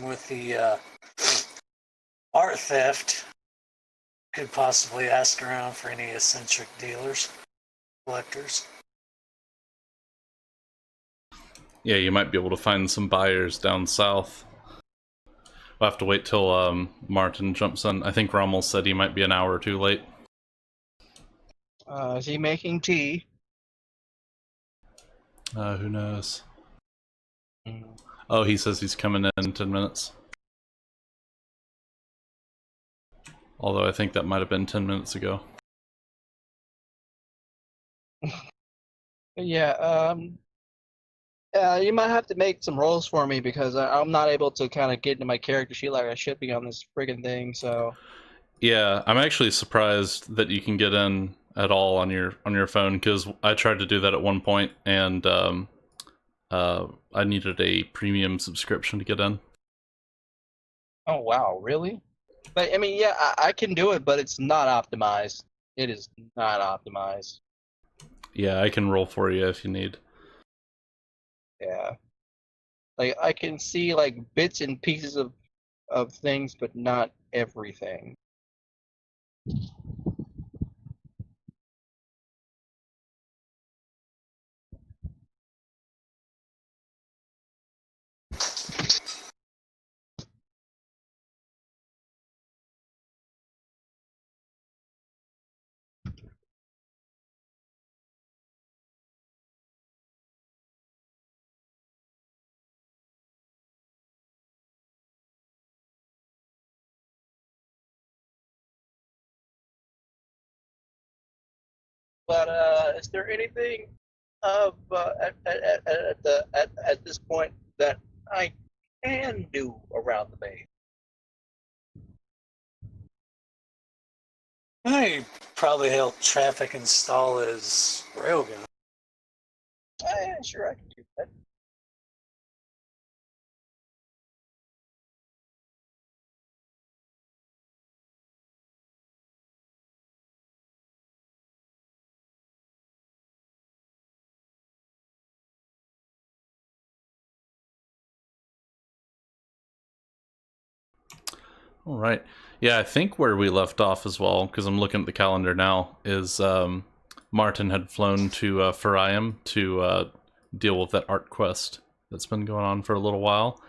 with the art theft, could possibly ask around for any eccentric dealers, collectors. Yeah, you might be able to find some buyers down south. We'll have to wait till Martin jumps in. I think Rommel said he might be an hour or two late. Is he making tea? Who knows? Mm. Oh, he says he's coming in 10 minutes. Although I think that might have been 10 minutes ago. Yeah, you might have to make some rolls for me because I'm not able to kind of get into my character sheet like I should be on this friggin' thing, so... Yeah, I'm actually surprised that you can get in at all on your phone, because I tried to do that at one point, and I needed a premium subscription to get in. Oh, wow, really? But, I mean, yeah, I can do it, but it's not optimized. It is not optimized. Yeah, I can roll for you if you need. Yeah. Like, I can see, like, bits and pieces of things, but not everything. But is there anything of at this point that I can do around the base? I probably help traffic install his railgun. Sure, I can do that. All right. Yeah, I think where we left off as well, because I'm looking at the calendar now, is Martin had flown to Farium to deal with that art quest that's been going on for a little while.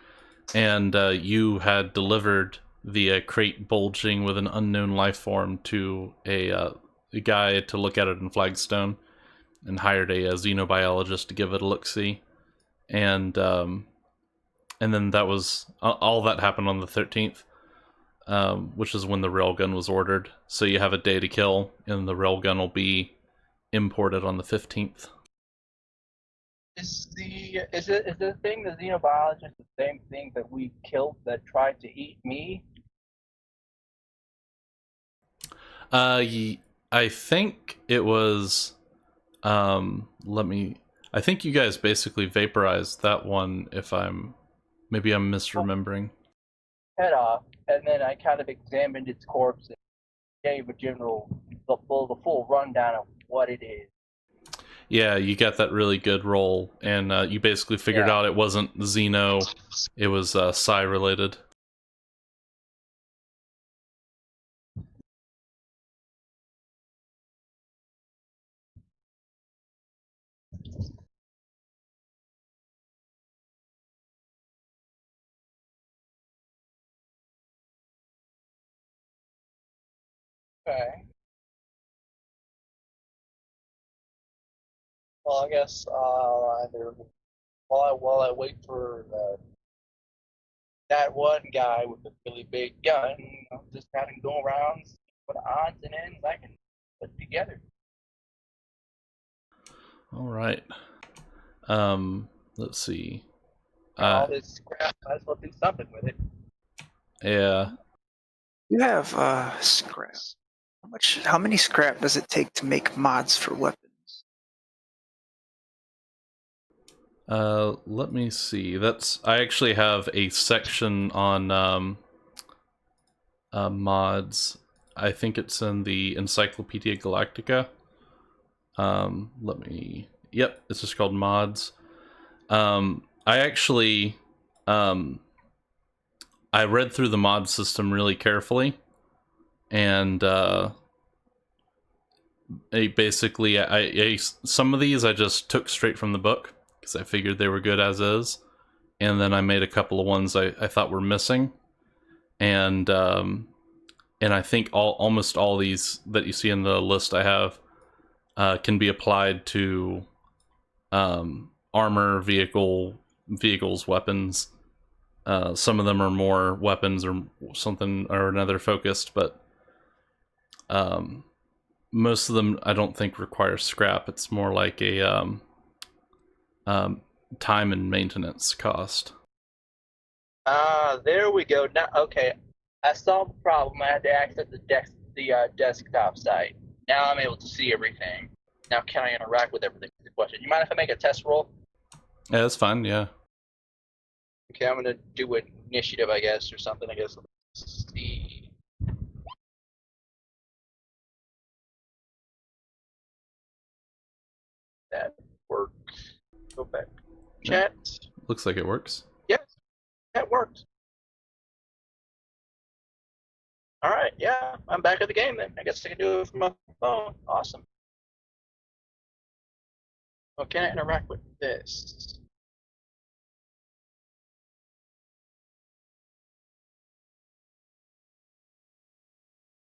And you had delivered the crate bulging with an unknown life form to a guy to look at it in Flagstone, and hired a xenobiologist to give it a look-see. And then that was... all that happened on the 13th. Which is when the railgun was ordered. So you have a day to kill, and the railgun will be imported on the 15th. Is the thing the xenobiologist the same thing that we killed that tried to eat me? I think it was. I think you guys basically vaporized that one. Maybe I'm misremembering. Head off, and then I kind of examined its corpse and gave the full rundown of what it is. Yeah, you got that really good roll, and you basically figured out it wasn't Xeno, it was Psi related. Okay. Well, I guess either while I wait for that one guy with the really big gun, I'll just kind of go around, see what odds and ends I can put together. All right. Let's see. All this scrap, I might as well do something with it. Yeah. You have scrap. How many scrap does it take to make mods for weapons? Let me see. I actually have a section on mods. I think it's in the Encyclopedia Galactica. Yep, it's just called mods. I actually I read through the mod system really carefully, and basically, some of these I just took straight from the book because I figured they were good as is, and then I made a couple of ones I thought were missing, and I think almost all these that you see in the list I have can be applied to armor, vehicles, weapons. Some of them are more weapons or something or another focused, but most of them I don't think require scrap. It's more like a time and maintenance cost. There we go. Now, okay, I solved the problem. I had to access the desktop site. Now I'm able to see everything. Now can I interact with everything? Is the question. You mind if I make a test roll? Yeah, that's fine. Yeah. Okay, I'm gonna do an initiative, I guess, or something. I guess. Let's see. That work. Go back. Chat. Looks like it works. Yes, that worked. All right, yeah, I'm back at the game then. I guess I can do it from my phone. Awesome. Well, can I interact with this?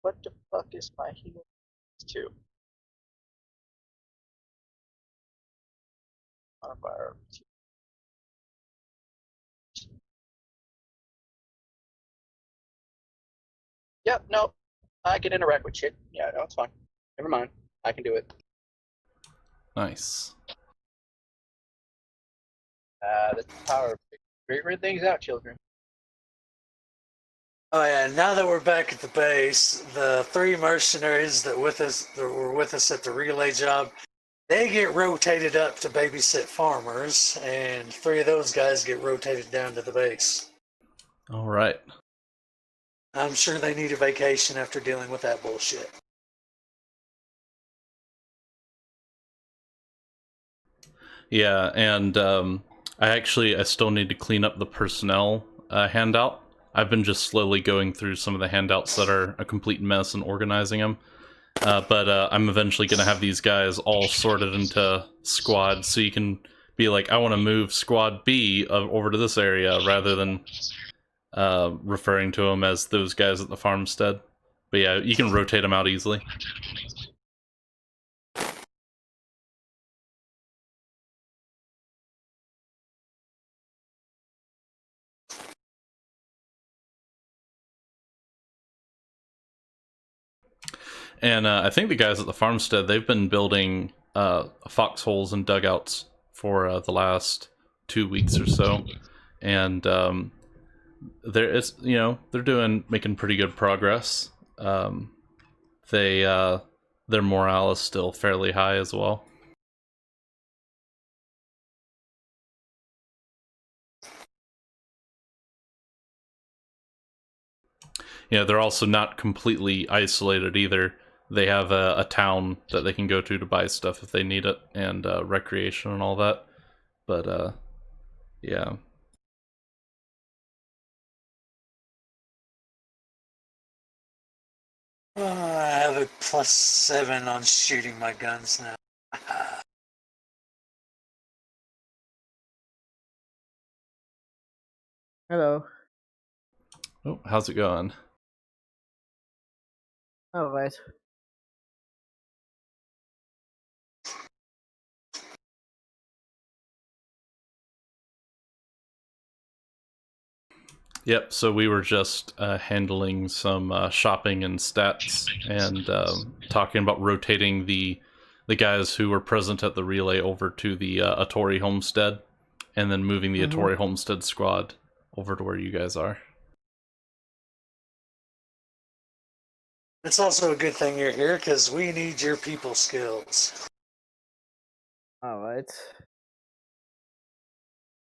What the fuck is my heal to? Modifier. Yep, no, I can interact with shit. Yeah, no, it's fine. Never mind. I can do it. Nice. That's the power of figuring things out, children. Oh yeah, now that we're back at the base, the 3 mercenaries that were with us at the relay job, they get rotated up to babysit farmers, and 3 of those guys get rotated down to the base. All right. I'm sure they need a vacation after dealing with that bullshit. Yeah, and I still need to clean up the personnel handout. I've been just slowly going through some of the handouts that are a complete mess and organizing them. But I'm eventually going to have these guys all sorted into squads, so you can be like, I want to move squad B over to this area, rather than referring to them as those guys at the farmstead. But yeah, you can rotate them out easily. And I think the guys at the farmstead, they've been building foxholes and dugouts for the last 2 weeks or so, and they're making pretty good progress. Their morale is still fairly high as well. Yeah, they're also not completely isolated either. They have a town that they can go to buy stuff if they need it, and recreation and all that. But yeah. I have a +7 on shooting my guns now. Hello. Oh, how's it going? All right. Yep, so we were just handling some shopping and stats, and talking about rotating the guys who were present at the relay over to the Atori homestead, and then moving the Atori homestead squad over to where you guys are. It's also a good thing you're here, because we need your people skills. All right.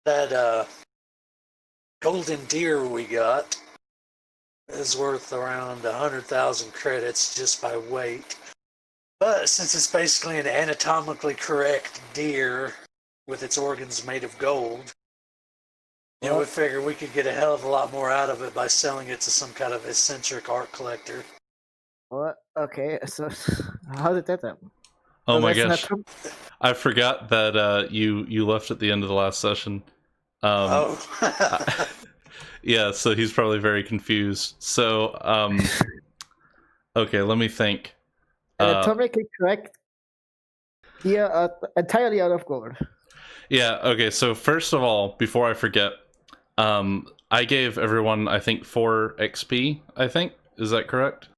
That golden deer we got is worth around 100,000 credits just by weight. But since it's basically an anatomically correct deer with its organs made of gold, You know, we figured we could get a hell of a lot more out of it by selling it to some kind of eccentric art collector. What? Okay, so how did that happen? Oh So my that's not gosh, true? I forgot that you left at the end of the last session. Oh. Yeah, so he's probably very confused. So okay, let me think. An atomic correct here entirely out of gold. Yeah, okay, so first of all, before I forget, I gave everyone, I think, 4 XP, I think. Is that correct?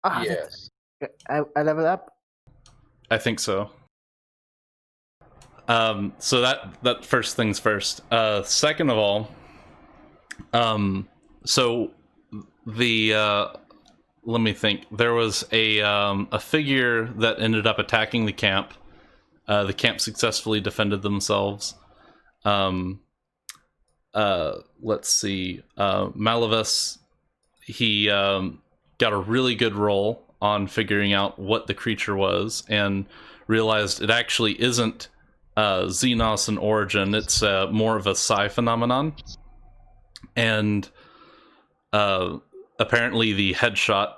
Ah, Yes. I leveled up. I think so. So that first things first. Second of all, so the let me think. There was a figure that ended up attacking the camp. The camp successfully defended themselves. Let's see. Malavis, he got a really good roll on figuring out what the creature was and realized it actually isn't Xenos in origin. It's more of a psi phenomenon. And apparently the headshot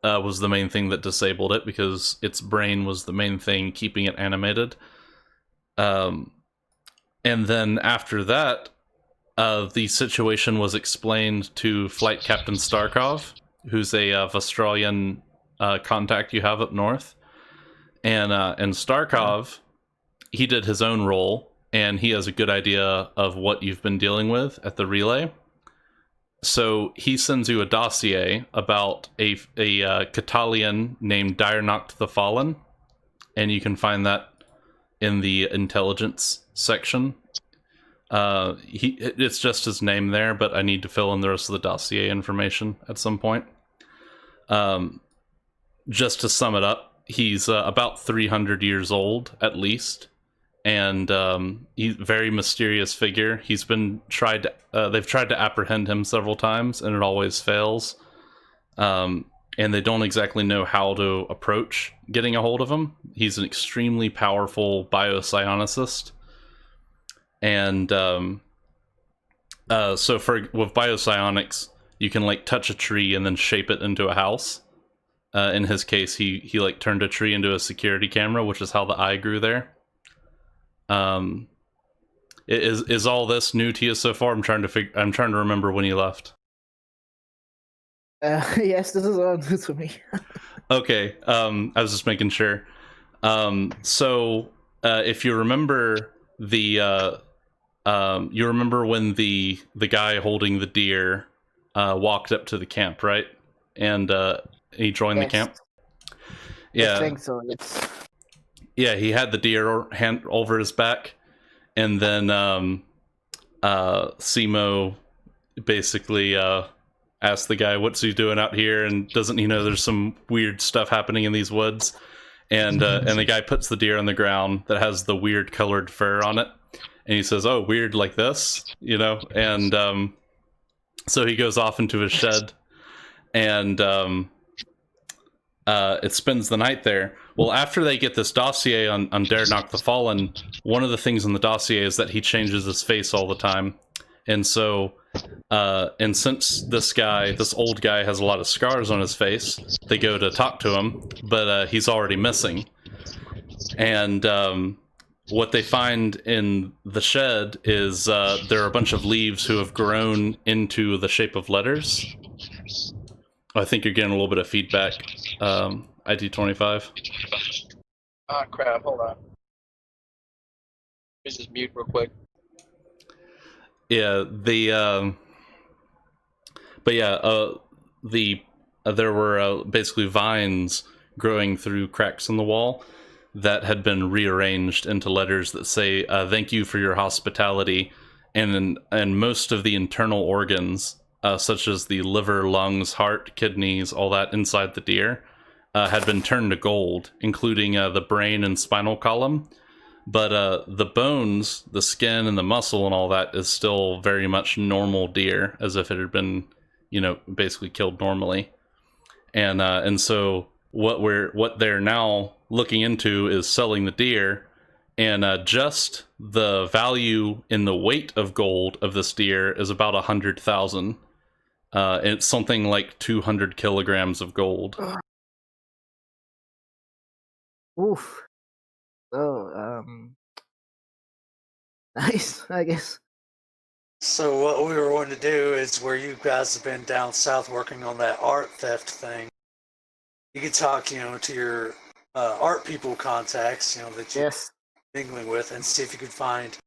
was the main thing that disabled it because its brain was the main thing keeping it animated. And then after that, the situation was explained to Flight Captain Starkov, who's a Australian contact you have up north. And Starkov, he did his own role, and he has a good idea of what you've been dealing with at the relay. So he sends you a dossier about a Catalian named Direnoct the Fallen, and you can find that in the intelligence section. It's just his name there, but I need to fill in the rest of the dossier information at some point. Just to sum it up, he's about 300 years old at least, and he's a very mysterious figure. He's been they've tried to apprehend him several times, and it always fails. And they don't exactly know how to approach getting a hold of him. He's an extremely powerful biopsionicist. And so with biopsionics, you can like touch a tree and then shape it into a house. In his case, he like turned a tree into a security camera, which is how the eye grew there. Is all this new to you so far? I'm trying to remember when you left. Yes, this is all new to me. Okay, I was just making sure. So if you remember you remember when the guy holding the deer walked up to the camp, right? And he joined the camp. Yeah, I think so. Yes. Yeah, he had the deer hand over his back, and then Simo basically asked the guy, "What's he doing out here?" And doesn't he know there's some weird stuff happening in these woods? And the guy puts the deer on the ground that has the weird colored fur on it, and he says, "Oh, weird like this," you know. And so he goes off into his shed, and it spends the night there. Well, after they get this dossier on Direnoct the Fallen, one of the things in the dossier is that he changes his face all the time. And so, and since this old guy has a lot of scars on his face, they go to talk to him, but he's already missing. And what they find in the shed is there are a bunch of leaves who have grown into the shape of letters. I think you're getting a little bit of feedback. ID25. Ah, crap, hold on. Let's just mute real quick. Yeah, there were basically vines growing through cracks in the wall that had been rearranged into letters that say "Thank you for your hospitality," and most of the internal organs, such as the liver, lungs, heart, kidneys, all that inside the deer, had been turned to gold, including the brain and spinal column. But the bones, the skin, and the muscle and all that is still very much normal deer, as if it had been, basically killed normally. And so what they're now looking into is selling the deer and just the value in the weight of gold of this deer is about 100,000. It's something like 200 kilograms of gold. Oof. So, nice, I guess. So what we were wanting to do is where you guys have been down south working on that art theft thing. You could talk, to your art people contacts, that you're Yes. mingling with, and see if you could find,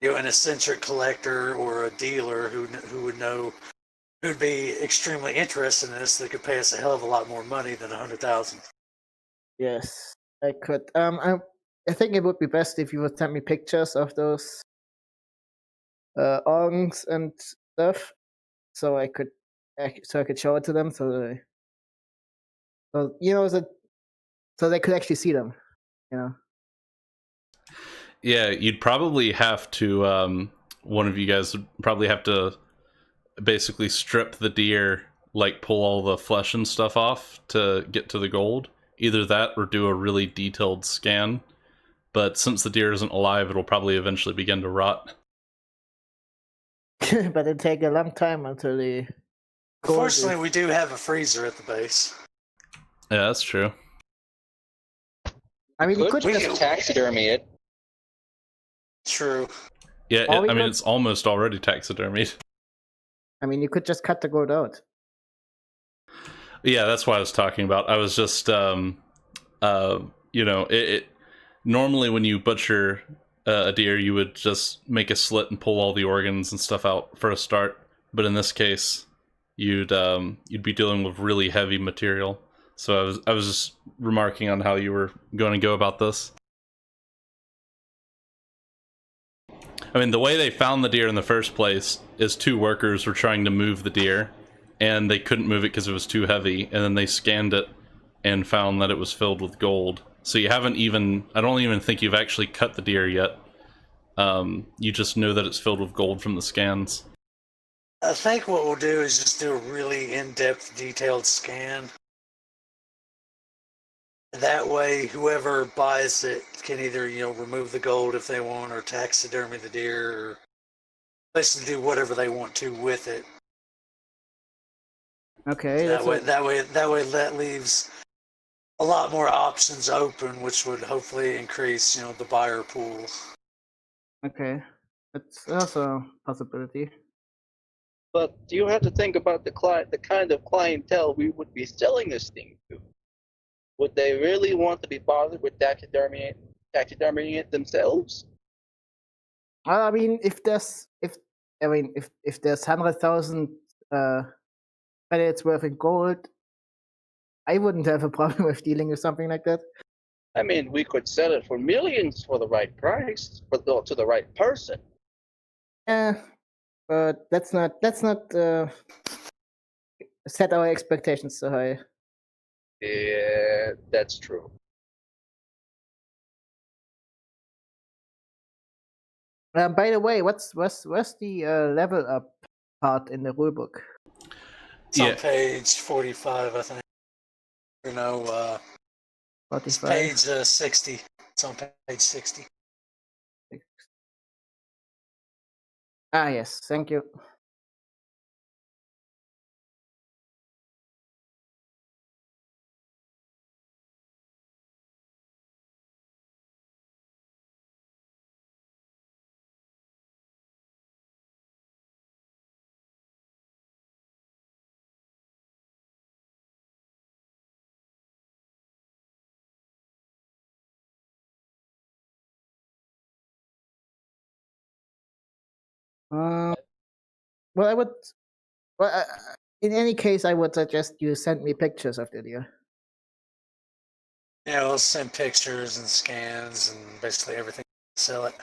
an eccentric collector or a dealer who would know, who'd be extremely interested in this. That could pay us a hell of a lot more money than 100,000. Yes, I could. I think it would be best if you would send me pictures of those organs and stuff, so I could show it to them, so they could actually see them. Yeah, you'd probably have to. One of you guys would probably have to basically strip the deer, like pull all the flesh and stuff off to get to the gold. Either that or do a really detailed scan. But since the deer isn't alive, it'll probably eventually begin to rot. But it'd take a long time until the gold Unfortunately, we do have a freezer at the base. Yeah, that's true. I mean, you Could could just taxidermy it. True. Yeah, Or we I mean, could- it's almost already taxidermied. I mean, you could just cut the gold out. Yeah, that's what I was talking about. I was just, normally when you butcher a deer, you would just make a slit and pull all the organs and stuff out for a start. But in this case, you'd be dealing with really heavy material. So I was just remarking on how you were going to go about this. I mean, the way they found the deer in the first place is two workers were trying to move the deer, and they couldn't move it because it was too heavy, and then they scanned it and found that it was filled with gold. So you haven't even, I don't even think you've actually cut the deer yet. You just know that it's filled with gold from the scans. I think what we'll do is just do a really in-depth, detailed scan. That way, whoever buys it can either, remove the gold if they want, or taxidermy the deer, or basically do whatever they want to with it. Okay. That way, leaves a lot more options open, which would hopefully increase, the buyer pool. Okay. That's also a possibility. But you have to think about the kind of clientele we would be selling this thing to. Would they really want to be bothered with taxidermying it themselves? Well, I mean, if there's 100,000 credits worth in gold, I wouldn't have a problem with dealing with something like that. I mean, we could sell it for millions for the right price, but to the right person. Yeah, but let's not set our expectations so high. Yeah, that's true. By the way, what's the level up part in the rulebook? It's on page 45, I think. It's 45. page 60. It's on page 60. Ah, yes, thank you. Well, I would. Well, in any case, I would suggest you send me pictures of the deer. Yeah, we'll send pictures and scans and basically everything to sell it.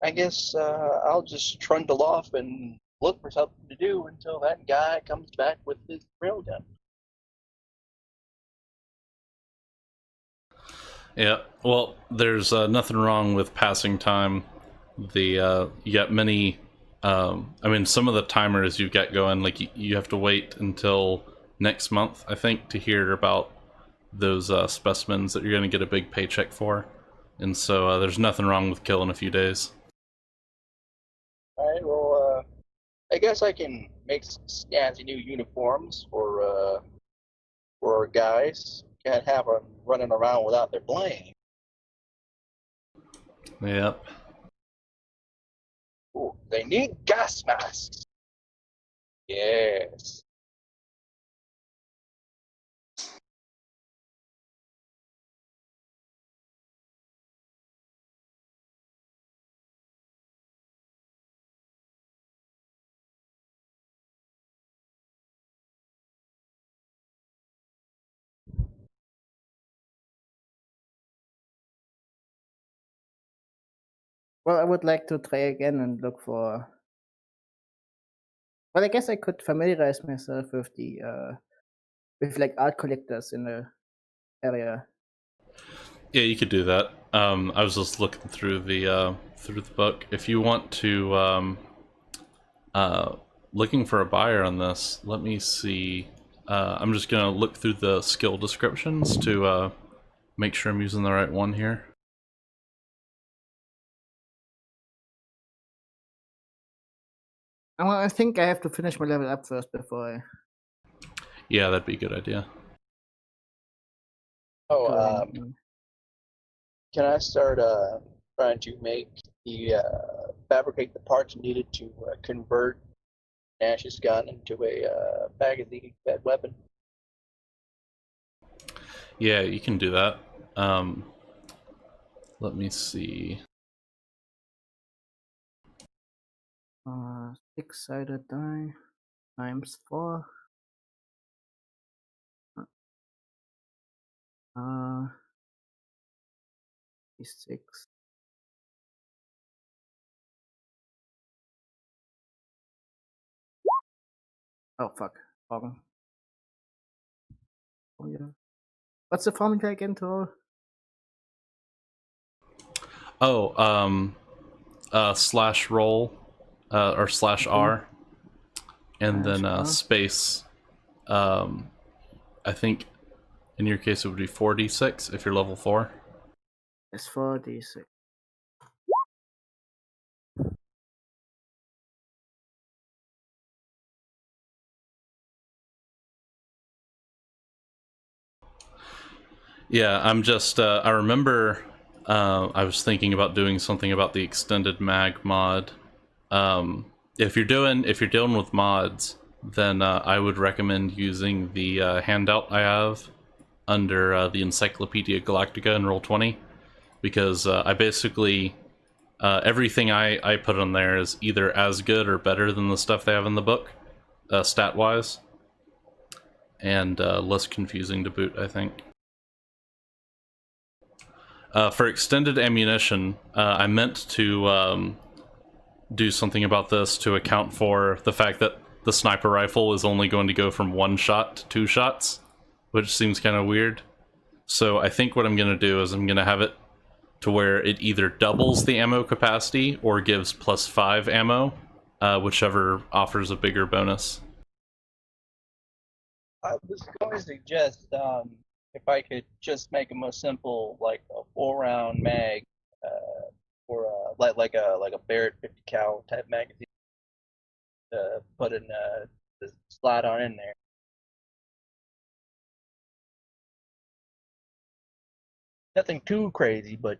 I guess I'll just trundle off and look for something to do until that guy comes back with his drill gun. Yeah, well, there's nothing wrong with passing time. You got many. I mean, some of the timers you've got going, like you have to wait until next month, I think, to hear about those specimens that you're going to get a big paycheck for. And so there's nothing wrong with killing a few days. All right. Well, I guess I can make some snazzy new uniforms for our guys. Can't have them running around without their bling. Yep. Ooh, they need gas masks. Yes. Well, I would like to try again and look for. Well, I guess I could familiarize myself with the with like art collectors in the area. Yeah, you could do that. I was just looking through the book. If you want to looking for a buyer on this, let me see. I'm just gonna look through the skill descriptions to make sure I'm using the right one here. Well, I think I have to finish my level up first before I. Yeah, that'd be a good idea. Oh, go in. can I start trying to make the fabricate the parts needed to convert Nash's gun into a magazine-fed weapon? Yeah, you can do that. Let me see. 6-sided die times 4. D6. Oh fuck. Wrong. Oh yeah. What's the formula again to roll? Oh, slash roll or slash R, and Slash then R. space. I think in your case it would be 4d6 if you're level 4. It's 4d6. Yeah, I'm just. I remember. I was thinking about doing something about the extended mag mod. If you're dealing with mods, then I would recommend using the handout I have under the Encyclopedia Galactica in Roll20, because I basically everything I put on there is either as good or better than the stuff they have in the book, stat wise, and less confusing to boot, I think. For extended ammunition, I meant to do something about this to account for the fact that the sniper rifle is only going to go from 1 shot to 2 shots, which seems kind of weird. So I think what I'm going to do is I'm going to have it to where it either doubles the ammo capacity or gives +5 ammo, whichever offers a bigger bonus. I was going to suggest if I could just make them a simple, like a 4-round mag, or like a Barrett 50 cal type magazine. Put in the slot on in there. Nothing too crazy, but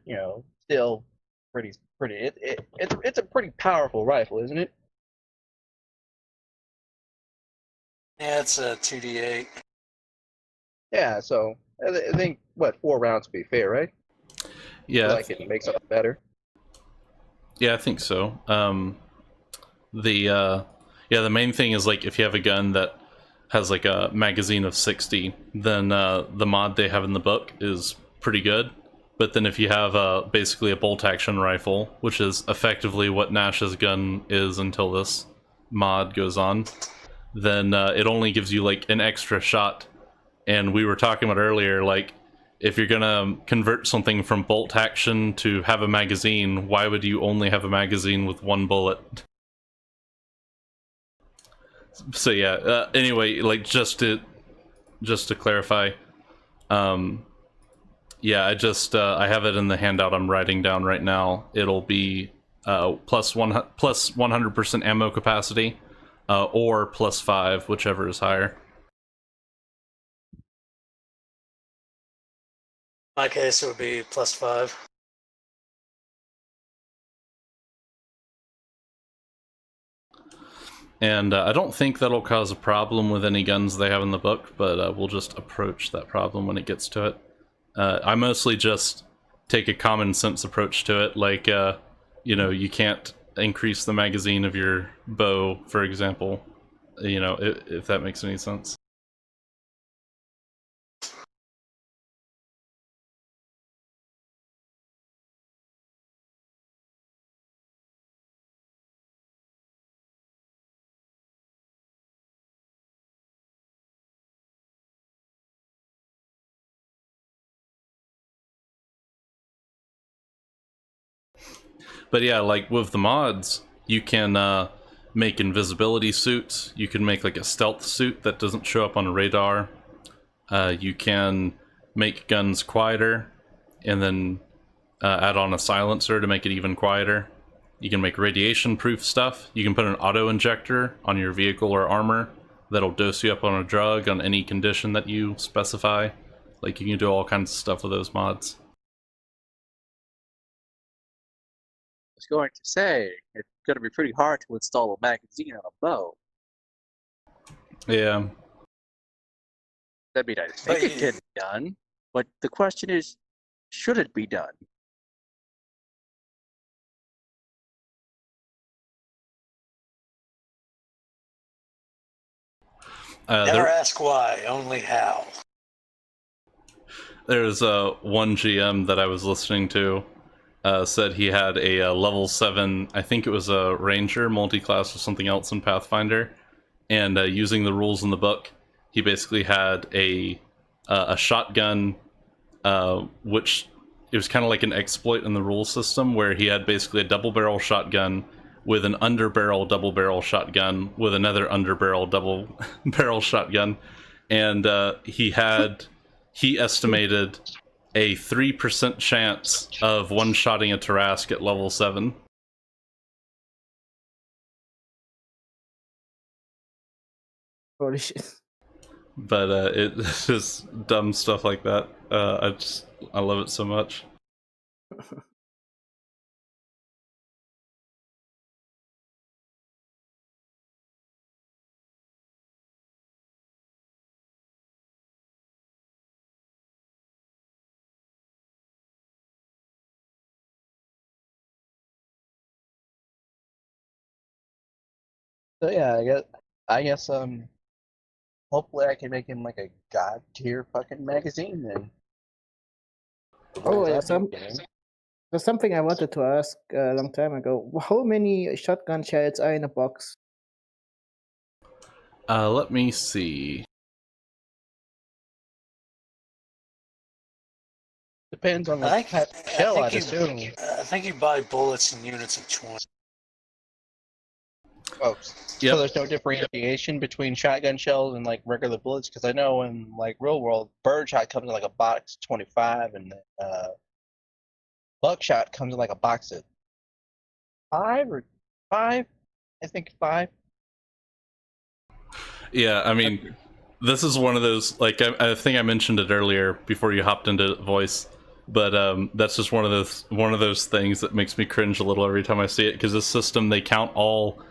still pretty. It's a pretty powerful rifle, isn't it? Yeah, it's a 2d8. Yeah. So I think 4 rounds would be fair, right? Yeah, Like it makes something better. yeah, I think so. The main thing is, like, if you have a gun that has like a magazine of 60, then the mod they have in the book is pretty good. But then if you have basically a bolt action rifle, which is effectively what Nash's gun is until this mod goes on, then it only gives you like an extra shot. And we were talking about earlier, like, if you're gonna convert something from bolt action to have a magazine, why would you only have a magazine with 1 bullet? So yeah, anyway, like, just to just to clarify, yeah, I have it in the handout I'm writing down right now. It'll be plus 100% ammo capacity, or plus 5, whichever is higher. In my case, it would be plus 5. And I don't think that'll cause a problem with any guns they have in the book, but we'll just approach that problem when it gets to it. I mostly just take a common sense approach to it, like, you know, you can't increase the magazine of your bow, for example, you know, if that makes any sense. But yeah, like with the mods, you can make invisibility suits. You can make like a stealth suit that doesn't show up on a radar. You can make guns quieter, and then add on a silencer to make it even quieter. You can make radiation-proof stuff. You can put an auto-injector on your vehicle or armor that'll dose you up on a drug on any condition that you specify. Like, you can do all kinds of stuff with those mods. I was going to say, it's going to be pretty hard to install a magazine on a bow. Yeah. I mean, I think it can be done, but the question is, should it be done? Never ask why, only how. There's one GM that I was listening to said he had a level 7, I think it was a ranger multi-class or something else in Pathfinder, and using the rules in the book, he basically had a shotgun, which it was kind of like an exploit in the rule system, where he had basically a double barrel shotgun with an underbarrel double barrel shotgun with another underbarrel double barrel shotgun, and he estimated a 3% chance of one-shotting a Tarask at level 7. Holy shit. But it's just dumb stuff like that. I love it so much. So yeah, I guess hopefully I can make him like a god tier fucking magazine then. Oh, yeah, I've been getting. there's something I wanted to ask a long time ago. How many shotgun shells are in a box? Let me see. Depends on the I type of shell, I'd assume. I think you buy bullets in units of 20. Oh, Yep. so there's no differentiation between shotgun shells and like regular bullets? Because I know in like real world, birdshot comes in like a box 25, and buckshot comes in like a box of 5. I think 5. Yeah, I mean, this is one of those, like, I think I mentioned it earlier before you hopped into voice, but that's just one of those things that makes me cringe a little every time I see it, because this system, they count all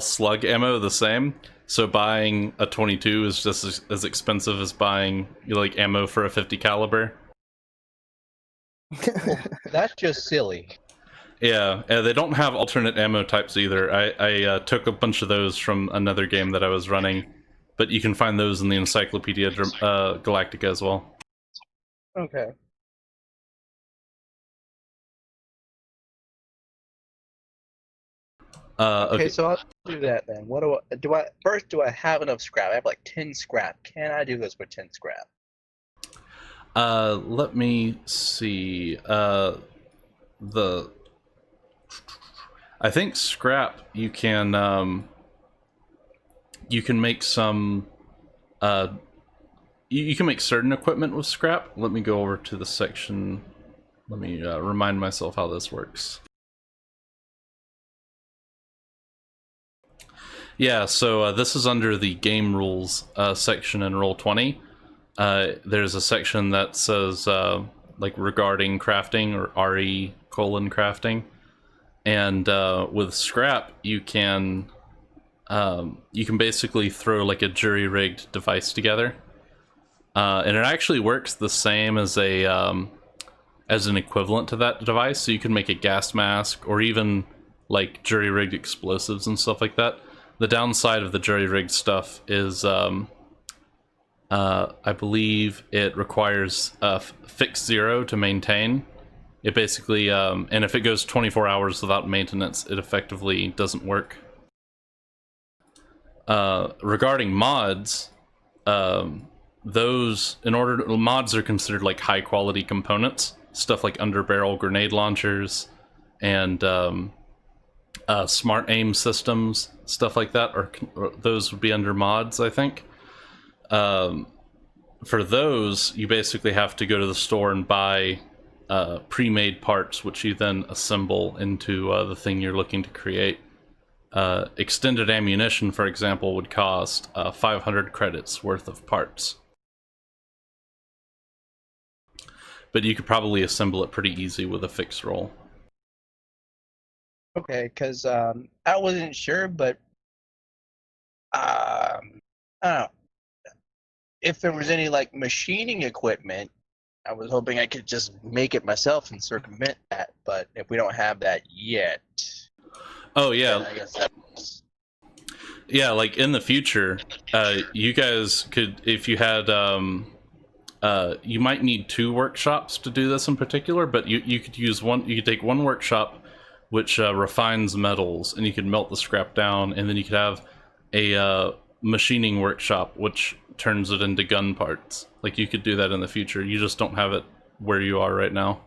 slug ammo the same, so buying a 22 is just as expensive as buying, you know, like, ammo for a 50 caliber. That's just silly. Yeah, they don't have alternate ammo types either. I took a bunch of those from another game that I was running, but you can find those in the Encyclopedia Galactica as well. Okay. Okay, so I'll do that then. What do I first? Do I have enough scrap? I have like 10 scrap. Can I do this with 10 scrap? Let me see. I think scrap you can make some you can make certain equipment with scrap. Let me go over to the section. Let me remind myself how this works. Yeah, so this is under the game rules section in Roll20. There's a section that says like regarding crafting, or RE:crafting, and with scrap you can basically throw like a jury-rigged device together, and it actually works the same as an equivalent to that device. So you can make a gas mask, or even like jury-rigged explosives and stuff like that. The downside of the jury-rigged stuff is I believe it requires fixed 0 to maintain. It basically, and if it goes 24 hours without maintenance, it effectively doesn't work. Regarding mods, mods are considered like high quality components. Stuff like underbarrel grenade launchers and smart aim systems, stuff like that, or those would be under mods, I think. For those, you basically have to go to the store and buy pre-made parts, which you then assemble into the thing you're looking to create. Extended ammunition, for example, would cost 500 credits worth of parts. But you could probably assemble it pretty easy with a fixed roll. Okay, because I wasn't sure, but I don't know. If there was any like machining equipment, I was hoping I could just make it myself and circumvent that. But if we don't have that yet, oh yeah, then I guess that's... yeah. Like in the future, you guys could, if you had, you might need 2 workshops to do this in particular. But you could use one. You could take one workshop which refines metals, and you could melt the scrap down, and then you could have a machining workshop which turns it into gun parts. Like, you could do that in the future. You just don't have it where you are right now.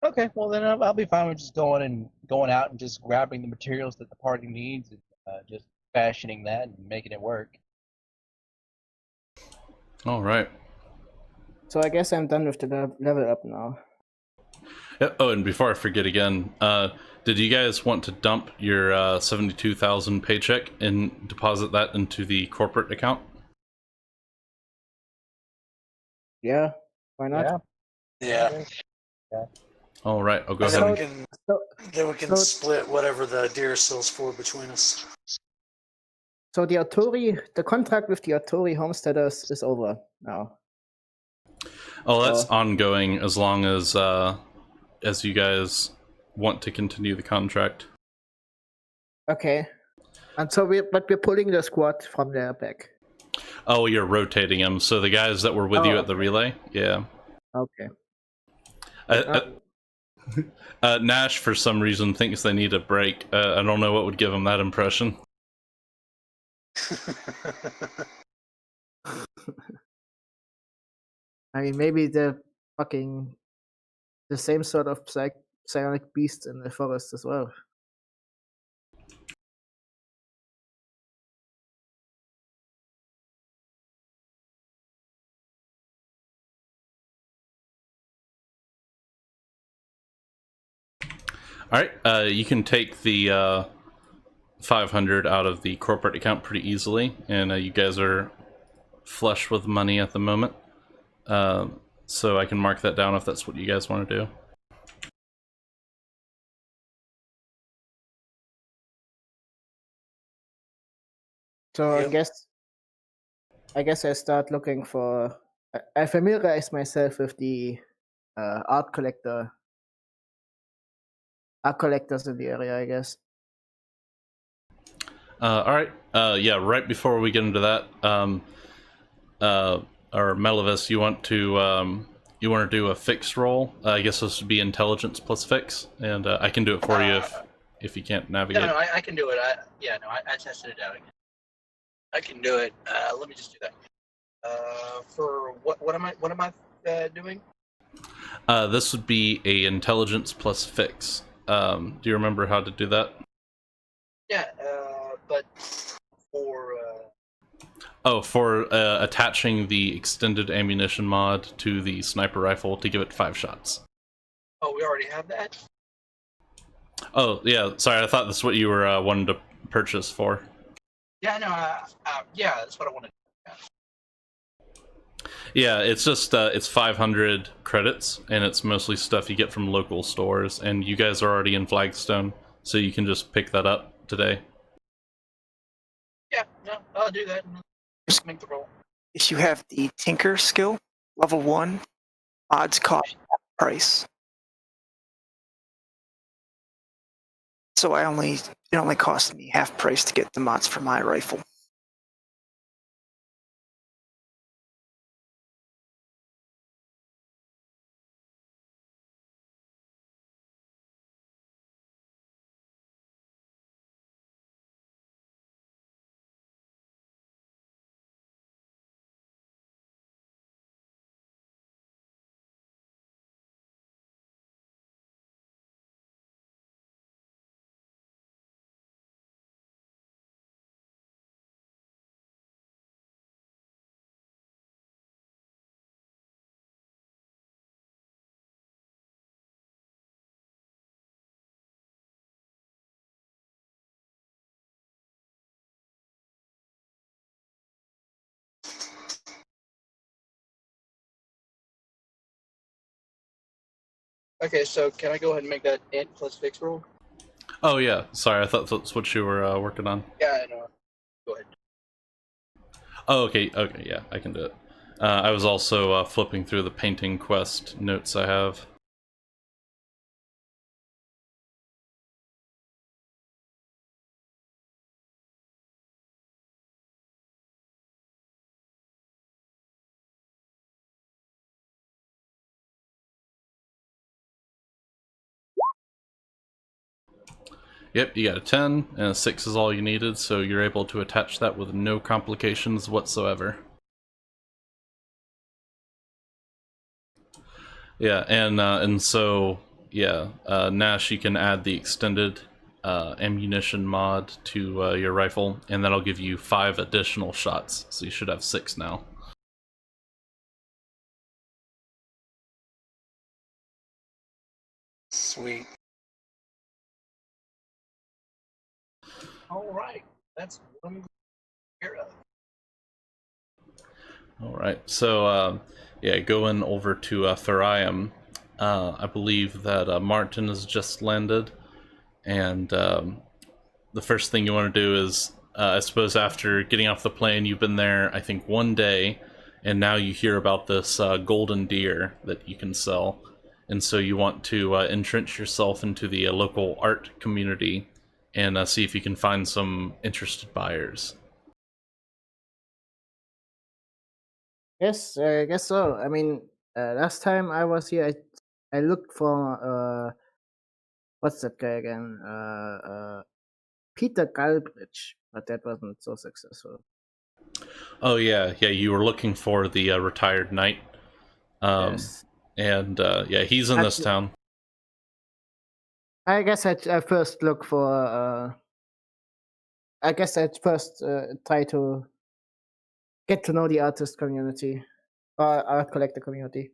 Okay, well then I'll be fine with just going out and just grabbing the materials that the party needs and just fashioning that and making it work. All right. So I guess I'm done with the level up now. Yeah, oh, and before I forget again, did you guys want to dump your 72,000 paycheck and deposit that into the corporate account? Yeah, why not? Yeah. All right, I'll go And ahead. then we can split whatever the deer sells for between us. So the contract with the Artori homesteaders is over now. Oh, that's ongoing as long as you guys want to continue the contract. Okay. And so we're pulling the squad from there back. Oh, you're rotating them. So the guys that were with you at the relay? Yeah. Okay. Nash, for some reason, thinks they need a break. I don't know what would give him that impression. I mean, maybe the same sort of psionic beasts in the forest as well. All right, you can take the 500 out of the corporate account pretty easily, and you guys are flush with money at the moment. So I can mark that down if that's what you guys want to do. So Yep. I guess I start looking for. I familiarize myself with the art collectors in the area, I guess. All right. Yeah. Right before we get into that, or Melivis, you want to do a fixed roll? I guess this would be intelligence plus fix, and I can do it for you if you can't navigate. No, I can do it. I tested it out again. I can do it. Let me just do that. For what am I doing? This would be a intelligence plus fix. Do you remember how to do that? Yeah. Oh, for attaching the extended ammunition mod to the sniper rifle to give it 5 shots. Oh, we already have that? Oh, yeah, sorry, I thought that's what you were wanting to purchase for. Yeah, no, yeah, that's what I wanted. Yeah, it's just, it's 500 credits, and it's mostly stuff you get from local stores, and you guys are already in Flagstone, so you can just pick that up today. Yeah, no, I'll do that. Just make the roll. If you have the Tinker skill, level 1, mods cost half price. So it only cost me half price to get the mods for my rifle. Okay, so can I go ahead and make that int plus fix roll? Oh, yeah, sorry, I thought that's what you were working on. Yeah, I know. Go ahead. Oh, okay, yeah, I can do it. I was also flipping through the painting quest notes I have. Yep, you got a 10, and a 6 is all you needed, so you're able to attach that with no complications whatsoever. Yeah, and so, yeah, Nash, you can add the extended ammunition mod to your rifle, and that'll give you 5 additional shots, so you should have 6 now. Sweet. All right, that's one here. Alright, so, yeah, going over to Thorium, I believe that Martin has just landed, and the first thing you want to do is, I suppose after getting off the plane, you've been there, I think, 1 day, and now you hear about this golden deer that you can sell, and so you want to entrench yourself into the local art community and see if you can find some interested buyers. Yes, I guess so. I mean, last time I was here, I looked for what's that guy again? Peter Galbridge, but that wasn't so successful. Oh yeah, you were looking for the retired knight. Yes. And yeah, he's in this Actually- town. I guess I first look for. I guess I'd first try to get to know the artist community or art collector community.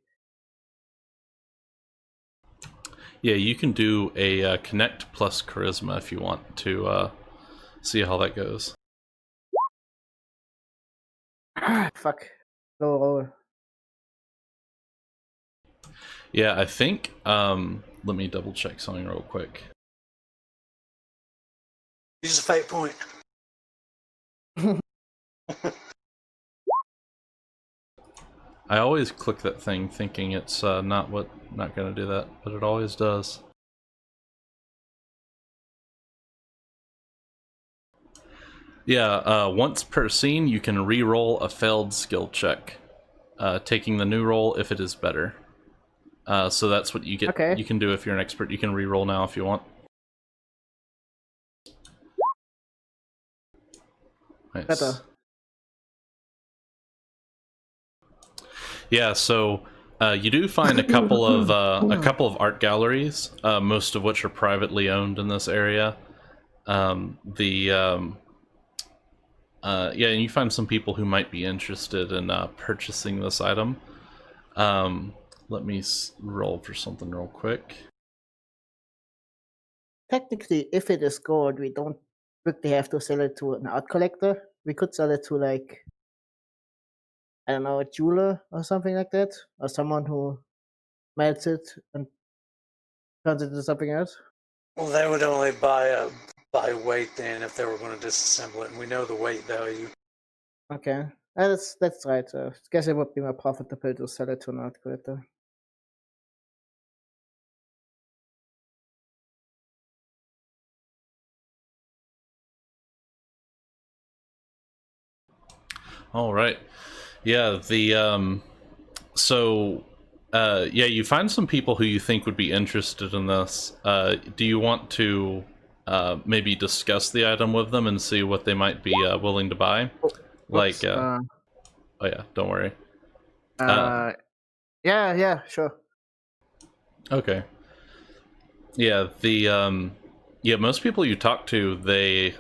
Yeah, you can do a connect plus charisma if you want to see how that goes. Fuck. Low roll. Yeah, I think. Let me double check something real quick. Use a fate point. I always click that thing thinking it's not gonna do that, but it always does. Yeah, once per scene, you can re-roll a failed skill check, taking the new roll if it is better. So that's what you get. Okay. You can do if you're an expert. You can re-roll now if you want. Nice. Better. Yeah, so you do find a couple of art galleries, most of which are privately owned in this area. yeah, and you find some people who might be interested in purchasing this item. Let me roll for something real quick. Technically, if it is gold, we don't strictly have to sell it to an art collector. We could sell it to, like, I don't know, a jeweler or something like that, or someone who melts it and turns it into something else. Well, they would only buy by weight then if they were going to disassemble it, and we know the weight value. Okay, that's right. I guess it would be more profitable to sell it to an art collector. All right. Yeah, yeah, you find some people who you think would be interested in this. Do you want to maybe discuss the item with them and see what they might be willing to buy? Like, Oops, oh yeah, don't worry. yeah, sure. Okay. Yeah, yeah, most people you talk to, they're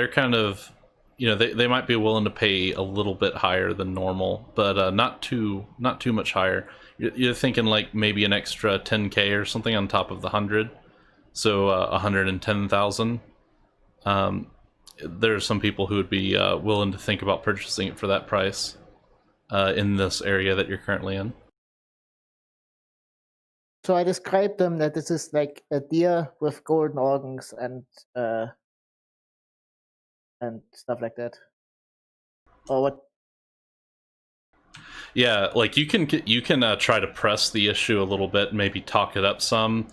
kind of, they might be willing to pay a little bit higher than normal, but not too much higher. You're thinking like maybe an extra 10K or something on top of the 100, so 110,000. There are some people who would be willing to think about purchasing it for that price in this area that you're currently in. So I described them that this is like a deer with golden organs and stuff like that. Or what? Yeah, like you can try to press the issue a little bit, maybe talk it up some.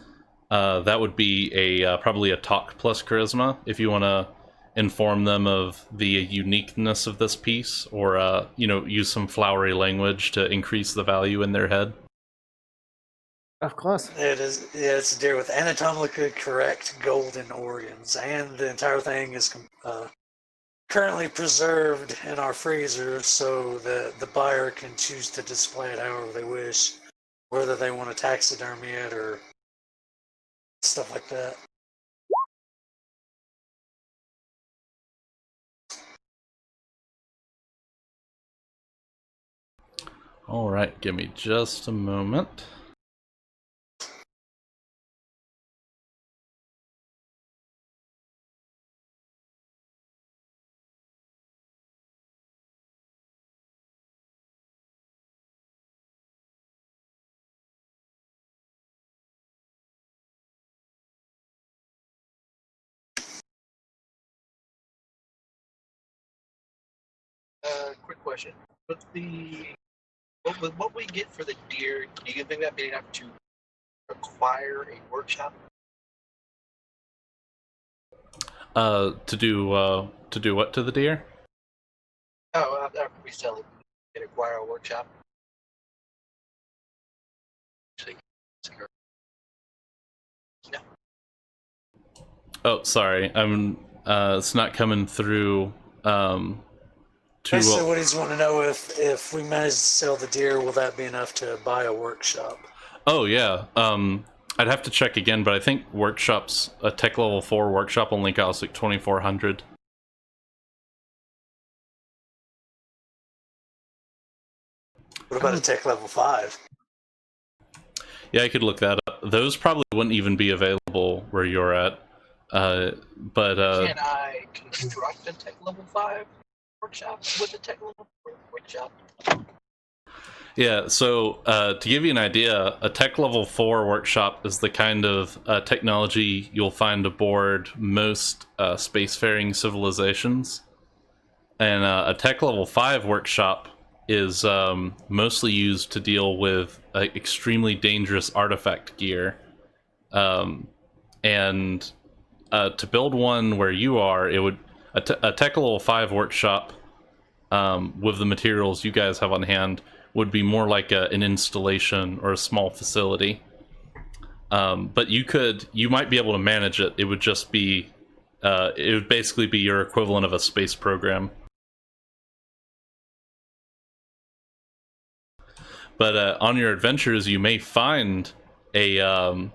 That would be a probably a talk plus charisma if you want to inform them of the uniqueness of this piece, or use some flowery language to increase the value in their head. Of course. It is. Yeah, it's a deer with anatomically correct golden organs, and the entire thing is currently preserved in our freezer, so that the buyer can choose to display it however they wish, whether they want to taxidermy it or stuff like that. All right, give me just a moment. Quick question. What we get for the deer, do you think that'd be enough to acquire a workshop? To do what to the deer? Oh, after we sell it, and acquire a workshop. No. Oh, sorry, I'm. It's not coming through. Basically, what he's wanting to know if we manage to sell the deer, will that be enough to buy a workshop? Oh yeah. I'd have to check again, but I think workshops, a tech level 4 workshop only costs like 2,400. What about a tech level 5? Yeah, I could look that up. Those probably wouldn't even be available where you're at. But Can I construct a tech level 5 workshop with a tech level 4 workshop? yeah, so to give you an idea, a tech level 4 workshop is the kind of technology you'll find aboard most spacefaring civilizations. And a tech level 5 workshop is mostly used to deal with extremely dangerous artifact gear. And to build one where you are, it would a tech level 5 workshop with the materials you guys have on hand would be more like an installation or a small facility. But you might be able to manage it. It would just be it would basically be your equivalent of a space program. But on your adventures, you may find a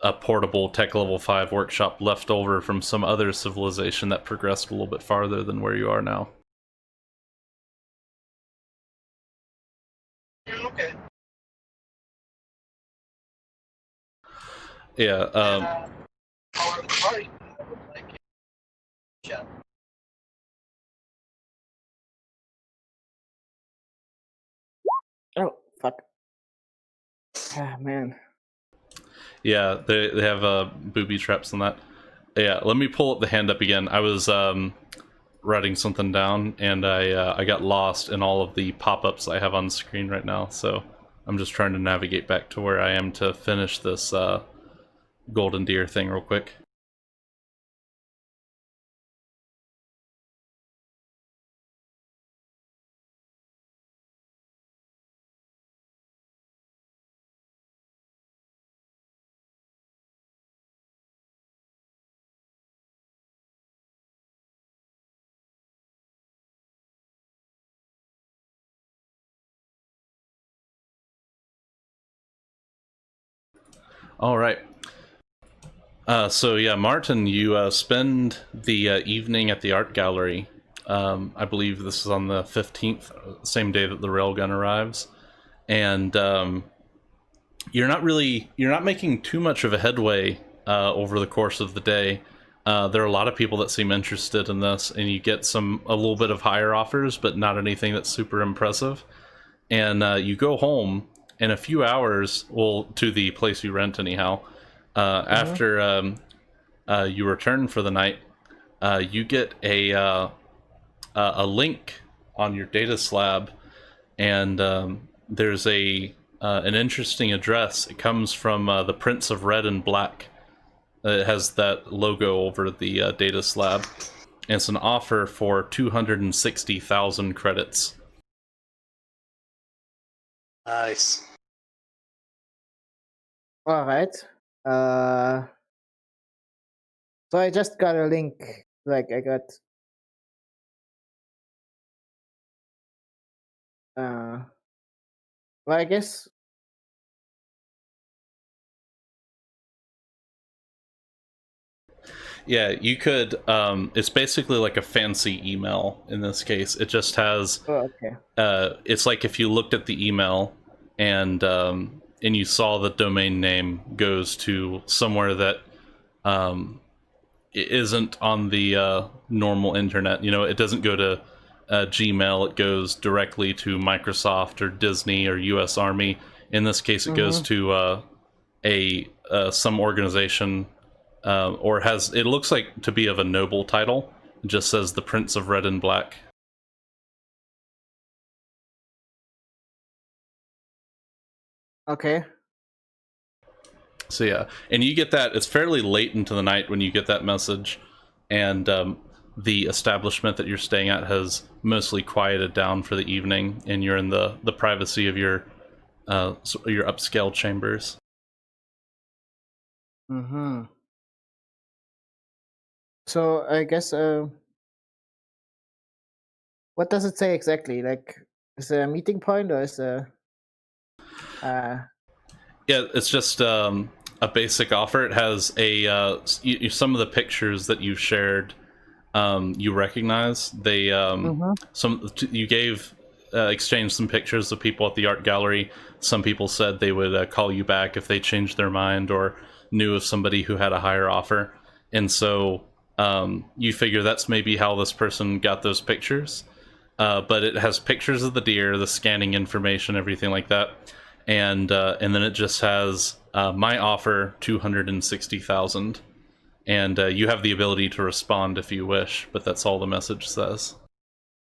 a portable tech level 5 workshop left over from some other civilization that progressed a little bit farther than where you are now. Okay. Yeah. Power of the party. I would like it. Yeah. Oh, fuck. Ah, man. Yeah, they have booby traps on that. Yeah, let me pull up the hand up again. I was writing something down, and I got lost in all of the pop-ups I have on screen right now. So I'm just trying to navigate back to where I am to finish this golden deer thing real quick. All right. So yeah, Martin, you spend the evening at the art gallery. I believe this is on the 15th, same day that the railgun arrives, and you're not making too much of a headway over the course of the day. There are a lot of people that seem interested in this, and you get a little bit of higher offers, but not anything that's super impressive. And you go home in a few hours, well, to the place you rent anyhow. After you return for the night, you get a link on your data slab, and there's an interesting address. It comes from the Prince of Red and Black. It has that logo over the data slab. And it's an offer for 260,000 credits. Nice. All right. So I just got a link. Like I got. Well, I guess. Yeah, you could. It's basically like a fancy email in this case. It just has. Oh, okay. It's like if you looked at the email and you saw the domain name goes to somewhere that isn't on the normal internet. You know, it doesn't go to Gmail. It goes directly to Microsoft or Disney or U.S. Army. In this case, it goes to some organization, or has, it looks like to be of a noble title. It just says the Prince of Red and Black. Okay. So yeah, and you get that. It's fairly late into the night when you get that message, and the establishment that you're staying at has mostly quieted down for the evening, and you're in the privacy of your upscale chambers. Mm-hmm. So I guess what does it say exactly? Like, is there a meeting point or is there Yeah, it's just a basic offer. It has some of the pictures that you shared. You recognize they you gave exchanged some pictures of people at the art gallery. Some people said they would call you back if they changed their mind or knew of somebody who had a higher offer, and so you figure that's maybe how this person got those pictures. But it has pictures of the deer, the scanning information, everything like that, and then it just has my offer 260,000. And you have the ability to respond if you wish, but that's all the message says.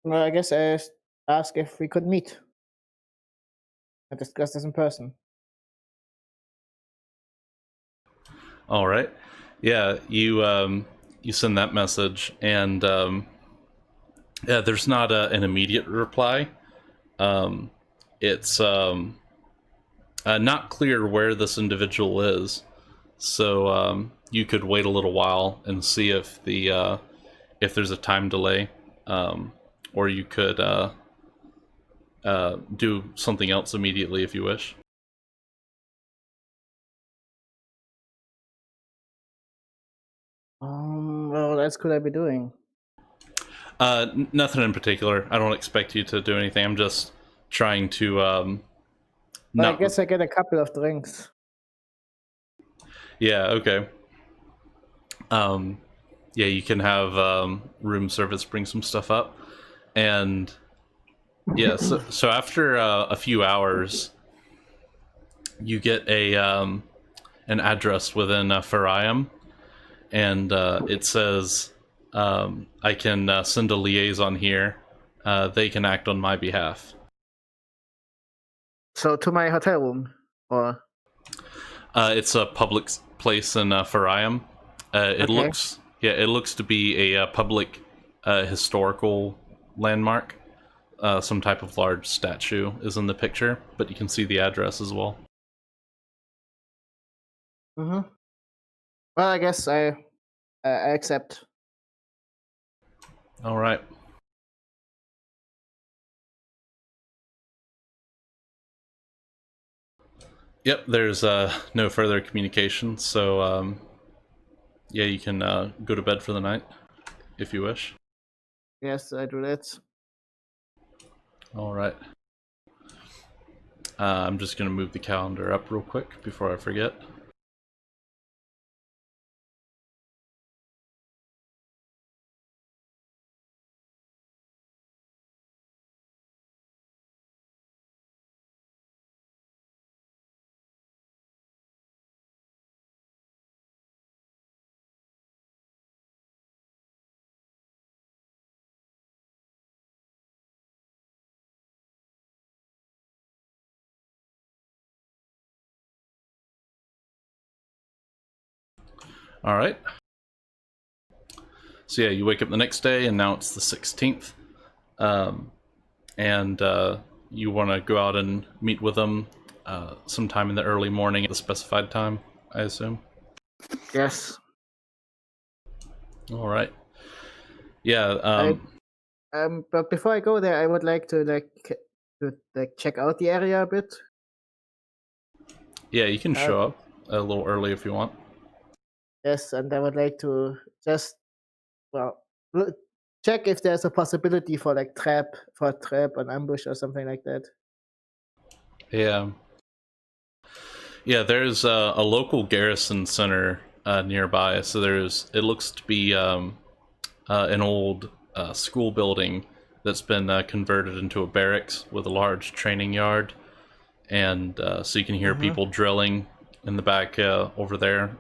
well, I guess I ask if we could meet and discuss this in person. All right, yeah, you send that message, and yeah, there's not an immediate reply. It's not clear where this individual is, so you could wait a little while and see if there's a time delay, or you could do something else immediately if you wish. What else could I be doing? Nothing in particular. I don't expect you to do anything. I'm just trying to Well, I not. guess I get a couple of drinks. Yeah. Okay. Yeah, you can have room service bring some stuff up, and yeah. So after a few hours, you get a an address within Fariam, and it says, I can send a liaison here. They can act on my behalf. So to my hotel room, or It's a public place in Fariam. It Okay. looks to be a public historical landmark. Some type of large statue is in the picture, but you can see the address as well. Well, I guess I accept. All right. Yep, there's no further communication, so yeah, you can go to bed for the night if you wish. Yes, I do that. All right. I'm just going to move the calendar up real quick before I forget. All right. So yeah, you wake up the next day, and now it's the 16th, and you want to go out and meet with them sometime in the early morning at the specified time, I assume. Yes. All right. Yeah. But before I go there, I would like to check out the area a bit. Yeah, you can show up a little early if you want. Yes, and I would like to just check if there's a possibility for a trap, an ambush, or something like that. Yeah. Yeah, there's a local garrison center nearby. So it looks to be an old school building that's been converted into a barracks with a large training yard, and so you can hear people drilling in the back over there.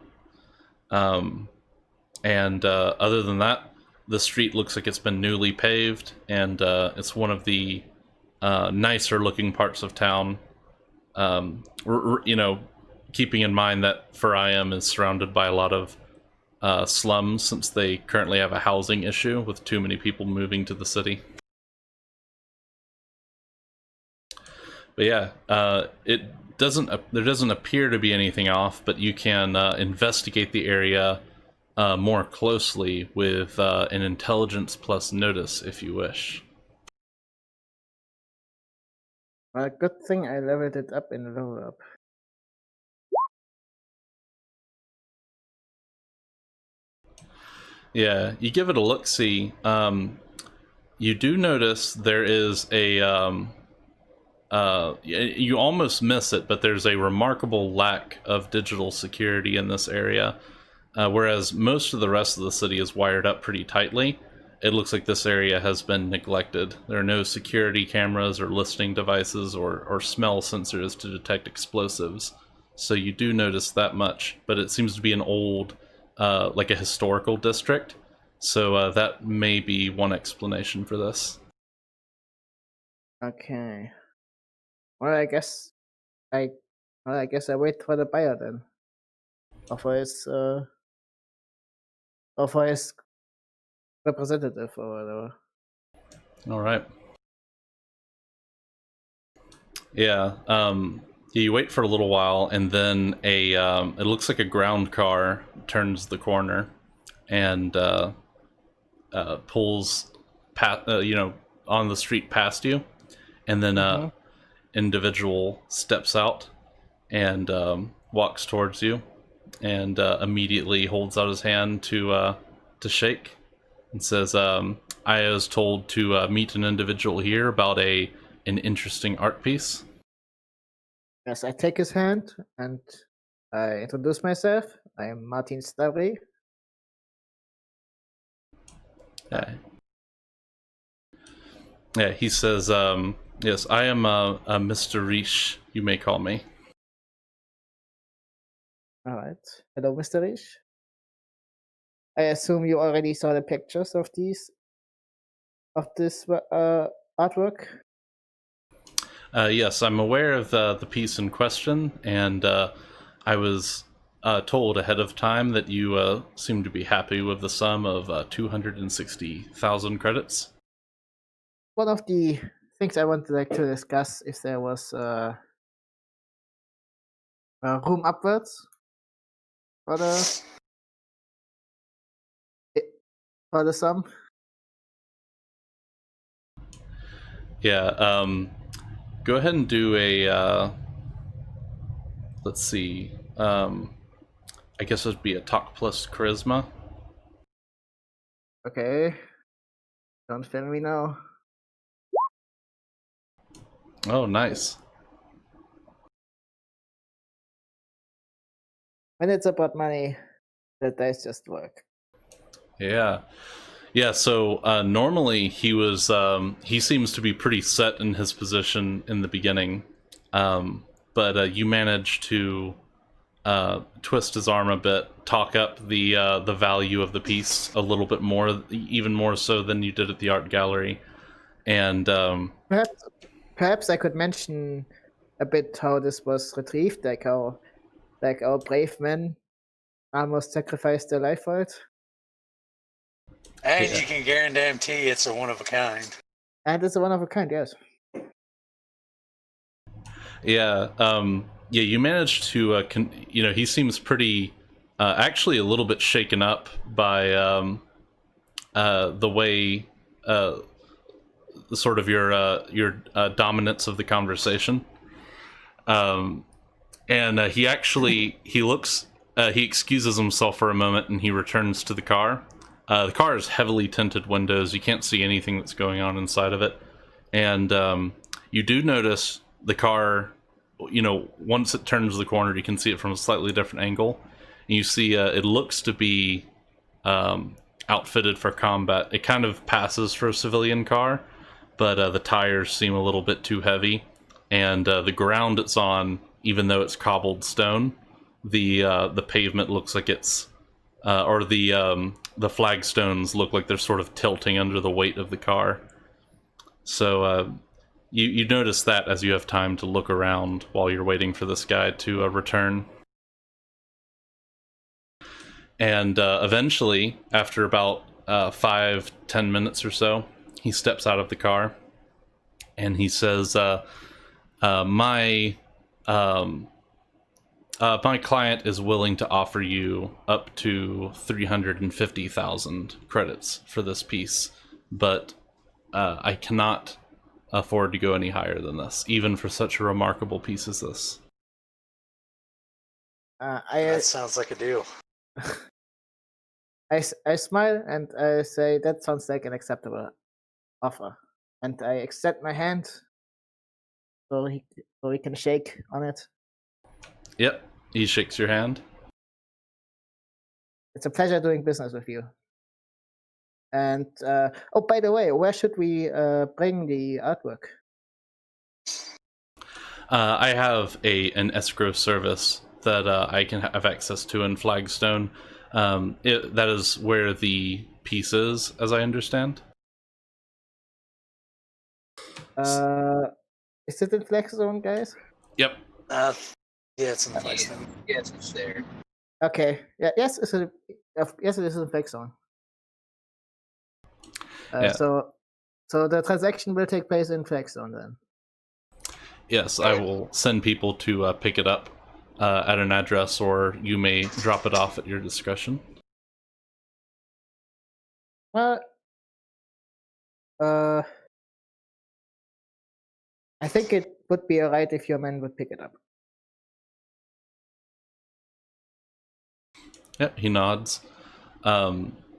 And other than that, the street looks like it's been newly paved, and it's one of the nicer looking parts of town. Keeping in mind that Fariam is surrounded by a lot of slums, since they currently have a housing issue with too many people moving to the city. But yeah, there doesn't appear to be anything off, but you can investigate the area more closely with an intelligence plus notice if you wish. Good thing I leveled it up in the level up. Yeah, you give it a look-see. You do notice there is you almost miss it, but there's a remarkable lack of digital security in this area. Whereas most of the rest of the city is wired up pretty tightly, it looks like this area has been neglected. There are no security cameras or listening devices or smell sensors to detect explosives. So you do notice that much, but it seems to be an old, like a historical district. So that may be one explanation for this. Okay. Well, I guess I wait for the buyer then. Or for his representative or whatever. All right. Yeah. You wait for a little while, and then it looks like a ground car turns the corner and pulls on the street past you, and then individual steps out and walks towards you, and immediately holds out his hand to shake and says, "I was told to meet an individual here about an interesting art piece." Yes, I take his hand and I introduce myself. I am Martin Stavry. Yeah. Yeah, he says, "Yes, I am a Mr. Riche, you may call me." All right. Hello, Mr. Rish. I assume you already saw the pictures of this artwork. Yes, I'm aware of the piece in question, and I was told ahead of time that you seem to be happy with the sum of 260,000 credits. One of the things I would like to discuss if there was room upwards for the sum. Yeah, go ahead and do let's see, I guess it would be a talk plus charisma. Okay. Don't fail me now. Oh, nice. When it's about money, the dice just work. Yeah. Yeah, so normally he seems to be pretty set in his position in the beginning, but you managed to twist his arm a bit, talk up the value of the piece a little bit more, even more so than you did at the art gallery, and Perhaps I could mention a bit how this was retrieved, like how our brave men almost sacrificed their life for it. And Yeah. you can guarantee it's a one of a kind. And it's a one of a kind, yes. Yeah, yeah, you managed to, he seems pretty, actually a little bit shaken up by the way, sort of your dominance of the conversation. And he excuses himself for a moment and he returns to the car. The car has heavily tinted windows. You can't see anything that's going on inside of it. And you do notice the car, once it turns the corner, you can see it from a slightly different angle. And you see it looks to be outfitted for combat. It kind of passes for a civilian car, but the tires seem a little bit too heavy. And the ground it's on, even though it's cobbled stone, the pavement looks like it's or the flagstones look like they're sort of tilting under the weight of the car. So you notice that as you have time to look around while you're waiting for this guy to return. And eventually, after about 5-10 minutes or so, he steps out of the car and he says, my client is willing to offer you up to 350,000 credits for this piece, but I cannot afford to go any higher than this, even for such a remarkable piece as this. That sounds like a deal. I smile and I say that sounds like an acceptable offer, and I extend my hand so he can shake on it. Yep, he shakes your hand. It's a pleasure doing business with you. And oh, by the way, where should we bring the artwork? I have an escrow service that I can have access to in Flagstone. That is where the piece is, as I understand. Is it in Flex Zone, guys? Yep. Yeah, it's in the place. Yes, it's there. Okay. Yeah. Yes. Yes, it is in Flex Zone. Yeah. So the transaction will take place in Flex Zone then. Yes, I will send people to pick it up at an address, or you may drop it off at your discretion. Well, I think it would be alright if your men would pick it up. Yep, he nods.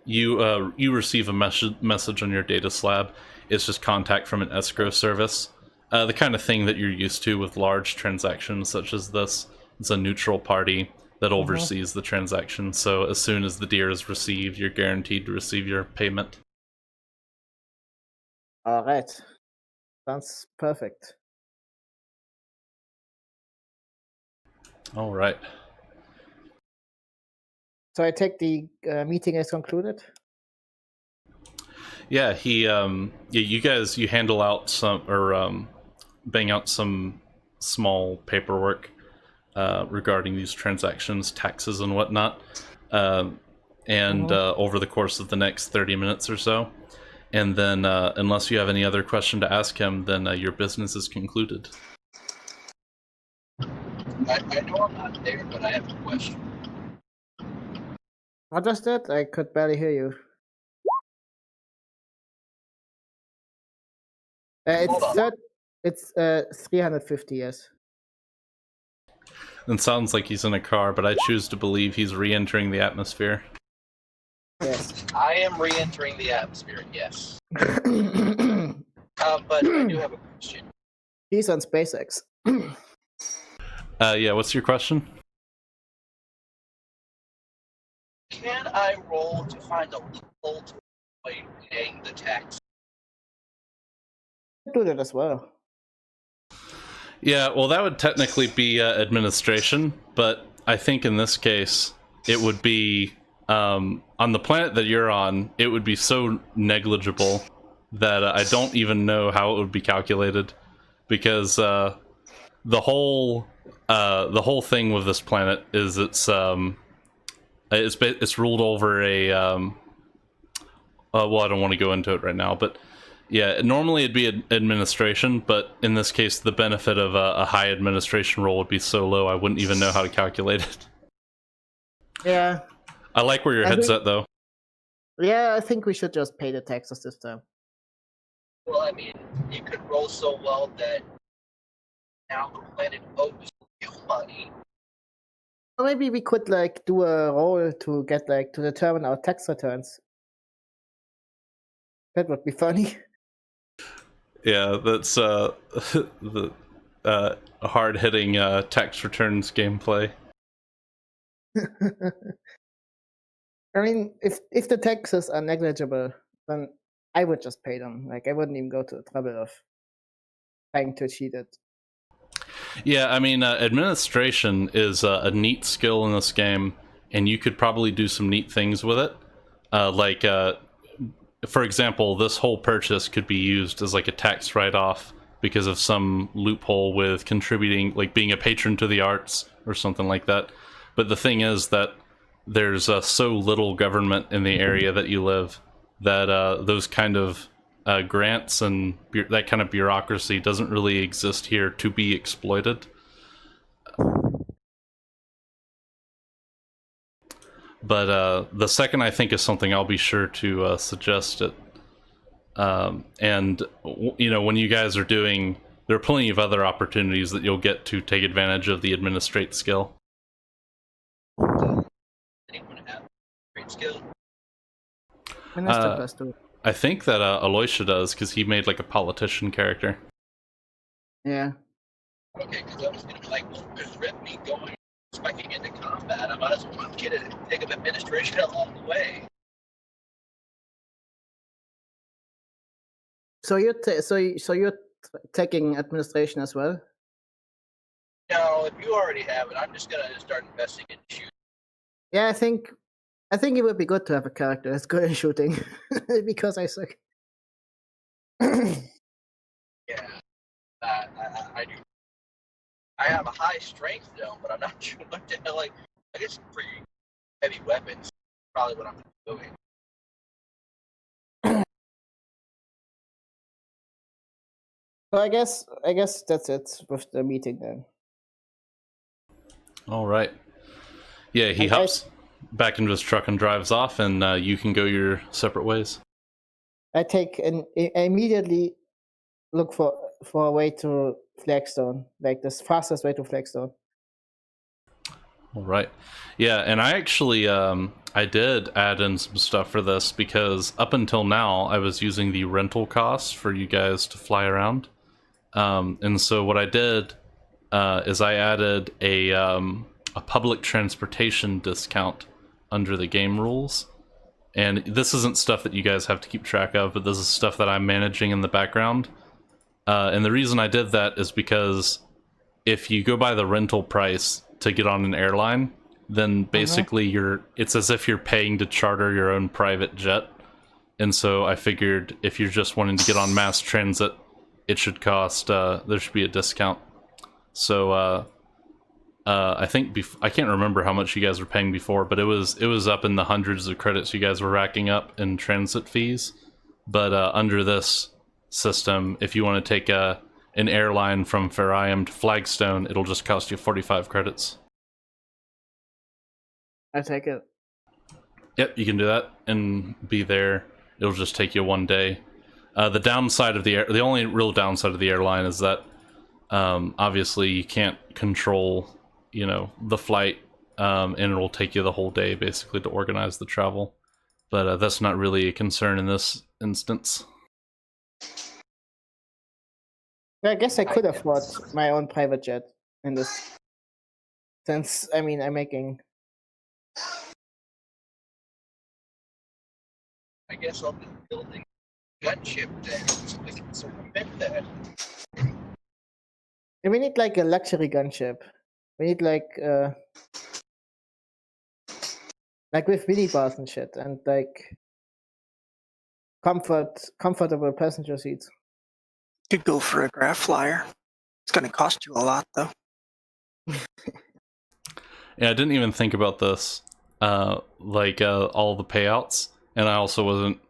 You receive a message on your data slab. It's just contact from an escrow service, the kind of thing that you're used to with large transactions such as this. It's a neutral party that oversees the transaction. So as soon as the deer is received, you're guaranteed to receive your payment. All right. Sounds perfect. All right. So I take the meeting as concluded. Yeah, you handle out some or bang out some small paperwork regarding these transactions, taxes and whatnot, over the course of the next 30 minutes or so. And then, unless you have any other question to ask him, then your business is concluded. I know I'm not there, but I have a question. What was that? I could barely hear you. Hold on. It's 350, yes. It sounds like he's in a car, but I choose to believe he's re-entering the atmosphere. Yes. I am re-entering the atmosphere, yes. But I do have a question. He's on SpaceX. Yeah, what's your question? Can I roll to find a loophole to avoid paying the tax? Do that as well. Yeah, well, that would technically be administration, but I think in this case, it would be on the planet that you're on. It would be so negligible that I don't even know how it would be calculated, because the whole thing with this planet is it's ruled over a well, I don't want to go into it right now, but yeah, normally it'd be administration, but in this case, the benefit of a high administration role would be so low, I wouldn't even know how to calculate it. Yeah. I like where your head's at, though. Yeah, I think we should just pay the taxes this time. Well, I mean, you could roll so well that now the planet owes you money. Or maybe we could like do a roll to get like to determine our tax returns. That would be funny. Yeah, that's the hard-hitting tax returns gameplay. I mean, if the taxes are negligible, then I would just pay them. Like I wouldn't even go to the trouble of trying to cheat it. Yeah, I mean, administration is a neat skill in this game, and you could probably do some neat things with it. For example, this whole purchase could be used as like a tax write-off because of some loophole with contributing, like being a patron to the arts or something like that. But the thing is that there's so little government in the area that you live that those kind of grants and that kind of bureaucracy doesn't really exist here to be exploited. But the second I think of something, I'll be sure to suggest it. And you know, when you guys are doing, there are plenty of other opportunities that you'll get to take advantage of the administrate skill. Anyone have great skill? Minister does too. I think that Aloysia does, because he made like a politician character. Yeah. Okay, because I was going to be like, well, there's red meat going, spiking into combat. I might as well get it and take up administration along the way. So you're taking administration as well? No, if you already have it, I'm just going to start investing in shooting. Yeah, I think it would be good to have a character that's good at shooting, because I suck. Yeah, I do. I have a high strength though, but I'm not sure what the hell. Like, I guess pretty heavy weapons, probably what I'm doing. Well, I guess that's it with the meeting then. All right. Yeah, he hops back into his truck and drives off, and you can go your separate ways. I immediately look for a way to Flagstone, like the fastest way to Flagstone. All right. Yeah, and I actually I did add in some stuff for this because up until now I was using the rental costs for you guys to fly around. And so what I did is I added a public transportation discount under the game rules. And this isn't stuff that you guys have to keep track of, but this is stuff that I'm managing in the background. And the reason I did that is because if you go by the rental price to get on an airline, then basically it's as if you're paying to charter your own private jet. And so I figured if you're just wanting to get on mass transit, it should cost there should be a discount. So I think I can't remember how much you guys were paying before, but it was up in the hundreds of credits you guys were racking up in transit fees. But under this system, if you want to take an airline from Fariam to Flagstone, it'll just cost you 45 credits. I take it. Yep, you can do that and be there. It'll just take you one day. The downside of the only real downside of the airline is that obviously you can't control, the flight, and it'll take you the whole day basically to organize the travel. But that's not really a concern in this instance. Well, I guess I could afford my own private jet in this sense. I mean, I'm making. I guess I'll be building a gunship then, so we can circumvent that. We need like a luxury gunship. We need like with minibars and shit, and like comfortable passenger seats. Could go for a graph flyer. It's going to cost you a lot, though. Yeah, I didn't even think about this, all the payouts, and I also wasn't.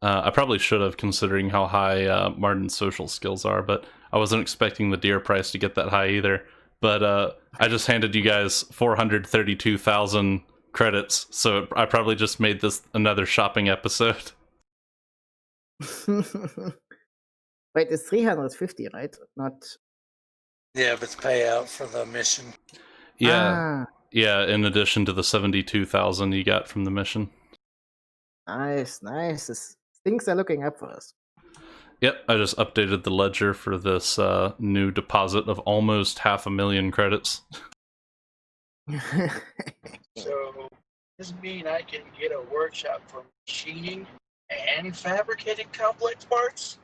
I probably should have, considering how high Martin's social skills are, but I wasn't expecting the deer price to get that high either. But I just handed you guys 432,000 credits, so I probably just made this another shopping episode. Wait, it's 350, right? Not. Yeah, but the payout for the mission. Yeah, yeah. In addition to the 72,000 you got from the mission. Nice. Things are looking up for us. Yep, I just updated the ledger for this new deposit of almost 500,000 credits. So, does this mean I can get a workshop for machining and fabricating complex parts?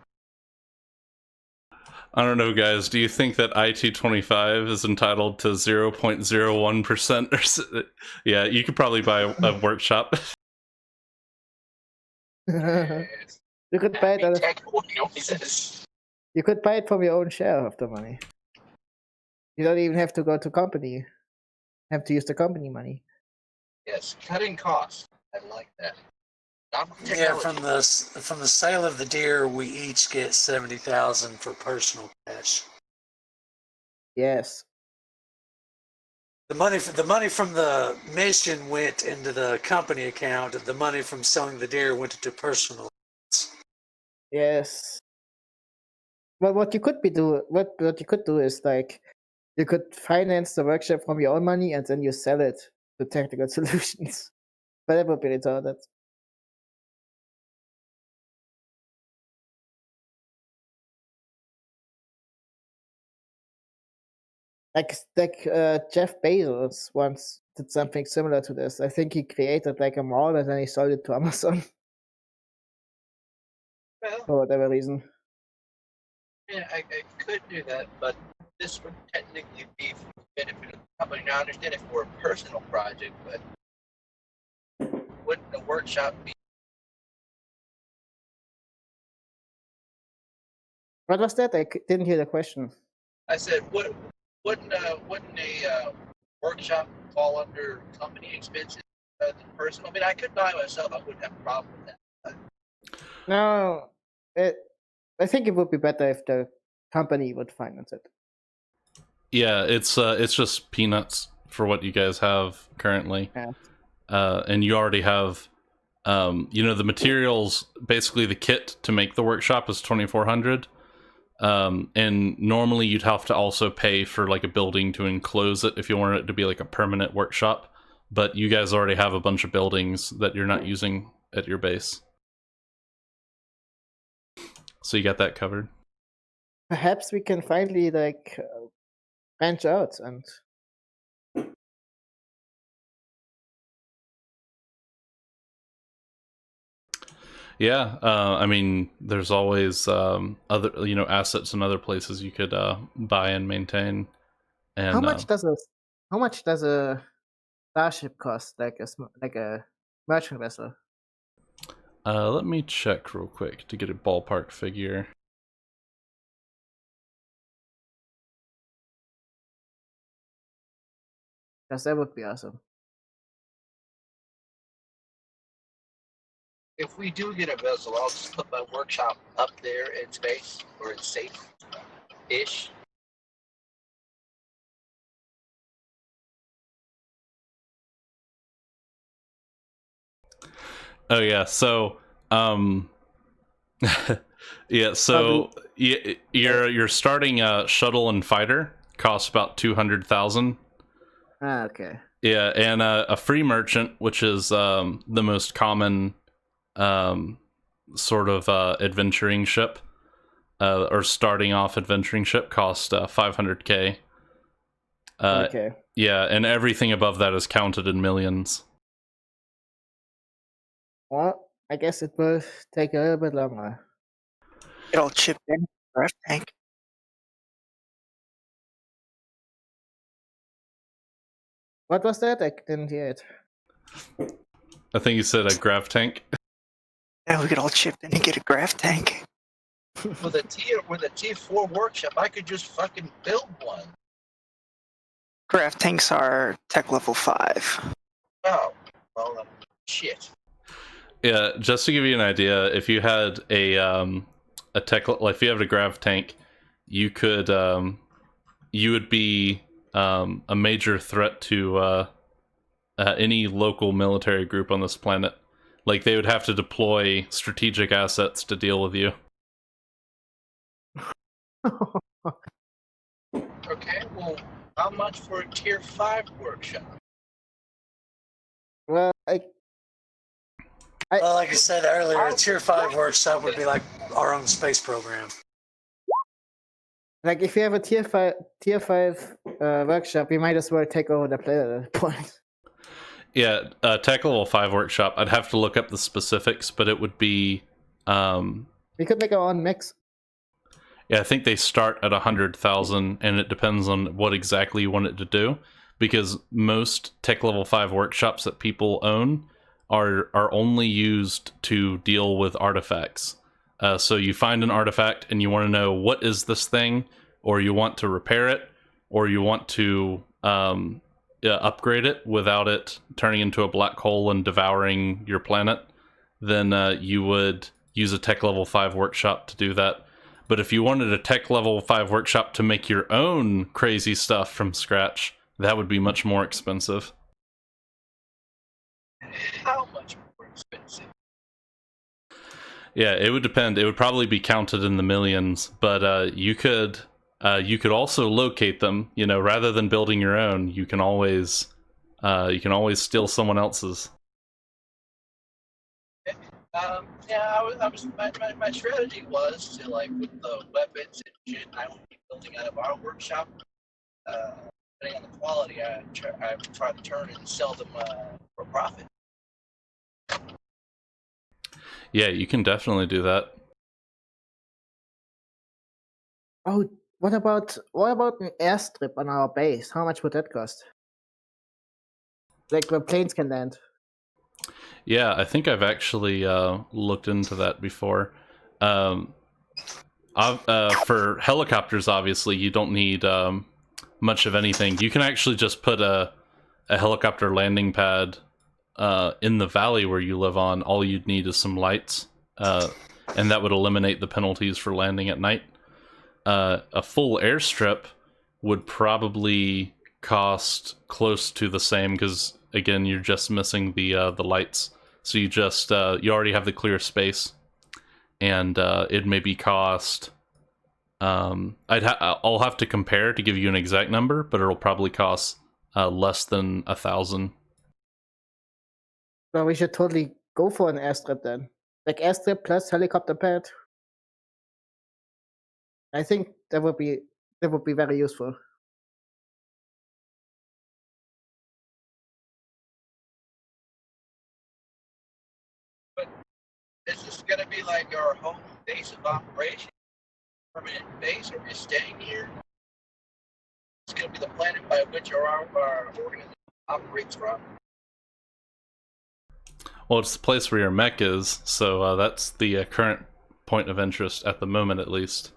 I don't know, guys. Do you think that IT25 is entitled to 0.01%? Yeah, you could probably buy a workshop. Yes. You could buy it. Noises. You could buy it from your own share of the money. You don't even have to go to company. You have to use the company money. Yes, cutting costs. I like that. Yeah, from the sale of the deer, we each get 70,000 for personal cash. Yes. The money from the mission went into the company account, and the money from selling the deer went into personal. Yes. Well, what you could do is like you could finance the workshop from your own money and then you sell it to Technical Solutions. But that would be retarded. Like Jeff Bezos once did something similar to this. I think he created like a mall and then he sold it to Amazon Well, for whatever reason. yeah, I could do that, but this would technically be for the benefit of the company. Now, I understand if we're a personal project, but wouldn't the workshop be? What was that? Didn't hear the question. I said, wouldn't a workshop fall under company expenses than personal? I mean, I could buy myself. I wouldn't have a problem with that. No, I think it would be better if the company would finance it. Yeah, it's just peanuts for what you guys have currently. Yeah. And you already have, the materials. Basically, the kit to make the workshop is 2,400. And normally you'd have to also pay for like a building to enclose it if you wanted it to be like a permanent workshop. But you guys already have a bunch of buildings that you're not using at your base. So you got that covered. Perhaps we can finally like branch out and Yeah, I mean, there's always other assets in other places you could buy and maintain. And how much does a starship cost? Like a merchant vessel? let me check real quick to get a ballpark figure. Because that would be awesome. If we do get a vessel, I'll just put my workshop up there in space where it's safe-ish. Oh yeah, so yeah, so your starting shuttle and fighter costs about 200,000. Ah, okay. Yeah, and a free merchant, which is the most common sort of adventuring ship, or starting off adventuring ship, costs 500k. Okay. Yeah, and everything above that is counted in millions. Well, I guess it will take a little bit longer. Get all chipped in. Draft tank. What was that? I didn't hear it. I think you said a grav tank. Yeah, we get all chipped in and get a graft tank. With a T4 workshop, I could just fucking build one. Graft tanks are tech level 5. Oh, well, shit. Yeah, just to give you an idea, if you had a tech, like if you had a grav tank, you could you would be a major threat to any local military group on this planet. Like they would have to deploy strategic assets to deal with you. Okay, well, how much for a tier 5 workshop? Well, Well, like I said earlier, a tier 5 workshop would be like our own space program. like if you have a tier five workshop, you might as well take over the planet at that point. Yeah, tech level 5 workshop. I'd have to look up the specifics, but it would be. We could make our own mix. Yeah, I think they start at 100,000, and it depends on what exactly you want it to do. Because most tech level 5 workshops that people own are only used to deal with artifacts. So you find an artifact and you want to know what is this thing, or you want to repair it, or you want to upgrade it without it turning into a black hole and devouring your planet, then you would use a tech level 5 workshop to do that. But if you wanted a tech level 5 workshop to make your own crazy stuff from scratch, that would be much more expensive. How much more expensive? Yeah, it would depend. It would probably be counted in the millions, but you could also locate them. You know, rather than building your own, you can always steal someone else's. Yeah, my strategy was to, like, with the weapons and shit, I would be building out of our workshop. Depending on the quality, I try to turn and sell them for profit. Yeah, you can definitely do that. Oh, what about an airstrip on our base? How much would that cost? Like where planes can land. Yeah, I think I've actually looked into that before. For helicopters, obviously, you don't need much of anything. You can actually just put a helicopter landing pad in the valley where you live on. All you'd need is some lights, and that would eliminate the penalties for landing at night. A full airstrip would probably cost close to the same, because again, you're just missing the lights. So you just you already have the clear space, and it maybe cost I'll have to compare to give you an exact number, but it'll probably cost less than 1,000. Well, we should totally go for an airstrip then. Like airstrip plus helicopter pad. I think that would be very useful. Is this going to be like our home base of operation, permanent base, or we're staying here? It's going to be the planet by which our organization operates from. Well, it's the place where your mech is, so that's the current point of interest at the moment, at least.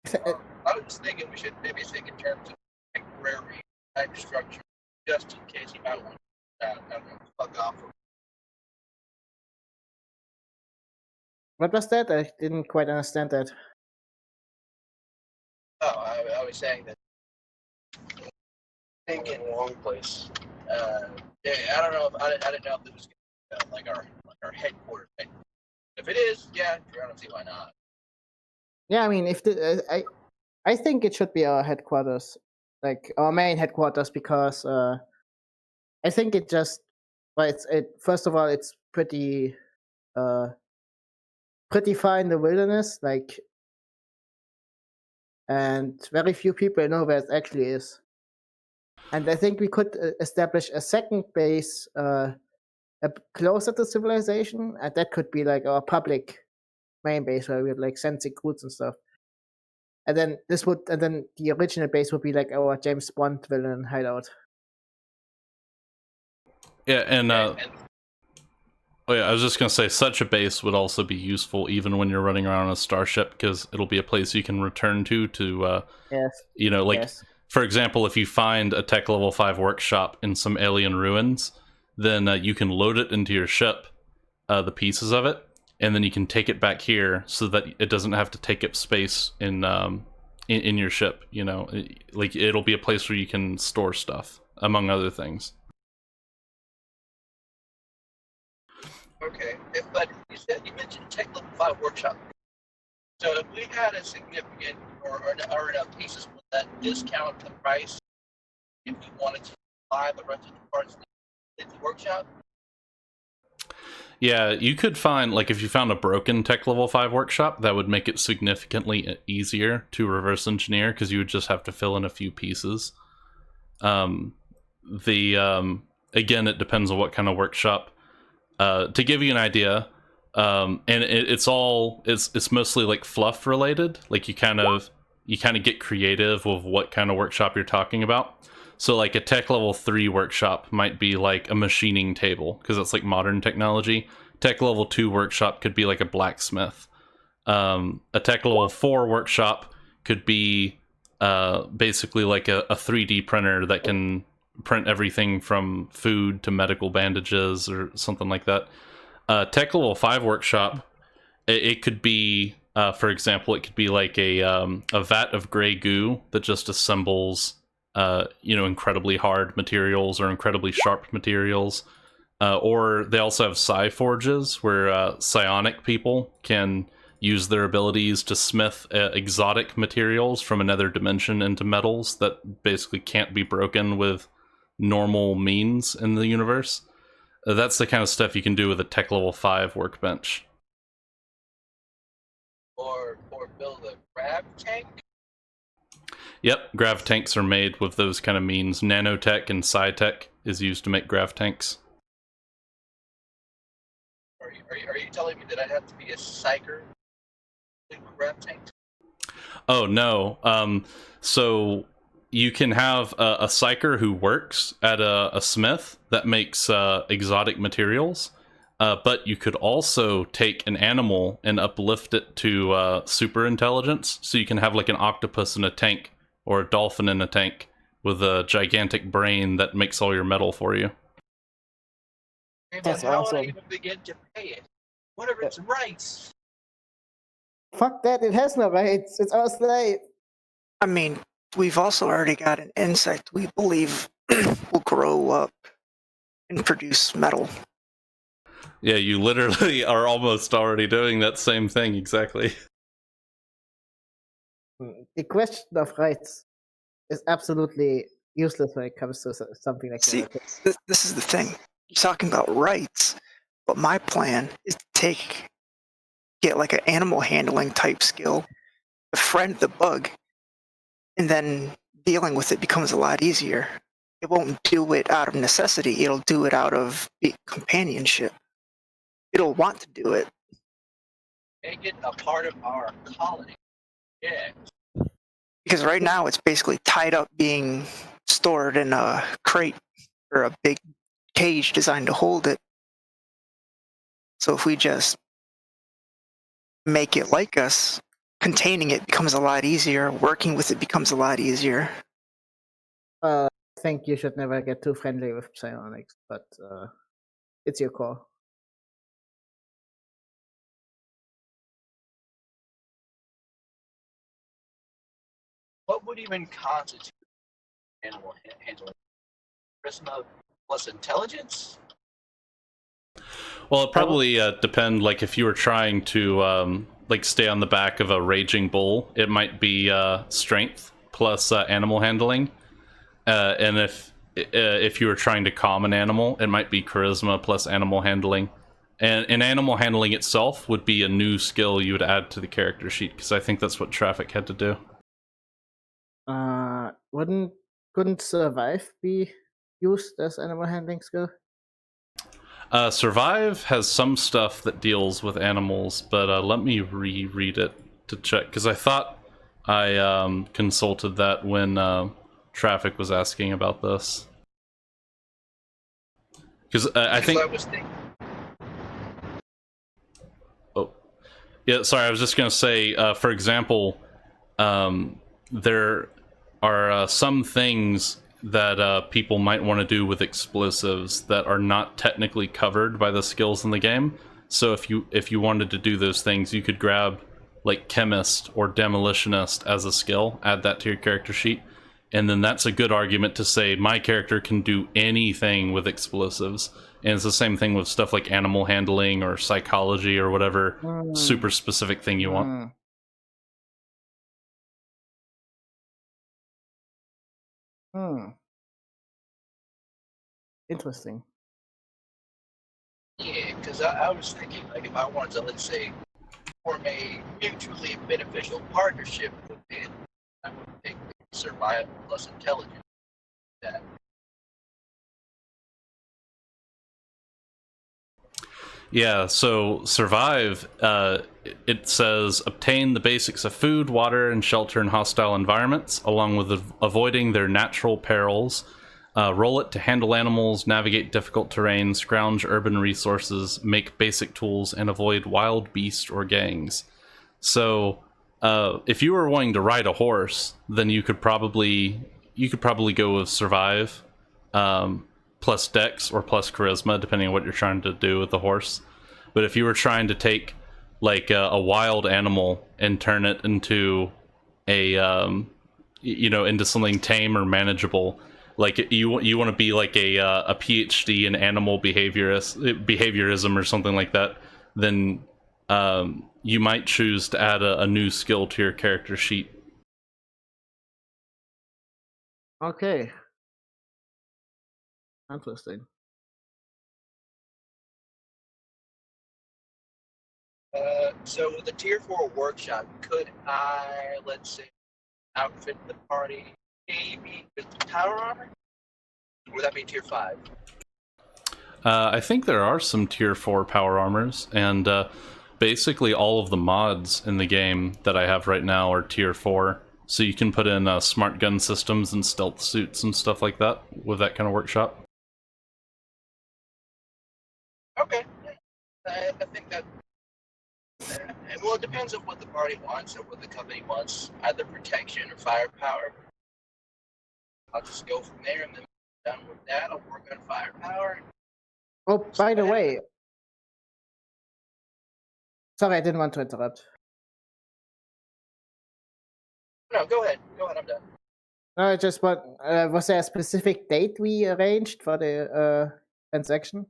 I was thinking we should maybe think in terms of temporary type structure, just in case you might want to, I don't know, plug off. What was that? I didn't quite understand that. Oh, I was saying that. I think in the wrong place. Yeah, I don't know. I didn't know if it was like our headquarters. If it is, yeah, I don't see why not. Yeah, I mean, if I think it should be our headquarters, like our main headquarters, because I think it just, well, first of all, it's pretty far in the wilderness, like, and very few people know where it actually is. And I think we could establish a second base closer to civilization, and that could be like our public main base where we would like send recruits and stuff. And then the original base would be like our James Bond villain hideout. Yeah, and oh yeah, I was just gonna say, such a base would also be useful even when you're running around on a starship, because it'll be a place you can return to Yes. you know, like Yes. for example, if you find a Tech Level 5 workshop in some alien ruins, then you can load it into your ship, the pieces of it, and then you can take it back here so that it doesn't have to take up space in your ship. You know, like it'll be a place where you can store stuff, among other things. Okay, but you mentioned Tech Level 5 workshop. So if we had a significant or enough pieces, would that discount the price if we wanted to buy the rest of the parts in the workshop? Yeah, you could find, like, if you found a broken Tech Level 5 workshop, that would make it significantly easier to reverse engineer, because you would just have to fill in a few pieces. Again, it depends on what kind of workshop. To give you an idea, and it's mostly like fluff related. Like you kind of get creative with what kind of workshop you're talking about. So like a Tech Level 3 workshop might be like a machining table, because that's like modern technology. Tech Level 2 workshop could be like a blacksmith. A Tech Level 4 workshop could be basically like a 3D printer that can print everything from food to medical bandages or something like that. Tech Level 5 workshop, it could be, for example, it could be like a vat of gray goo that just assembles incredibly hard materials or incredibly sharp materials. Or they also have psi forges, where psionic people can use their abilities to smith exotic materials from another dimension into metals that basically can't be broken with normal means in the universe. That's the kind of stuff you can do with a Tech Level 5 workbench. Or build a grav tank? Yep, grav tanks are made with those kind of means. Nanotech and psi-tech is used to make grav tanks. Are you telling me that I have to be a psyker to grav tanks? Oh, no. So you can have a psyker who works at a smith that makes exotic materials, but you could also take an animal and uplift it to super intelligence, so you can have like an octopus in a tank or a dolphin in a tank with a gigantic brain that makes all your metal for you. Okay, That's but how would I awesome. even begin to pay it? What are its rights? Fuck that! It has no rights. It's our slave. I mean, we've also already got an insect we believe will grow up and produce metal. Yeah, you literally are almost already doing that same thing, exactly. The question of rights is absolutely useless when it comes to something like See, that. this is the thing. You're talking about rights, but my plan is to get like an animal handling type skill, befriend the bug, and then dealing with it becomes a lot easier. It won't do it out of necessity. It'll do it out of companionship. It'll want to do it. Make it a part of our colony. Yeah. Because right now it's basically tied up being stored in a crate or a big cage designed to hold it. So if we just make it like us, containing it becomes a lot easier, working with it becomes a lot easier. I think you should never get too friendly with psionics, but it's your call. What would even constitute animal handling? Charisma plus intelligence? Well, it probably depend. Like if you were trying to like stay on the back of a raging bull, it might be strength plus animal handling, and if you were trying to calm an animal, it might be charisma plus animal handling. And animal handling itself would be a new skill you would add to the character sheet, because I think that's what Traffic had to do. Couldn't survive be used as animal handling skill? Survive has some stuff that deals with animals, but let me reread it to check, because I thought I consulted that when Traffic was asking about this. Because I think... I was thinking. Oh, yeah, sorry, I was just going to say, for example, there are some things that people might want to do with explosives that are not technically covered by the skills in the game. So if you wanted to do those things, you could grab like Chemist or Demolitionist as a skill, add that to your character sheet, and then that's a good argument to say my character can do anything with explosives. And it's the same thing with stuff like animal handling or psychology or whatever super specific thing you want. Interesting. Yeah, because I was thinking, like, if I wanted to, let's say, form a mutually beneficial partnership with it, I would pick survival plus intelligence. That. Yeah, so survive, it says obtain the basics of food, water, and shelter in hostile environments, along with avoiding their natural perils. Roll it to handle animals, navigate difficult terrain, scrounge urban resources, make basic tools, and avoid wild beasts or gangs. So, if you were wanting to ride a horse, then you could probably go with survive. Plus dex or plus charisma, depending on what you're trying to do with the horse. But if you were trying to take like a wild animal and turn it into a into something tame or manageable, like you want to be like a PhD in animal behaviorism or something like that, then you might choose to add a new skill to your character sheet. Okay. Interesting. So with the tier 4 workshop, could I, let's say, outfit the party maybe with power armor? Or would that be tier 5? I think there are some tier 4 power armors, and basically all of the mods in the game that I have right now are tier 4. So you can put in smart gun systems and stealth suits and stuff like that with that kind of workshop. Okay. I think that... well, it depends on what the party wants or what the company wants, either protection or firepower. I'll just go from there, and then done with that, I'll work on firepower. Oh, by the way, sorry, I didn't want to interrupt. No, go ahead. Go ahead, I'm done. No, I just want. Was there a specific date we arranged for the transaction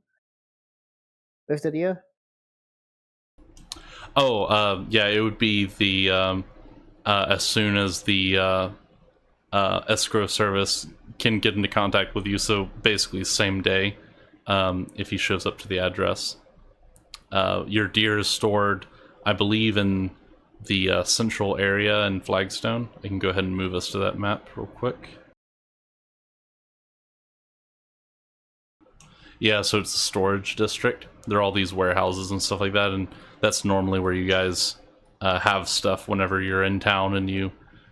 with the deal? Oh, yeah, it would be the as soon as the escrow service can get into contact with you. So basically, same day, if he shows up to the address. Your deer is stored, I believe, in the central area in Flagstone. I can go ahead and move us to that map real quick. Yeah, so it's a storage district. There are all these warehouses and stuff like that, and that's normally where you guys have stuff whenever you're in town and you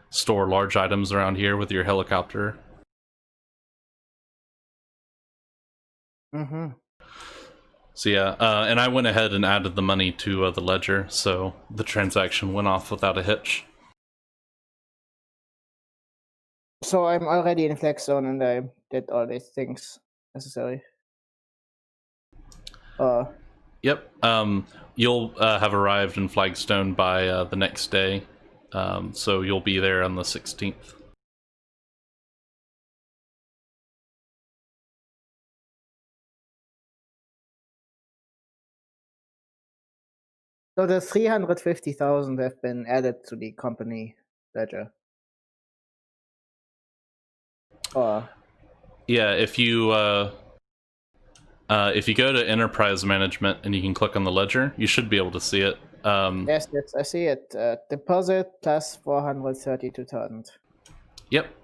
store large items around here with your helicopter. Mm-hmm. So yeah, and I went ahead and added the money to the ledger, so the transaction went off without a hitch. So I'm already in Flex Zone and I did all these things necessary. Yep. You'll have arrived in Flagstone by the next day, so you'll be there on the 16th. So the 350,000 have been added to the company ledger. Yeah, if you go to Enterprise Management and you can click on the ledger, you should be able to see it. Yes, I see it. Deposit plus 432,000. Yep.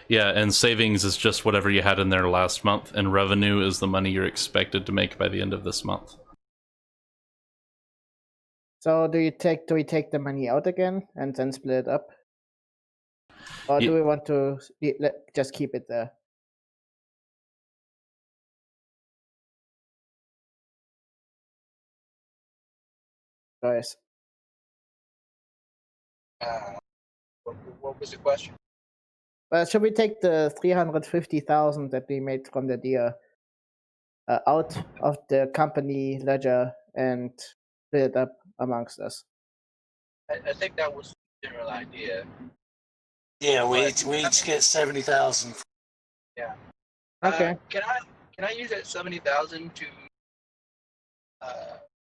Yeah, and savings is just whatever you had in there last month, and revenue is the money you're expected to make by the end of this month. So do we take the money out again and then split it up? Or do we want to just keep it there? Guys. What was the question? Should we take the 350,000 that we made from the deal out of the company ledger and split it up amongst us? I think that was the general idea. Yeah, we each get 70,000. Yeah. Okay. Can I use that 70,000 to?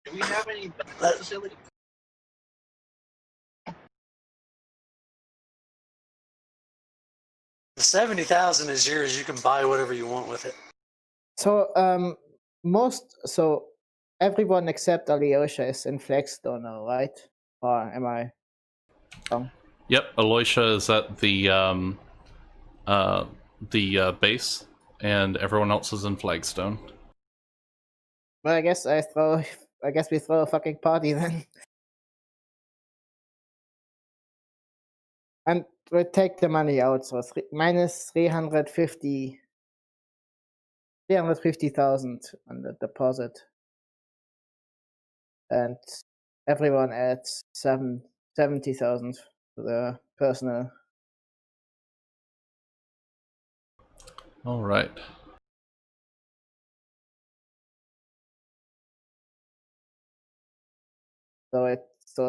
Do we have any facilities? The 70,000 is yours. You can buy whatever you want with it. So everyone except Alyosha is in Flagstone now, right? Or am I wrong? Yep, Aloysia is at the base, and everyone else is in Flagstone. Well, I guess we throw a fucking party then. And we take the money out, so minus 350,000 on the deposit. And everyone adds 70,000 to the personal. All right. So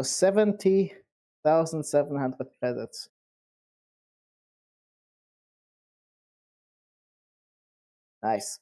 70,700 credits. Nice.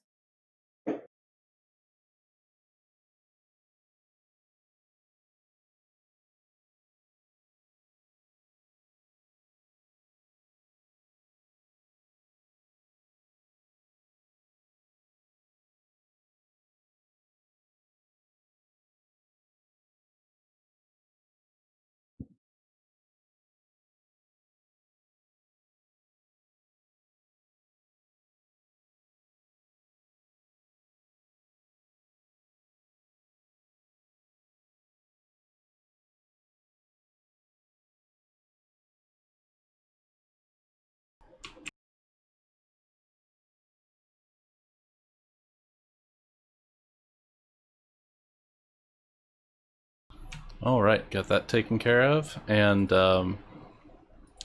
All right, got that taken care of, and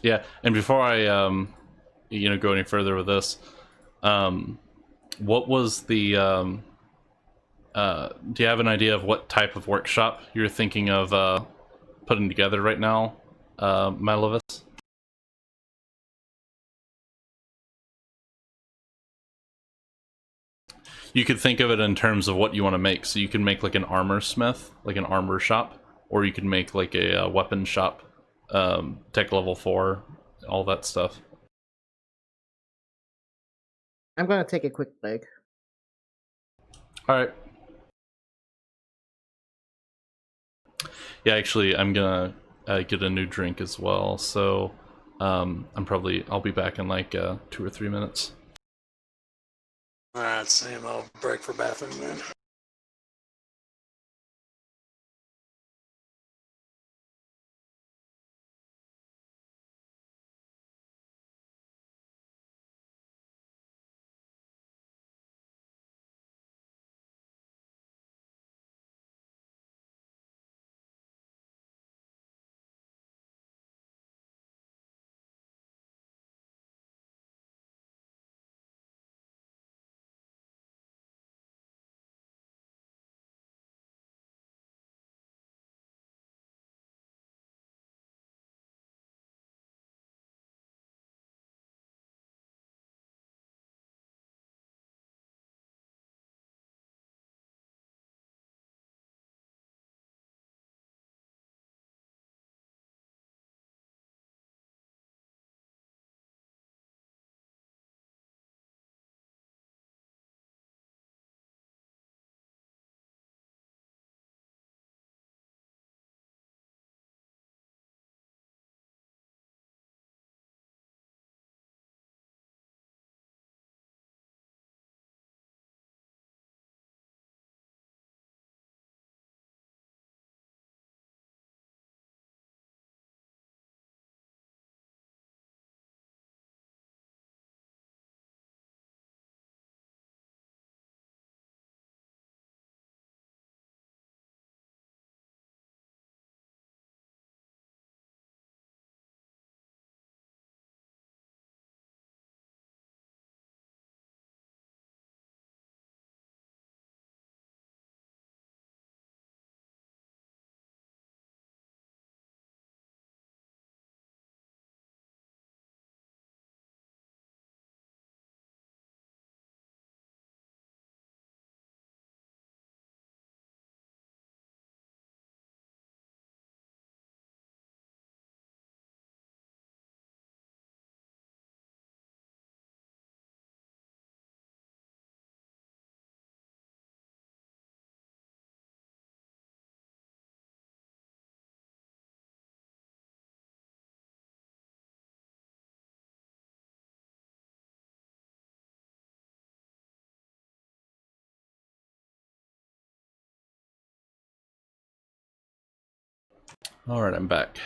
yeah. And before I go any further with this, what was the do you have an idea of what type of workshop you're thinking of putting together right now, Mylovis? You could think of it in terms of what you want to make. So you can make like an armor smith, like an armor shop, or you could make like a weapon shop tech level 4, all that stuff. I'm gonna take a quick break. All right. Yeah, actually, I'm gonna get a new drink as well. So I'll be back in like 2 or 3 minutes. All right, Sam. I'll break for bathroom then. All right, I'm back.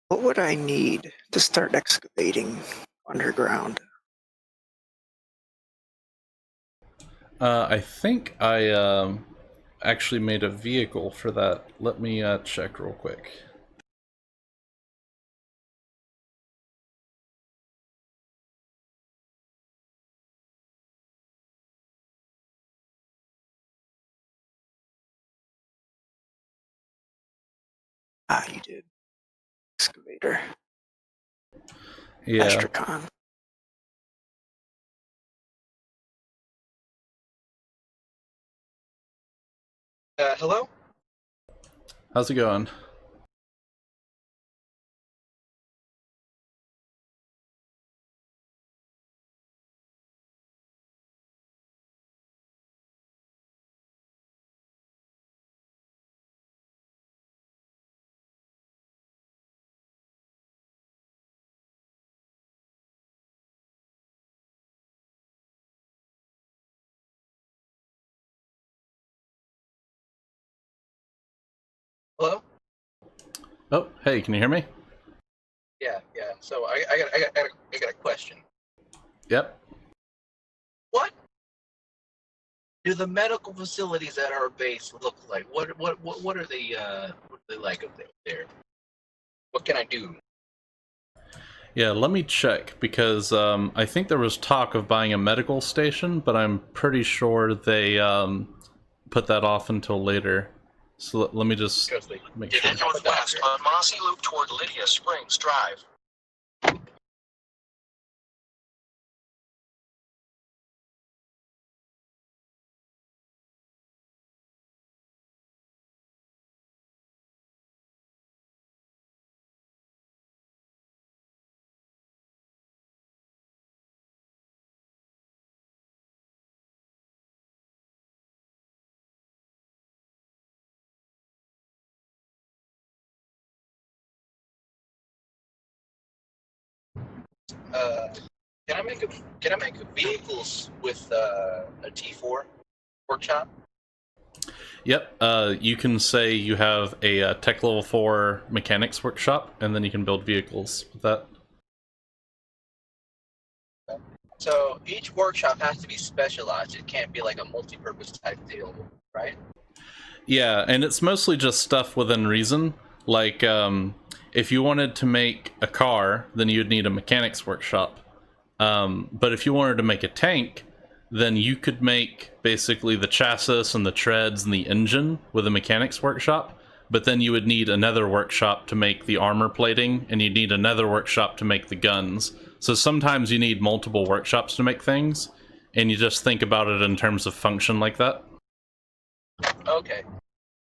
What would I need to start excavating underground? I think I actually made a vehicle for that. Let me check real quick. Ah, you did. Excavator. Yeah. Astracon. Hello? How's it going? Hello? Oh, hey, can you hear me? Yeah. So I got a question. Yep. What do the medical facilities at our base look like? What are they like up there? What can I do? Yeah, let me check, because I think there was talk of buying a medical station, but I'm pretty sure they put that off until later. So let me just make sure. Head northwest on Mossy Loop toward Lydia Springs Drive. Can I make vehicles with a T4 workshop? Yep. You can say you have a tech level 4 mechanics workshop, and then you can build vehicles with that. So each workshop has to be specialized. It can't be like a multi-purpose type deal, right? Yeah, and it's mostly just stuff within reason. Like, if you wanted to make a car, then you'd need a mechanics workshop. But if you wanted to make a tank, then you could make basically the chassis and the treads and the engine with a mechanics workshop. But then you would need another workshop to make the armor plating, and you'd need another workshop to make the guns. So sometimes you need multiple workshops to make things, and you just think about it in terms of function like that. Okay.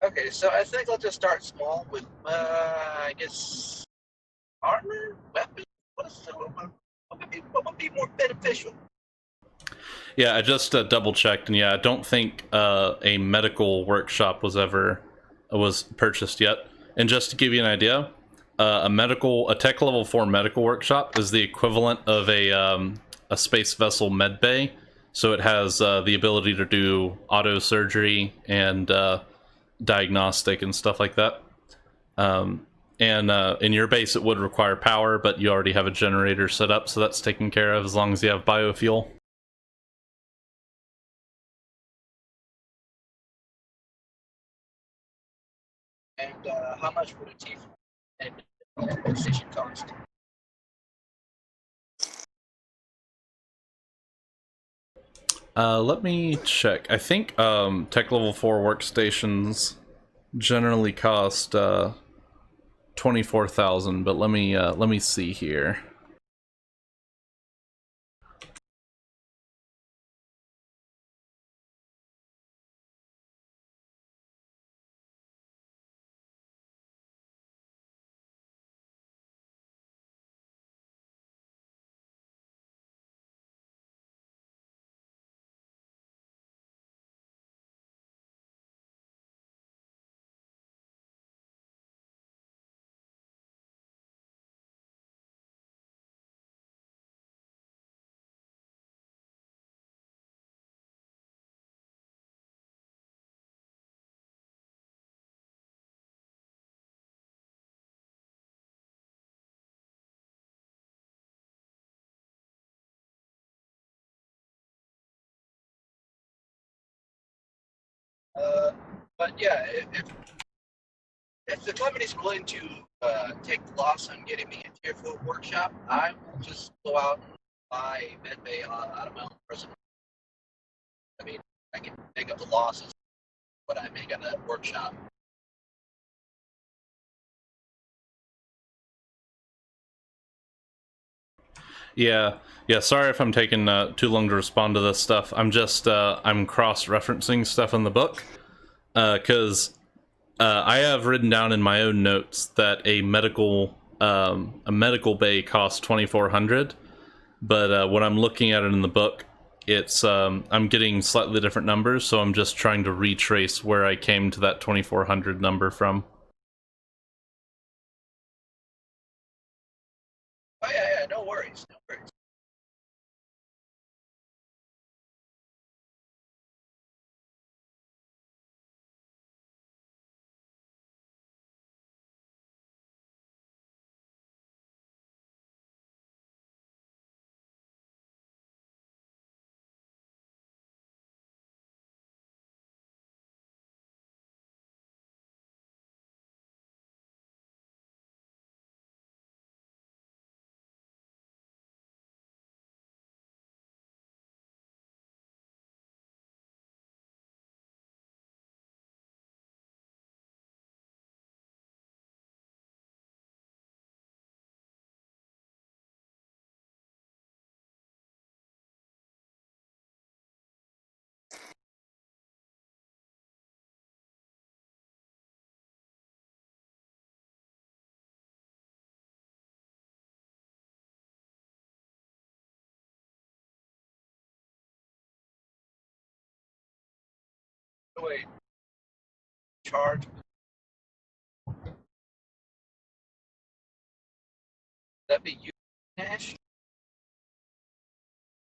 Okay, so I think I'll just start small with, I guess, armor, weapons. What would be more beneficial? Yeah, I just double checked, and yeah, I don't think a medical workshop was purchased yet. And just to give you an idea, a tech level 4 medical workshop is the equivalent of a space vessel med bay. So it has the ability to do auto surgery and diagnostic and stuff like that. And in your base, it would require power, but you already have a generator set up, so that's taken care of as long as you have biofuel. And how much would a T4 and station cost? Let me check. I think tech level 4 workstations generally cost 24,000, but let me see here. But yeah, if the company's willing to take the loss on getting me a tier 4 workshop, I will just go out and buy medbay out of my own personal. I mean, I can make up the losses what I make at that workshop. Yeah, sorry if I'm taking too long to respond to this stuff. I'm just I'm cross-referencing stuff in the book because I have written down in my own notes that a medical bay costs 2,400, but when I'm looking at it in the book, it's I'm getting slightly different numbers, so I'm just trying to retrace where I came to that 2,400 number from. Oh yeah, no worries, no worries. Wait, charge. That be you, Nash?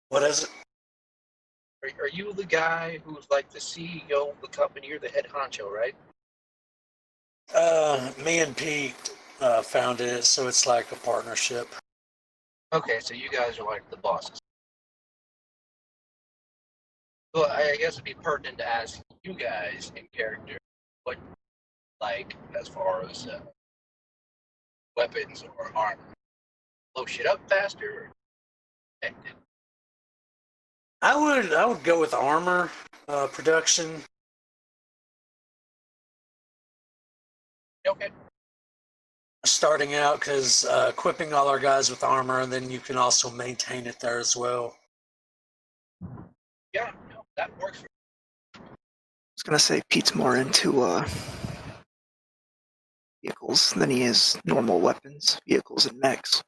What is it? Are you the guy who's like the CEO of the company? You're the head honcho, right? Me and Pete founded it, so it's like a partnership. Okay, so you guys are like the bosses. Well, I guess it'd be pertinent to ask you guys in character what, like, as far as weapons or armor, blow shit up faster or protect it? I would go with armor production. Okay. Starting out, because equipping all our guys with armor, and then you can also maintain it there as well. Yeah, no, that works for I was gonna say Pete's more into vehicles than he is normal weapons, vehicles and mechs.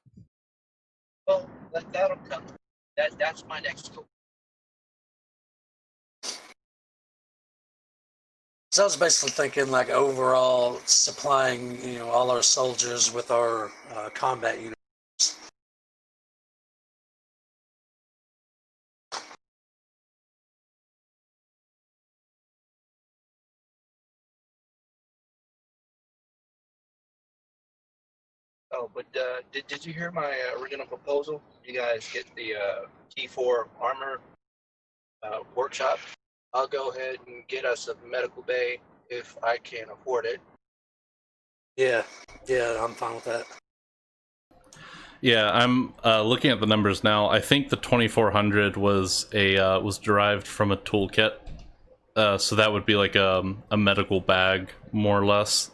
Well, that'll come. That's my next goal. So I was basically thinking like overall supplying, all our soldiers with our combat units. Oh, but did you hear my original proposal? You guys get the T4 armor workshop. I'll go ahead and get us a medical bay if I can afford it. Yeah, I'm fine with that. Yeah, I'm looking at the numbers now. I think the 2400 was derived from a toolkit, so that would be like a medical bag, more or less.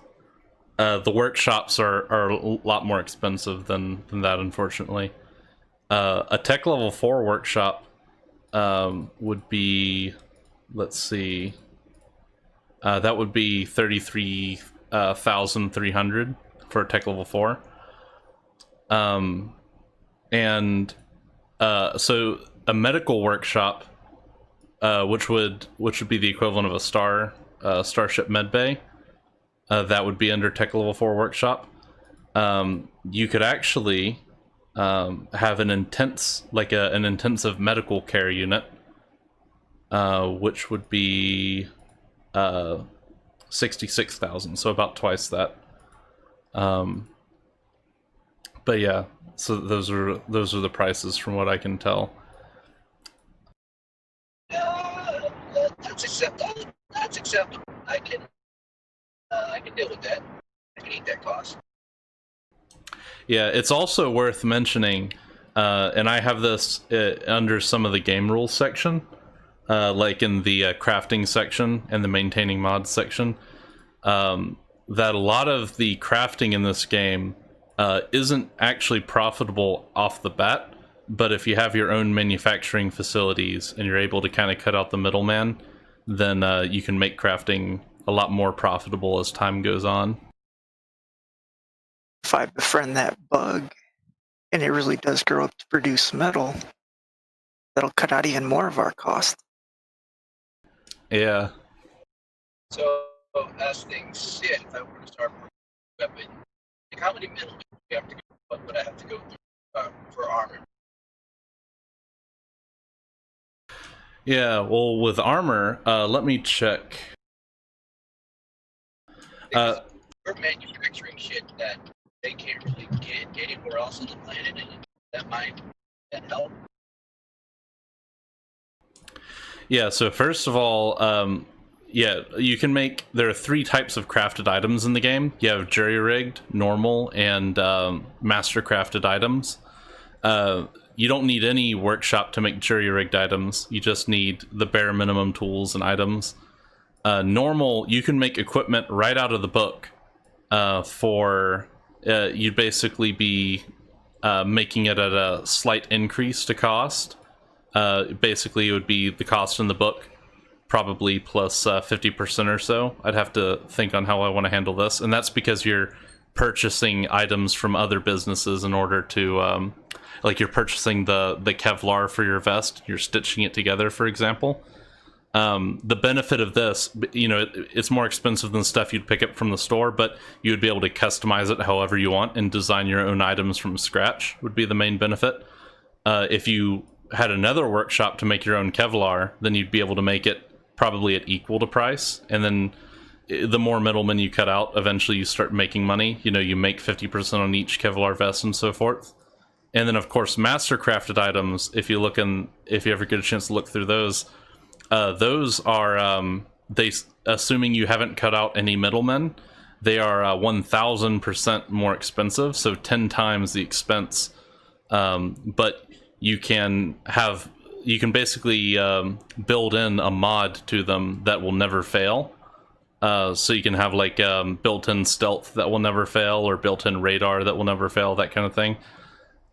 The workshops are a lot more expensive than that, unfortunately. A tech level 4 workshop would be, let's see, that would be 33,300 for a tech level 4. And so a medical workshop, which would be the equivalent of a starship medbay, that would be under tech level 4 workshop. You could actually have an intensive medical care unit, which would be 66,000, so about twice that. But yeah, so those are the prices from what I can tell. That's acceptable. That's acceptable. I can deal with that. I can eat that cost. Yeah, it's also worth mentioning, and I have this under some of the game rules section, like in the crafting section and the maintaining mods section, that a lot of the crafting in this game isn't actually profitable off the bat, but if you have your own manufacturing facilities and you're able to kind of cut out the middleman, then you can make crafting a lot more profitable as time goes on. If I befriend that bug, and it really does grow up to produce metal, that'll cut out even more of our cost. Yeah. So as things sit, if I were to start weapon, like how many middlemen do we have to go? What would I have to go through for armor? Yeah, well, with armor, let me check. Because we're manufacturing shit that they can't really get anywhere else on the planet, and that might help. Yeah, so first of all, yeah, you can make... There are 3 types of crafted items in the game. You have jury-rigged, normal, and master-crafted items. You don't need any workshop to make jury-rigged items. You just need the bare minimum tools and items. Normal, you can make equipment right out of the book. You'd basically be making it at a slight increase to cost. Basically, it would be the cost in the book, probably plus 50% or so. I'd have to think on how I want to handle this, and that's because you're purchasing items from other businesses in order to, like you're purchasing the Kevlar for your vest, you're stitching it together, for example. The benefit of this, it's more expensive than stuff you'd pick up from the store, but you'd be able to customize it however you want and design your own items from scratch would be the main benefit. If you had another workshop to make your own Kevlar, then you'd be able to make it probably at equal to price, and then the more middlemen you cut out, eventually you start making money. You make 50% on each Kevlar vest and so forth. And then of course master crafted items, if you ever get a chance to look through those are assuming you haven't cut out any middlemen, they are 1000% more expensive, so 10 times the expense. But you can basically build in a mod to them that will never fail. So you can have like built-in stealth that will never fail, or built-in radar that will never fail, that kind of thing.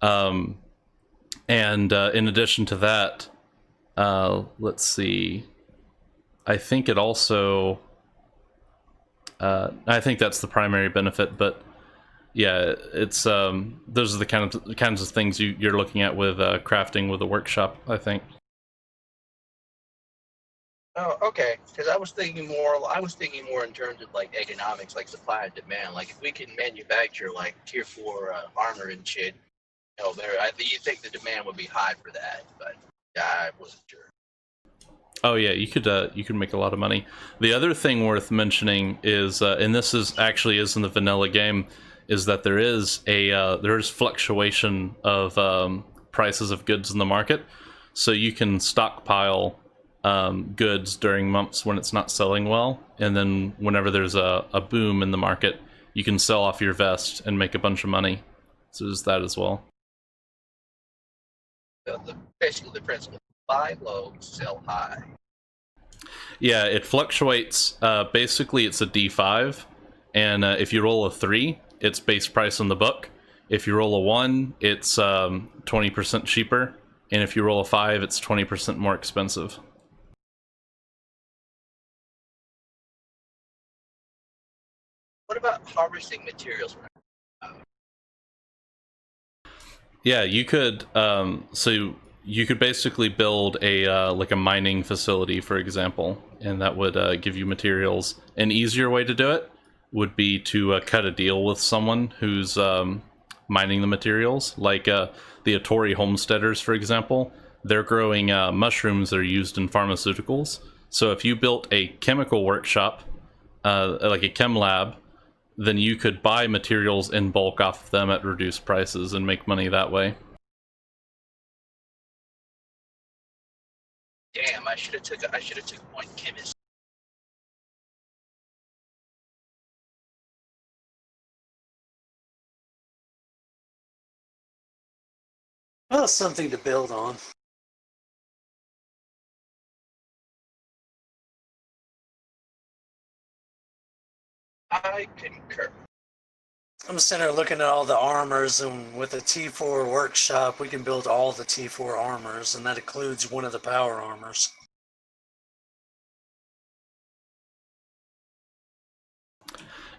And in addition to that, let's see, I think it also, I think that's the primary benefit, but yeah, it's those are the kinds of things you're looking at with crafting with a workshop, I think. Oh, okay. Because I was thinking more in terms of like economics, like supply and demand. Like if we can manufacture like tier 4 armor and shit, you think the demand would be high for that, but I wasn't sure. Oh yeah, you could make a lot of money. The other thing worth mentioning is, and this is in the vanilla game, is that there is fluctuation of prices of goods in the market, so you can stockpile goods during months when it's not selling well, and then whenever there's a boom in the market, you can sell off your vest and make a bunch of money. So there's that as well. So basically the principle: buy low, sell high. Yeah, it fluctuates. Basically, it's a D5, and if you roll a 3, it's base price in the book. If you roll a 1, it's 20% cheaper, and if you roll a 5, it's 20% more expensive. What about harvesting materials? Yeah, you could. So you could basically build a like a mining facility, for example, and that would give you materials. An easier way to do it would be to cut a deal with someone who's mining the materials, like the Atori homesteaders, for example. They're growing mushrooms that are used in pharmaceuticals. So if you built a chemical workshop, like a chem lab, then you could buy materials in bulk off of them at reduced prices and make money that way. Damn, I should have took one chemistry. Well, something to build on. I concur. I'm sitting there looking at all the armors, and with a T4 workshop, we can build all the T4 armors, and that includes one of the power armors.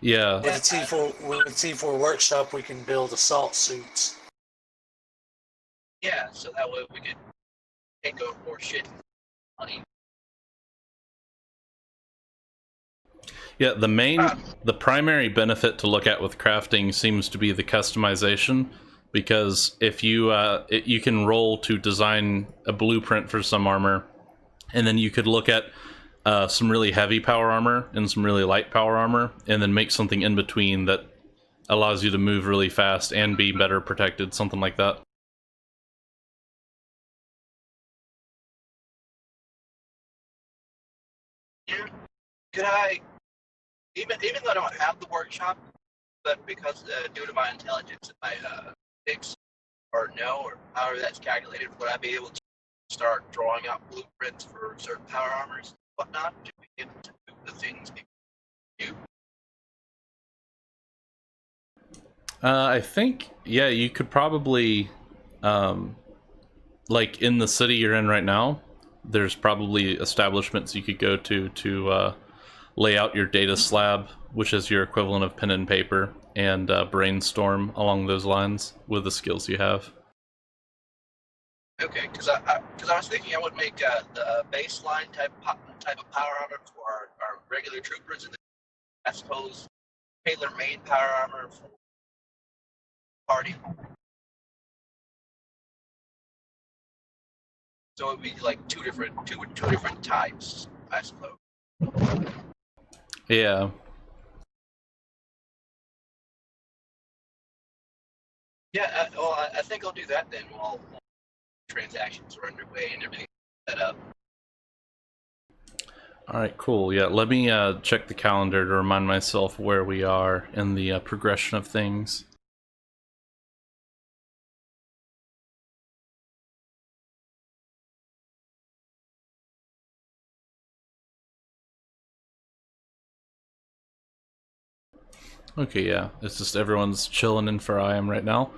Yeah. With a T4 workshop, we can build assault suits. Yeah, so that way we could take over more shit money. Yeah, the primary benefit to look at with crafting seems to be the customization, because if you you can roll to design a blueprint for some armor, and then you could look at some really heavy power armor and some really light power armor, and then make something in between that allows you to move really fast and be better protected, something like that. Yeah. Could I, even though I don't have the workshop, but because due to my intelligence, I fix or know, or however that's calculated, would I be able to start drawing out blueprints for certain power armors and whatnot to be able to do the things people do? I think, yeah, you could probably, like in the city you're in right now, there's probably establishments you could go to lay out your data slab, which is your equivalent of pen and paper, and brainstorm along those lines with the skills you have. Okay, because I was thinking I would make the baseline type of power armor for our regular troopers, and then I suppose tailor-made power armor for the party. So it would be like two different types, I suppose. Yeah. Yeah, well, I think I'll do that then while transactions are underway and everything set up. All right, cool. Yeah, let me check the calendar to remind myself where we are in the progression of things. Okay, yeah, it's just everyone's chilling in for I am right now.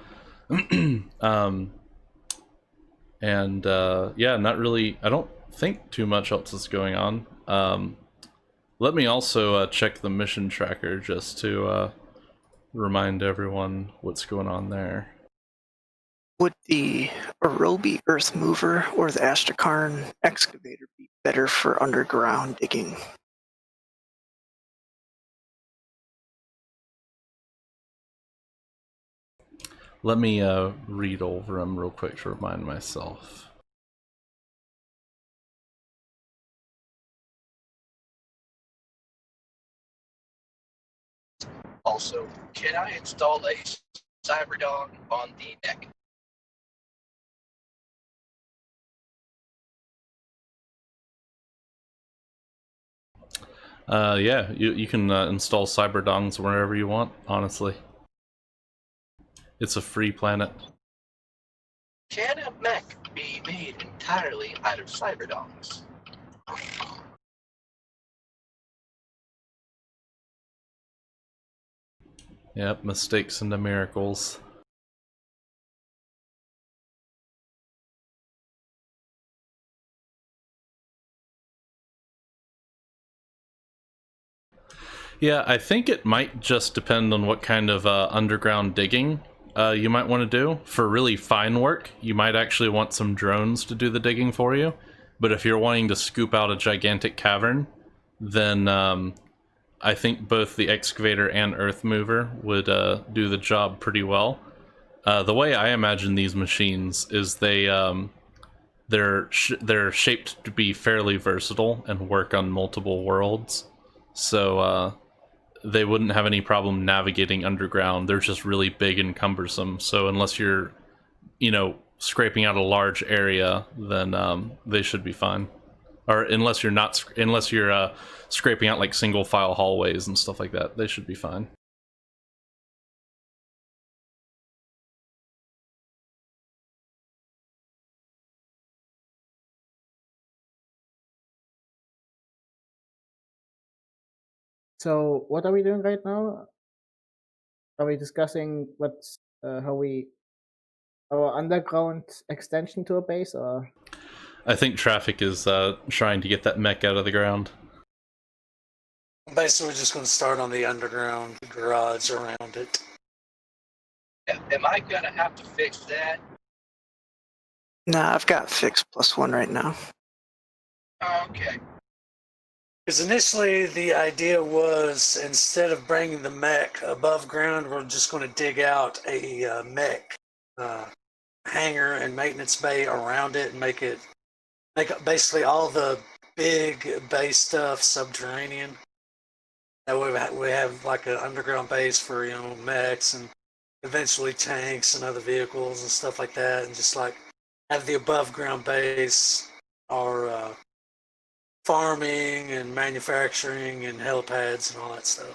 And yeah, not really. I don't think too much else is going on. Let me also check the mission tracker just to remind everyone what's going on there. Would the Arobi Earth Mover or the Astrakarn excavator be better for underground digging? Let me read over them real quick to remind myself. Also, can I install a Cyberdog on the deck? Yeah, you can install Cyberdongs wherever you want, honestly. It's a free planet. Can a mech be made entirely out of Cyberdogs? Yep, mistakes into miracles. Yeah, I think it might just depend on what kind of underground digging you might want to do. For really fine work, you might actually want some drones to do the digging for you. But if you're wanting to scoop out a gigantic cavern, then I think both the excavator and earth mover would do the job pretty well. The way I imagine these machines is they're shaped to be fairly versatile and work on multiple worlds. So they wouldn't have any problem navigating underground. They're just really big and cumbersome. So unless you're, scraping out a large area, then they should be fine. Or unless you're scraping out like single file hallways and stuff like that, they should be fine. So what are we doing right now? Are we discussing what's how we our underground extension to a base, or I think traffic is trying to get that mech out of the ground. Basically, we're just going to start on the underground garage around it. Am I gonna have to fix that? Nah, I've got fix +1 right now. Okay. Because initially the idea was, instead of bringing the mech above ground, we're just going to dig out a mech hangar and maintenance bay around it and make basically all the big base stuff subterranean. That way we have like an underground base for mechs and eventually tanks and other vehicles and stuff like that, and just like have the above ground base or farming and manufacturing and helipads and all that stuff.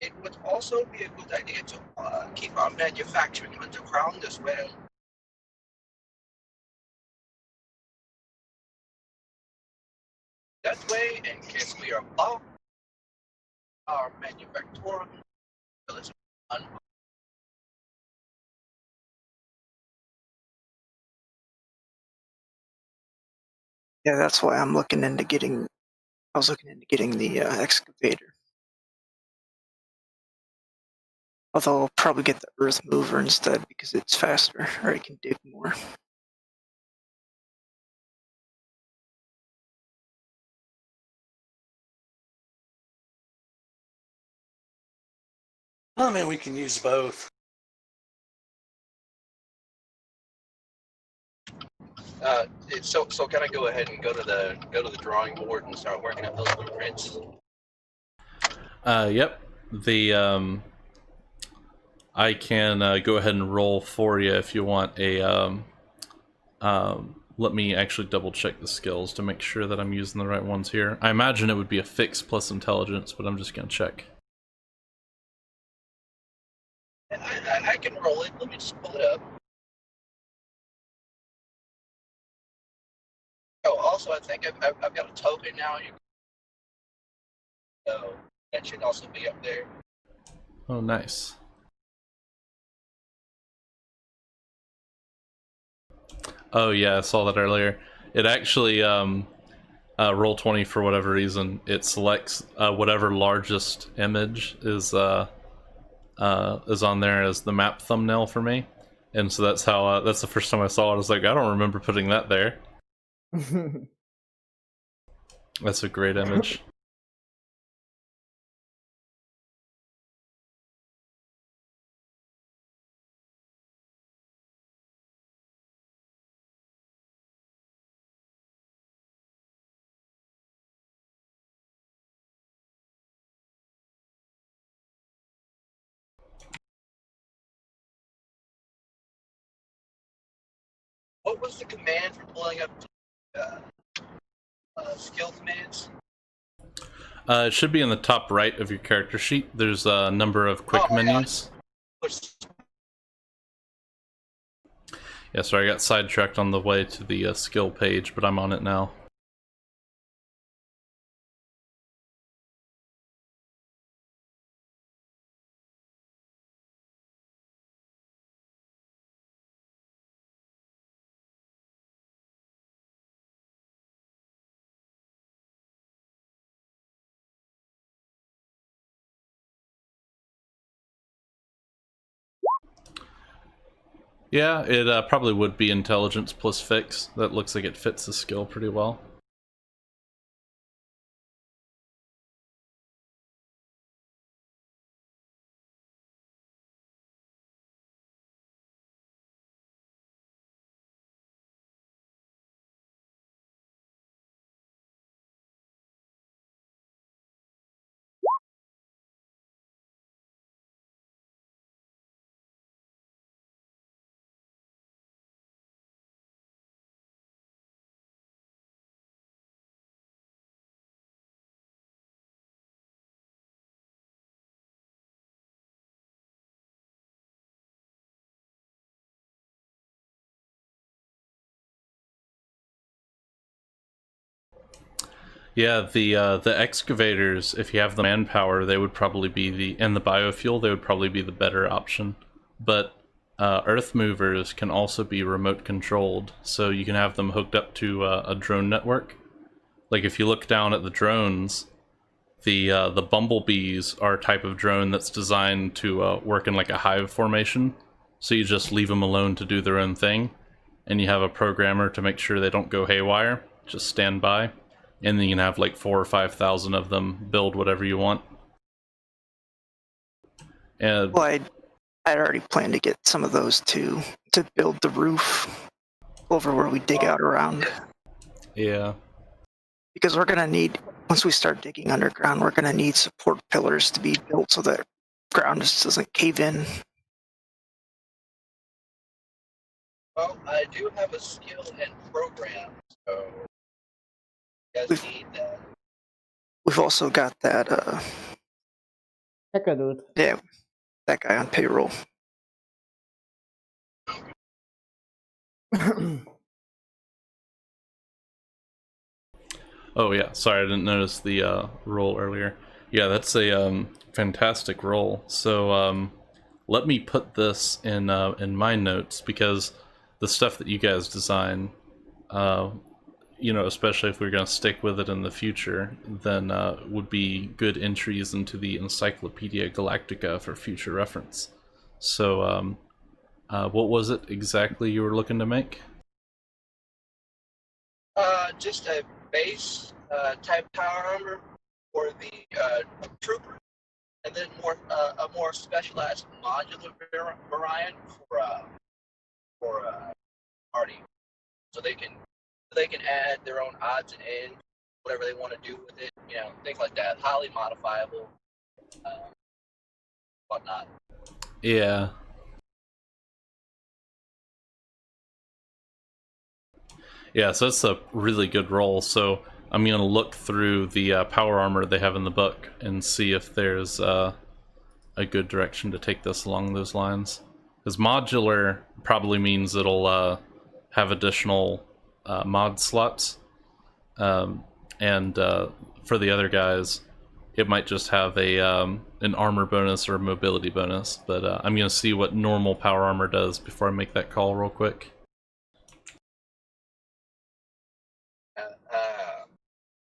It would also be a good idea to keep our manufacturing underground as well. That way, in case we are blocked, our manufacturing is unblocked. Yeah, that's why I'm looking into getting. I was looking into getting the excavator. Although I'll probably get the Earth Mover instead because it's faster, or I can dig more. I mean, we can use both. So can I go ahead and go to the drawing board and start working up those blueprints? Yep. The I can go ahead and roll for you if you want a. Let me actually double check the skills to make sure that I'm using the right ones here. I imagine it would be a fix plus intelligence, but I'm just gonna check. I can roll it. Let me just pull it up. Oh, also, I think I've got a token now. So that should also be up there. Oh, nice. Oh yeah, I saw that earlier. It actually roll 20 for whatever reason. It selects whatever largest image is on there as the map thumbnail for me, and so that's how that's the first time I saw it. I was like, I don't remember putting that there. That's a great image. What was the command for pulling up skill commands? It should be in the top right of your character sheet. There's a number of quick menus. Yeah, sorry, I got sidetracked on the way to the skill page, but I'm on it now. Yeah, it probably would be intelligence plus fix. That looks like it fits the skill pretty well. Yeah, the excavators, if you have the manpower, they would probably be and the biofuel, they would probably be the better option. But earth movers can also be remote controlled, so you can have them hooked up to a drone network. Like if you look down at the drones, the bumblebees are a type of drone that's designed to work in like a hive formation. So you just leave them alone to do their own thing, and you have a programmer to make sure they don't go haywire. Just stand by. And then you can have like 4,000 or 5,000 of them build whatever you want. And Well, I'd already planned to get some of those too, to build the roof over where we dig out around. yeah, Because we're gonna need, once we start digging underground, we're gonna need support pillars to be built so that ground just doesn't cave in. Well, I do have a skill and program, so you guys need that. We've also got that, Hacker dude. yeah, that guy on payroll. oh yeah, sorry, I didn't notice the roll earlier. Yeah, that's a fantastic roll. So let me put this in my notes, because the stuff that you guys design, especially if we're going to stick with it in the future, then would be good entries into the Encyclopedia Galactica for future reference. So, what was it exactly you were looking to make? Just a base type power armor for the trooper, and then a more specialized modular variant for party, so they can add their own odds and ends, whatever they want to do with it, things like that. Highly modifiable, whatnot. Yeah. Yeah, so that's a really good roll. So I'm going to look through the power armor they have in the book and see if there's a good direction to take this along those lines. Because modular probably means it'll have additional mod slots. And for the other guys, it might just have an armor bonus or a mobility bonus. But I'm going to see what normal power armor does before I make that call real quick.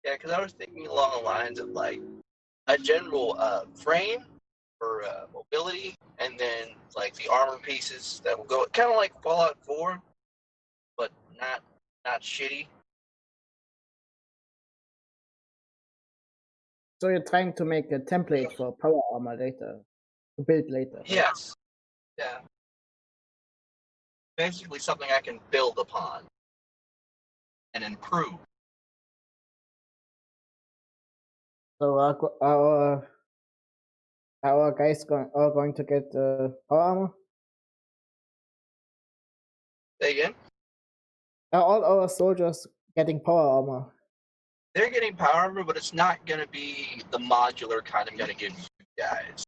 Yeah, because I was thinking along the lines of like a general frame for mobility, and then like the armor pieces that will go kind of like Fallout 4, but not shitty. So you're trying to make a template for power armor later, to build later. Right? Yes. Yeah. Basically something I can build upon and improve. So our guys are going to get power armor. Say again? Are all our soldiers getting power armor? They're getting power armor, but it's not going to be the modular kind I'm going to give you guys.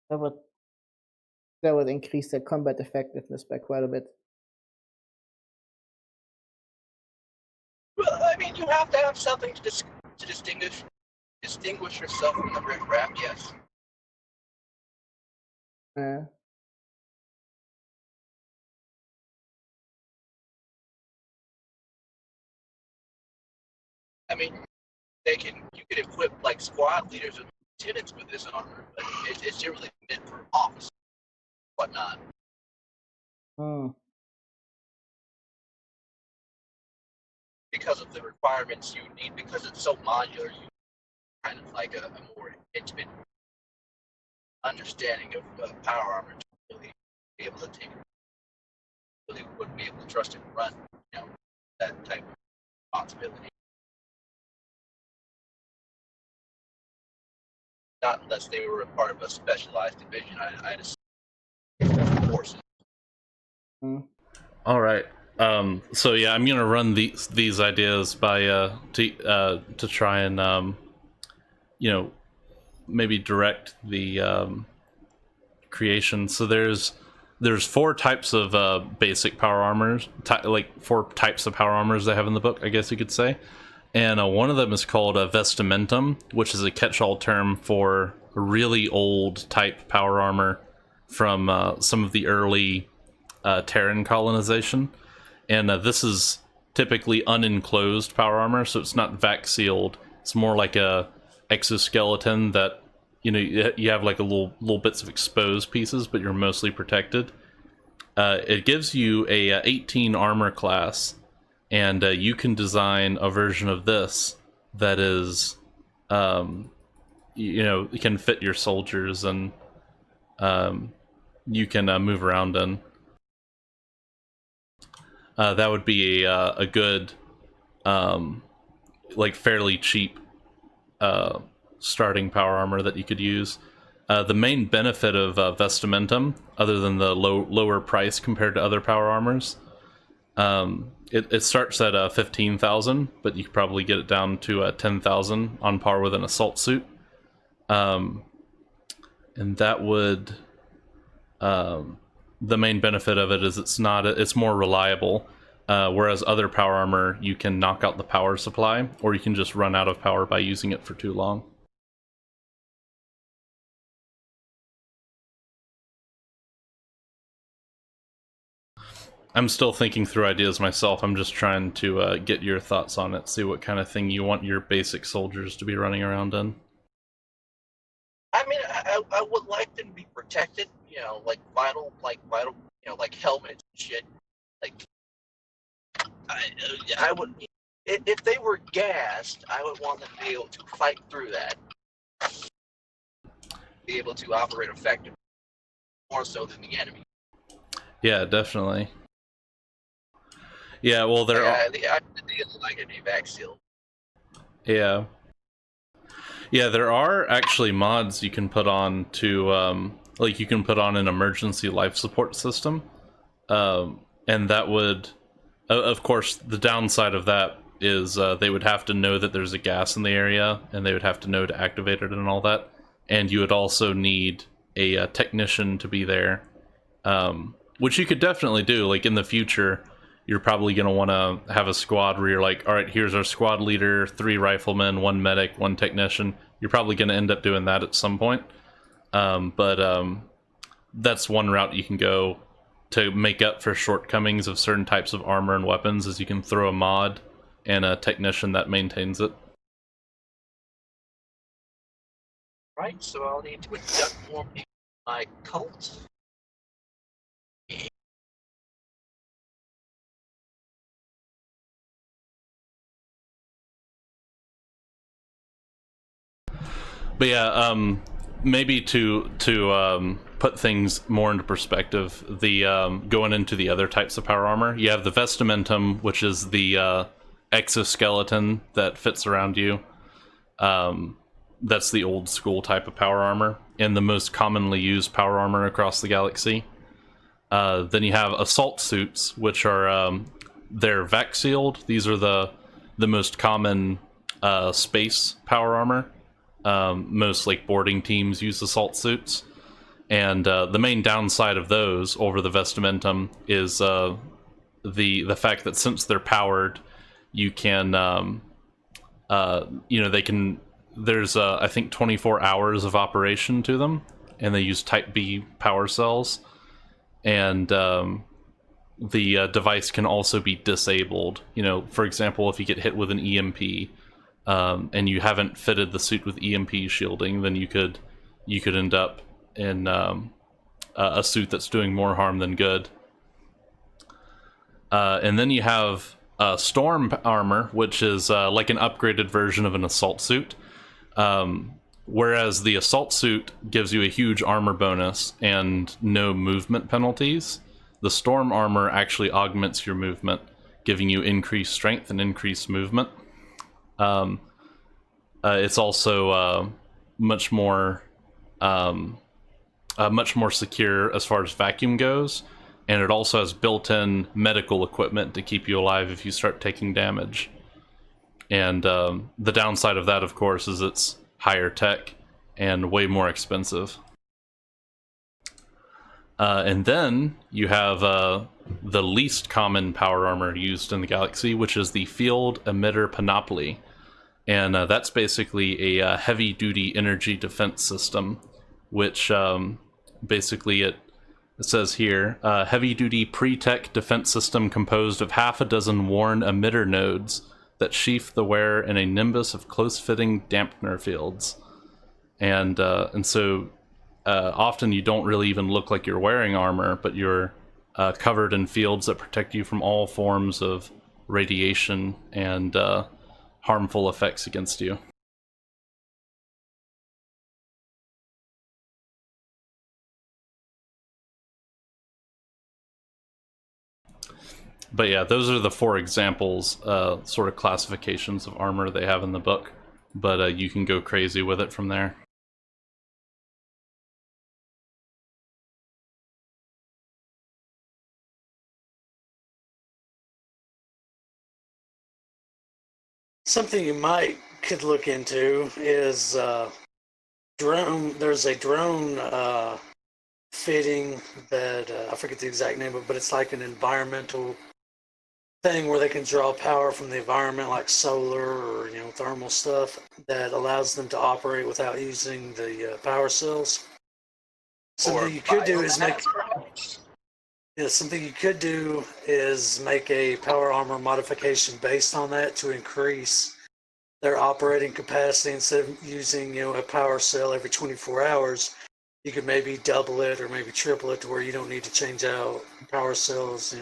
That would increase the combat effectiveness by quite a bit. Well, I mean, you have to have something to distinguish yourself from the riffraff, yes. I mean, you can equip like squad leaders and lieutenants with this armor, but it's generally meant for officers, whatnot. Because of the requirements you need, because it's so modular, you kind of like a more intimate understanding of power armor to really be able to take, really wouldn't be able to trust it and run, that type of responsibility. Not unless they were a part of a specialized division, I'd assume forces. All right. So yeah, I'm gonna run these ideas by to try and maybe direct the creation. So there's 4 types of basic power armors, like 4 types of power armors they have in the book, I guess you could say. And one of them is called a vestimentum, which is a catch-all term for a really old type power armor from some of the early Terran colonization. And this is typically unenclosed power armor, so it's not vac sealed. It's more like a exoskeleton that you have like a little bits of exposed pieces, but you're mostly protected. It gives you a 18 armor class, and you can design a version of this that is, it can fit your soldiers, and you can move around in. That would be a good, like fairly cheap starting power armor that you could use. The main benefit of vestimentum, other than the lower price compared to other power armors, it starts at 15,000, but you could probably get it down to 10,000 on par with an assault suit. And that would, the main benefit of it is it's more reliable. Whereas other power armor, you can knock out the power supply, or you can just run out of power by using it for too long. I'm still thinking through ideas myself. I'm just trying to get your thoughts on it, see what kind of thing you want your basic soldiers to be running around in. I mean, I would like them to be protected, like vital, like helmets and shit. Like, I would, if they were gassed, I would want them to be able to fight through that, be able to operate effectively, more so than the enemy. Yeah, definitely. Yeah, well, there are. I feel like an evac seal. Yeah. Yeah, there are actually mods you can put on to, like, you can put on an emergency life support system. And that would, of course, the downside of that is they would have to know that there's a gas in the area, and they would have to know to activate it and all that. And you would also need a technician to be there, which you could definitely do. Like, in the future, you're probably going to want to have a squad where you're like, all right, here's our squad leader, 3 riflemen, 1 medic, 1 technician. You're probably going to end up doing that at some point. But that's one route you can go to make up for shortcomings of certain types of armor and weapons, is you can throw a mod and a technician that maintains it. Right, so I'll need to induct more people in my cult. But yeah, maybe to put things more into perspective, the going into the other types of power armor, you have the vestimentum, which is the exoskeleton that fits around you. That's the old school type of power armor, and the most commonly used power armor across the galaxy. Then you have assault suits, which are they're vac sealed. These are the most common space power armor. Most like boarding teams use assault suits, and the main downside of those over the vestimentum is the fact that since they're powered, you can they can. There's I think 24 hours of operation to them, and they use Type B power cells, and the device can also be disabled. For example, if you get hit with an EMP. And you haven't fitted the suit with EMP shielding, then you could end up in a suit that's doing more harm than good. And then you have storm armor, which is like an upgraded version of an assault suit. Whereas the assault suit gives you a huge armor bonus and no movement penalties, the storm armor actually augments your movement, giving you increased strength and increased movement. It's also much more secure as far as vacuum goes, and it also has built-in medical equipment to keep you alive if you start taking damage. And the downside of that, of course, is it's higher tech and way more expensive. And then you have the least common power armor used in the galaxy, which is the Field Emitter Panoply. And that's basically a heavy-duty energy defense system, which basically it says here, heavy-duty pre-tech defense system composed of half a dozen worn emitter nodes that sheath the wearer in a nimbus of close-fitting dampener fields. And so often you don't really even look like you're wearing armor, but you're covered in fields that protect you from all forms of radiation and harmful effects against you. But yeah, those are the 4 examples, sort of classifications of armor they have in the book. But you can go crazy with it from there. Something you could look into is drone. There's a drone fitting that I forget the exact name of, but it's like an environmental thing where they can draw power from the environment, like solar or thermal stuff, that allows them to operate without using the power cells. Something you could do is make. Yeah, something you could do is make a power armor modification based on that to increase their operating capacity. Instead of using a power cell every 24 hours, you could maybe double it or maybe triple it to where you don't need to change out power cells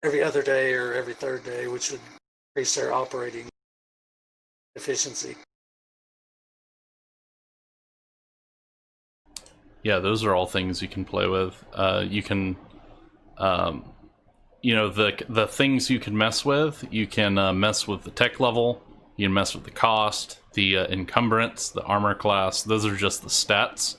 every other day or every third day, which would increase their operating efficiency. Yeah, those are all things you can play with. You can, the things you can mess with. You can mess with the tech level. You can mess with the cost, the encumbrance, the armor class. Those are just the stats.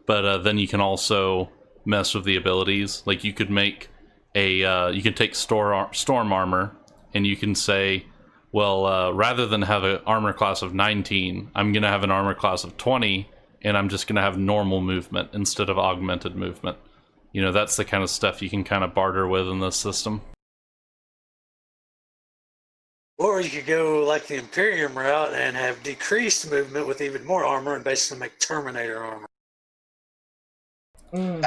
But then you can also mess with the abilities. Like you could make you can take storm armor, and you can say, well, rather than have an armor class of 19, I'm gonna have an armor class of 20. And I'm just going to have normal movement instead of augmented movement. That's the kind of stuff you can kind of barter with in this system. Or you could go like the Imperium route and have decreased movement with even more armor and basically make Terminator armor.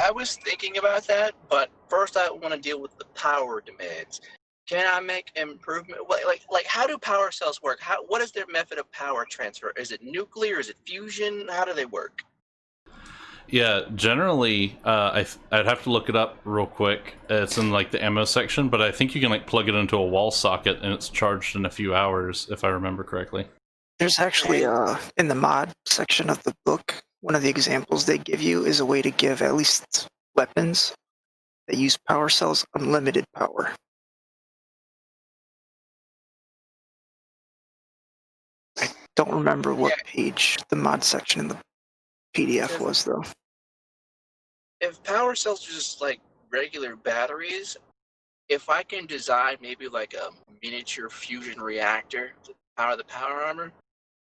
I was thinking about that, but first I want to deal with the power demands. Can I make improvement? Like how do power cells work? What is their method of power transfer? Is it nuclear? Is it fusion? How do they work? Yeah, generally, I'd have to look it up real quick. It's in like the ammo section, but I think you can like plug it into a wall socket and it's charged in a few hours, if I remember correctly. There's actually in the mod section of the book, one of the examples they give you is a way to give at least weapons that use power cells unlimited power. I don't remember what page the mod section in the PDF was, though. If power cells are just like regular batteries, if I can design maybe like a miniature fusion reactor to power the power armor,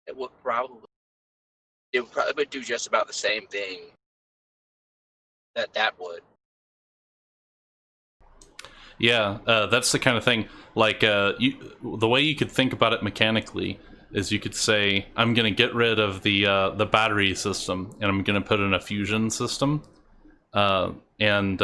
it would probably do just about the same thing that would. Yeah, that's the kind of thing. Like the way you could think about it mechanically is you could say, I'm going to get rid of the battery system and I'm going to put in a fusion system. In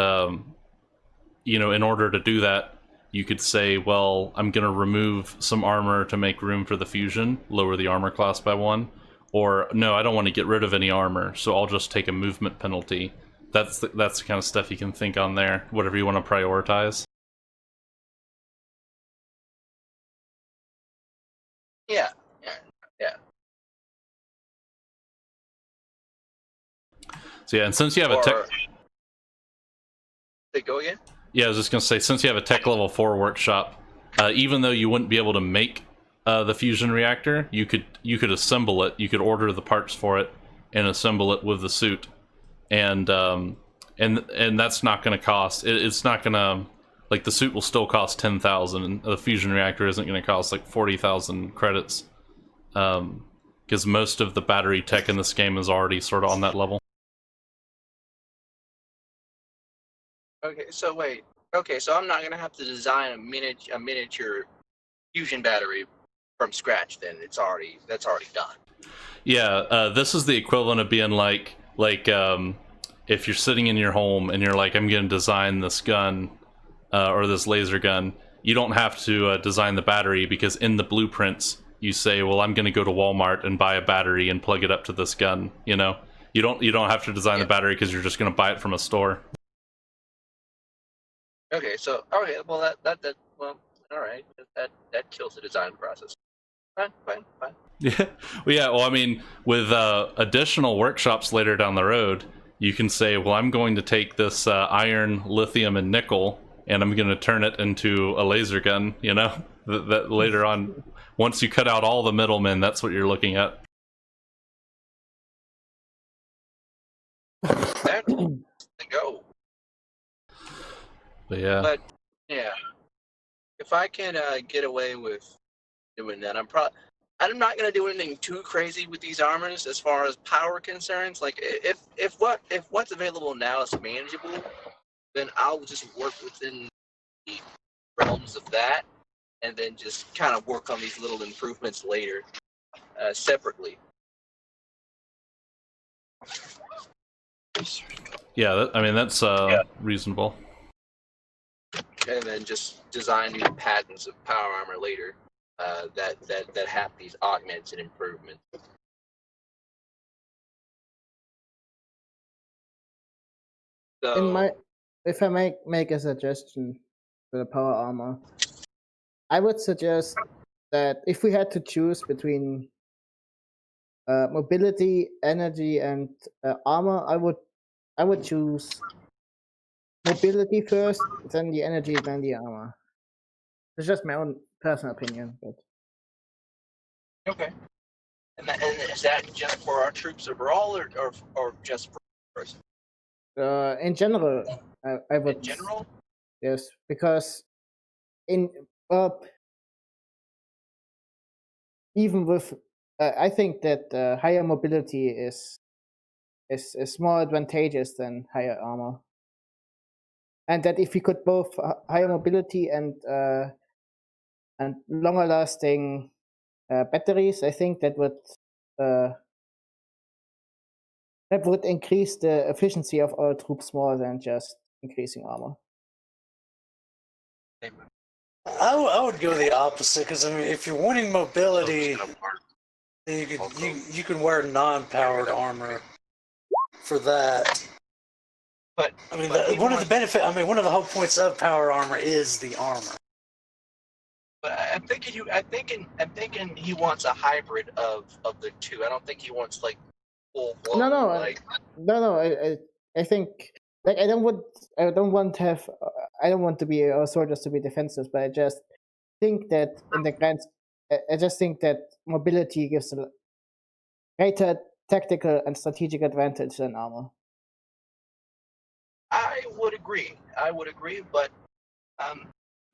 order to do that, you could say, well, I'm going to remove some armor to make room for the fusion, lower the armor class by 1. Or, no, I don't want to get rid of any armor, so I'll just take a movement penalty. That's the kind of stuff you can think on there, whatever you want to prioritize. Yeah. So yeah, and since you have a tech... Go again? Yeah, I was just going to say, since you have a tech level 4 workshop, even though you wouldn't be able to make the fusion reactor, you could assemble it. You could order the parts for it and assemble it with the suit, and that's not going to cost. It's not going to, like, the suit will still cost 10,000, and the fusion reactor isn't going to cost like 40,000 credits, because most of the battery tech in this game is already sort of on that level. Okay, so wait. Okay, so I'm not gonna have to design a miniature fusion battery from scratch. Then that's already done. Yeah, this is the equivalent of being like if you're sitting in your home and you're like, I'm going to design this gun or this laser gun. You don't have to design the battery, because in the blueprints you say, well, I'm going to go to Walmart and buy a battery and plug it up to this gun. You don't have to design the battery because you're just going to buy it from a store. Okay, so well that well, all right, that kills the design process. Fine. Yeah, well, I mean, with additional workshops later down the road, you can say, well, I'm going to take this iron, lithium, and nickel, and I'm going to turn it into a laser gun. That later on, once you cut out all the middlemen, that's what you're looking at. That's the go. But yeah, if I can get away with doing that, I'm not gonna do anything too crazy with these armors as far as power concerns. Like if what's available now is manageable, then I'll just work within the realms of that. and then just kind of work on these little improvements later, separately. Yeah, that's reasonable. And then just design new patterns of power armor later, that have these augments and improvements. So, If I make a suggestion for the power armor, I would suggest that if we had to choose between mobility, energy, and armor, I would choose mobility first, then the energy, then the armor. It's just my own personal opinion, but okay. And is that just for our troops overall, or just for person? in general, I would. In general? Yes, because even with, I think that higher mobility is more advantageous than higher armor, and that if we could both higher mobility and longer lasting batteries, I think that would increase the efficiency of our troops more than just increasing armor. I would go the opposite, because I mean, if you're wanting mobility, then you can wear non-powered armor for that. But I mean, one of the whole points of power armor is the armor. But I'm thinking he wants a hybrid of the two. I don't think he wants like full blown. I think like I don't want to be our soldiers to be defensive, but I just think that in the grand, I just think that mobility gives a greater tactical and strategic advantage than armor. I would agree, but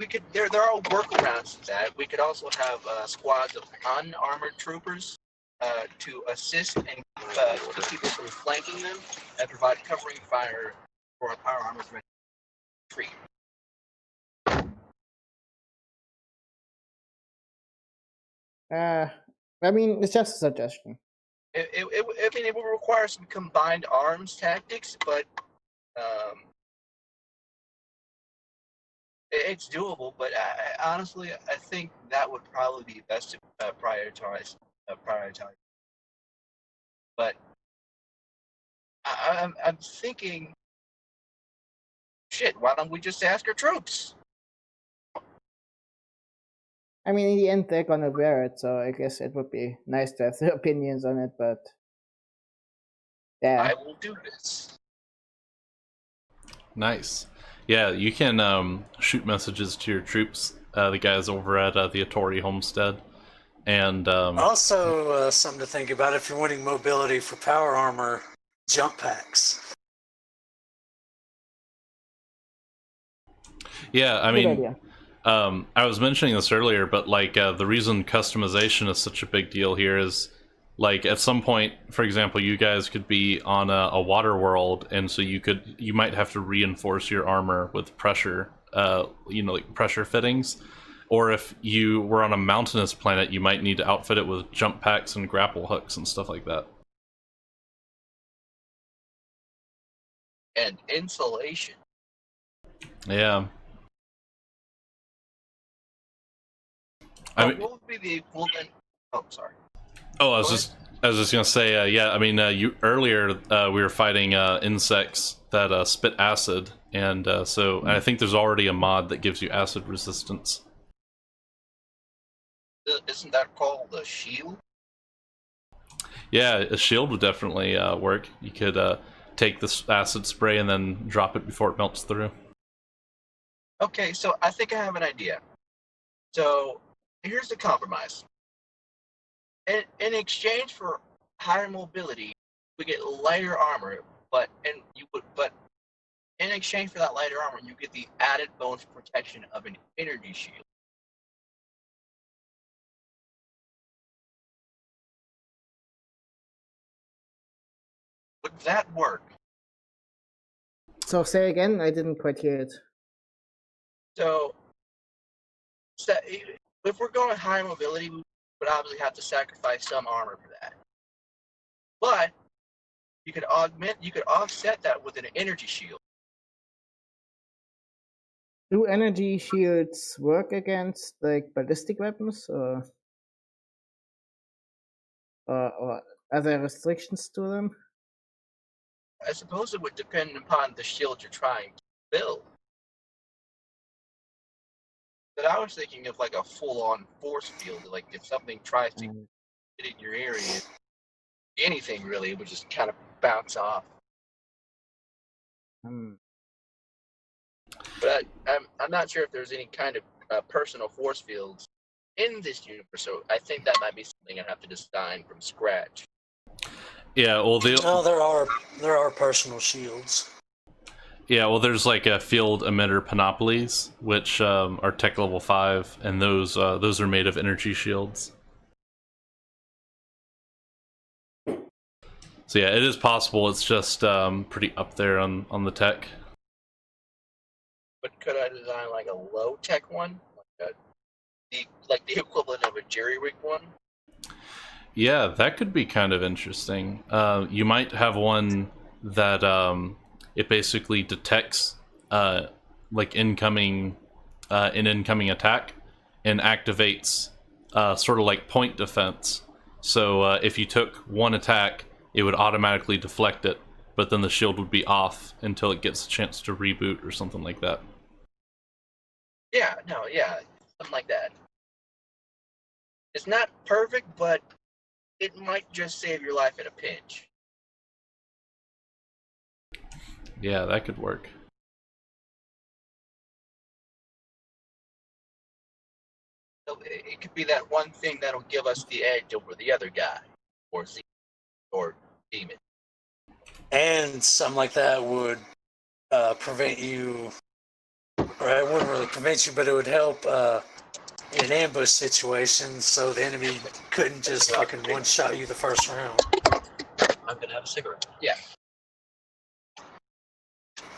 we could there are workarounds to that. We could also have squads of unarmored troopers to assist and keep people from flanking them and provide covering fire for our power armor retreat. I mean, it's just a suggestion. It will require some combined arms tactics, but it's doable. But honestly, I think that would probably be best to prioritize. But I'm thinking, shit, why don't we just ask our troops? I mean, in the end, they're gonna wear it, so I guess it would be nice to have their opinions on it, but yeah. I will do this. Nice. Yeah, you can shoot messages to your troops, the guys over at the Atori homestead. And also, something to think about if you're wanting mobility for power armor, jump packs. Yeah, I mean, I was mentioning this earlier, but like the reason customization is such a big deal here is, like, at some point, for example, you guys could be on a water world, and so you might have to reinforce your armor with pressure, like pressure fittings. Or if you were on a mountainous planet, you might need to outfit it with jump packs and grapple hooks and stuff like that. And insulation. Yeah. I mean, what would be the equivalent? Oh, sorry. Oh, I was just gonna say, yeah. I mean, you earlier we were fighting insects that spit acid, and so I think there's already a mod that gives you acid resistance. Isn't that called a shield? Yeah, a shield would definitely work. You could take this acid spray and then drop it before it melts through. Okay, so I think I have an idea. So here's the compromise. In exchange for higher mobility, we get lighter armor, but in exchange for that lighter armor, you get the added bonus protection of an energy shield. Would that work? So say again, I didn't quite hear it. So if we're going high mobility, we would obviously have to sacrifice some armor for that. But you could offset that with an energy shield. Do energy shields work against like ballistic weapons, or are there restrictions to them? I suppose it would depend upon the shield you're trying to build. But I was thinking of like a full-on force field, like if something tries to get in your area, anything really, it would just kind of bounce off. But I'm not sure if there's any kind of personal force fields in this universe, so I think that might be something I'd have to design from scratch. Yeah, well, there are personal shields. Yeah, well, there's like a field emitter panoplies, which are tech level 5, and those are made of energy shields. So yeah, it is possible. It's just pretty up there on the tech. But could I design like a low tech one, like the equivalent of a jerry rig one? Yeah, that could be kind of interesting. You might have one that it basically detects like an incoming attack and activates sort of like point defense. So if you took one attack, it would automatically deflect it, but then the shield would be off until it gets a chance to reboot or something like that. Yeah, something like that. It's not perfect, but it might just save your life in a pinch. Yeah, that could work. So it could be that one thing that'll give us the edge over the other guy, or Z, or Demon. And something like that would prevent you, or it wouldn't really prevent you, but it would help in an ambush situation, so the enemy couldn't just fucking one-shot you the first round. I'm gonna have a cigarette. Yeah.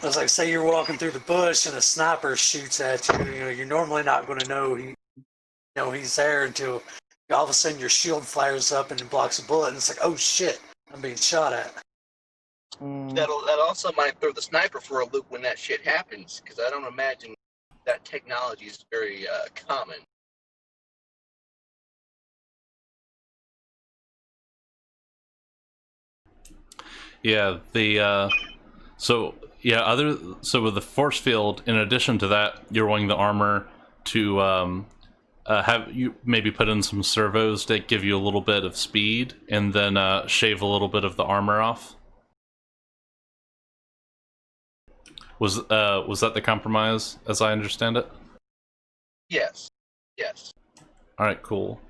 It's like, say you're walking through the bush and a sniper shoots at you. You know, you're normally not going to know he's there until all of a sudden your shield flares up and it blocks a bullet, and it's like, oh shit, I'm being shot at. That also might throw the sniper for a loop when that shit happens, because I don't imagine that technology is very common. Yeah, so with the force field, in addition to that, you're wanting the armor to have you maybe put in some servos that give you a little bit of speed, and then shave a little bit of the armor off. Was that the compromise, as I understand it? Yes. All right, cool.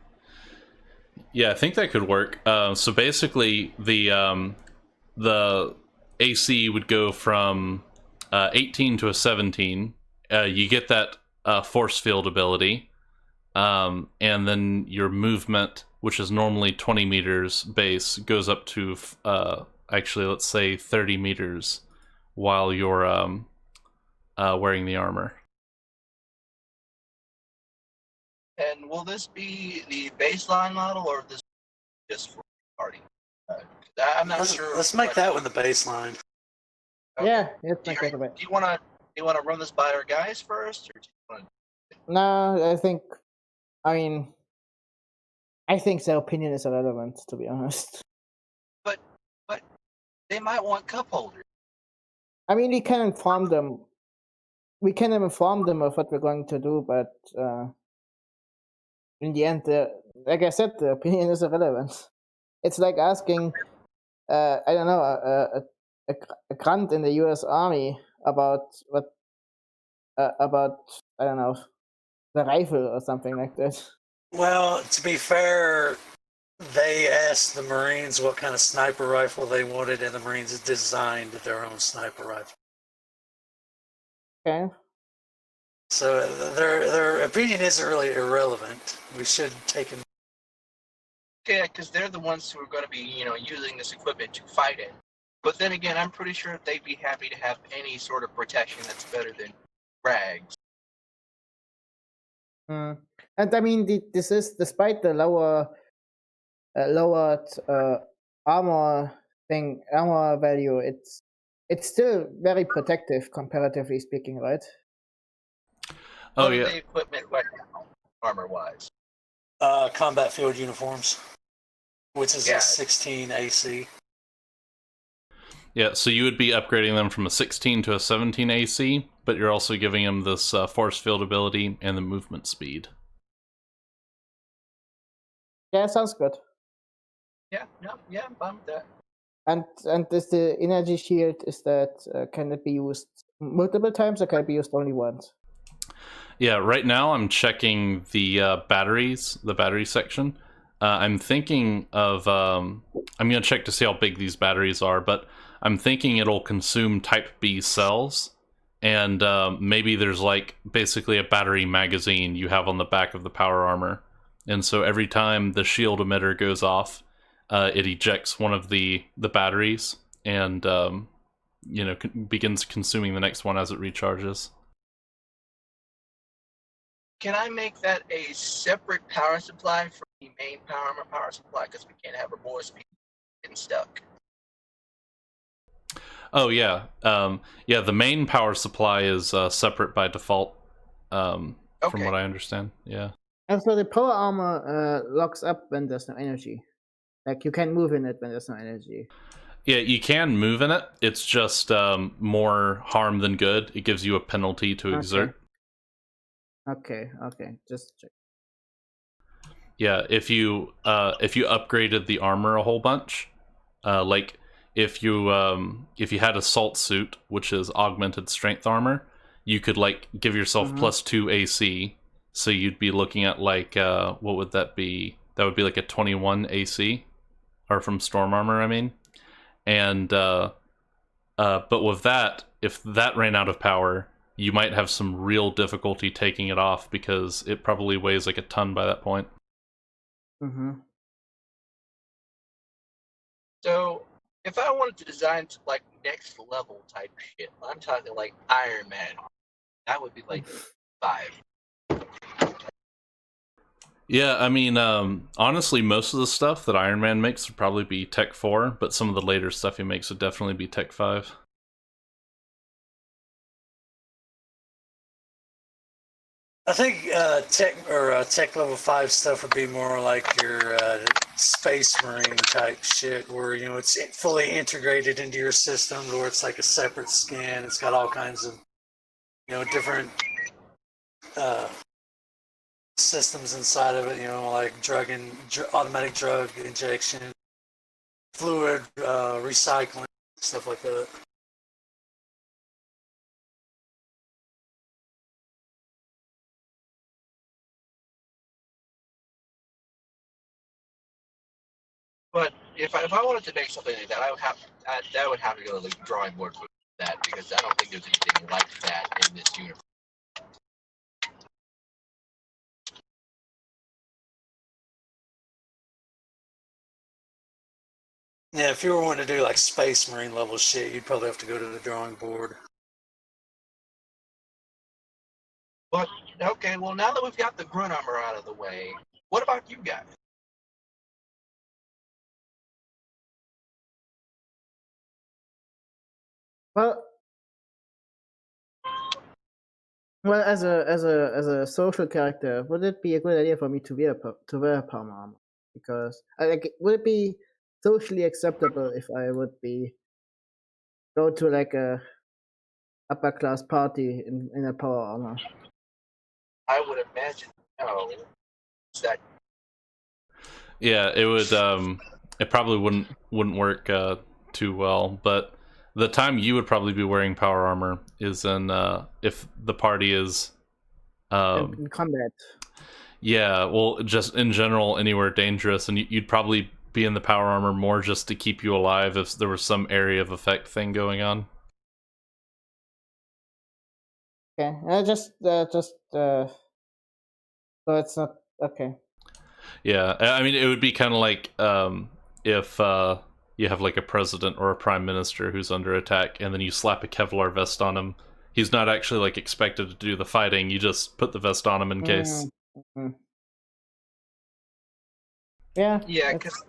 Yeah, I think that could work. So basically, the AC would go from 18 to a 17. You get that force field ability, and then your movement, which is normally 20 meters base, goes up to actually, let's say 30 meters while you're wearing the armor. And will this be the baseline model, or this just for the party? I'm not sure. Let's make that one the baseline. Okay. Yeah, let's make that a bit. Do you want to run this by our guys first, or do you want to? No, I think their opinion is irrelevant, to be honest. But they might want cup holders. I mean, we can inform them. We can inform them of what we're going to do, but in the end, like I said, the opinion is irrelevant. It's like asking, I don't know, a grunt in the U.S. Army about about I don't know, the rifle or something like that. Well, to be fair, they asked the Marines what kind of sniper rifle they wanted, and the Marines designed their own sniper rifle. Okay. So their opinion isn't really irrelevant. We should take it. Yeah, because they're the ones who are going to be, using this equipment to fight in. But then again, I'm pretty sure they'd be happy to have any sort of protection that's better than rags. And I mean, this is despite the lowered armor value. It's still very protective, comparatively speaking, right? Oh What are yeah, the equipment right now, armor-wise? Combat field uniforms, which is Yeah. a 16 AC. yeah. So you would be upgrading them from a 16 to a 17 AC, but you're also giving them this force field ability and the movement speed. Yeah, sounds good. Yeah, no, yeah, I'm fine with that. And is the energy shield, is that can it be used multiple times or can it be used only once? Yeah, right now I'm checking the batteries, the battery section. I'm thinking of, I'm going to check to see how big these batteries are, but I'm thinking it'll consume Type B cells, and maybe there's like basically a battery magazine you have on the back of the power armor. And so every time the shield emitter goes off, it ejects one of the batteries and, begins consuming the next one as it recharges. Can I make that a separate power supply from the main power supply? Because we can't have our boys getting stuck. Oh yeah, yeah. The main power supply is separate by default, from Okay. what I understand. Yeah. And so the power armor locks up when there's no energy. Like you can move in it when there's no energy. Yeah, you can move in it. It's just more harm than good. It gives you a penalty to exert. Okay, just check. Yeah, if you upgraded the armor a whole bunch, like if you had assault suit, which is augmented strength armor, you could like give yourself +2 AC. So you'd be looking at like what would that be? That would be like a 21 AC, or from storm armor, I mean. And but with that, if that ran out of power, you might have some real difficulty taking it off because it probably weighs like a ton by that point. So if I wanted to design like next level type shit, I'm talking like Iron Man. That would be like 5. Yeah, I mean, honestly, most of the stuff that Iron Man makes would probably be Tech 4, but some of the later stuff he makes would definitely be Tech 5. I think tech level 5 stuff would be more like your space marine type shit, where it's fully integrated into your system, where it's like a separate skin. It's got all kinds of different systems inside of it. Like automatic drug injection, fluid recycling, stuff like that. But if I wanted to make something like that, I would have to go to the drawing board for that, because I don't think there's anything like that in this universe. Yeah, if you were wanting to do like space marine level shit, you'd probably have to go to the drawing board. But okay, well now that we've got the grunt armor out of the way, what about you guys? Well, as a social character, would it be a good idea for me to wear power armor? Because would it be socially acceptable if I would go to like a upper class party in a power armor? I would imagine no. That Yeah, it would. It probably wouldn't work too well. But the time you would probably be wearing power armor is in if the party is In combat. Yeah, well, just in general, anywhere dangerous, and you'd probably be in the power armor more just to keep you alive if there was some area of effect thing going on. Okay, so it's not okay. Yeah, I mean, it would be kind of like if you have like a president or a prime minister who's under attack, and then you slap a Kevlar vest on him. He's not actually like expected to do the fighting. You just put the vest on him in case. Yeah. Yeah, that's- because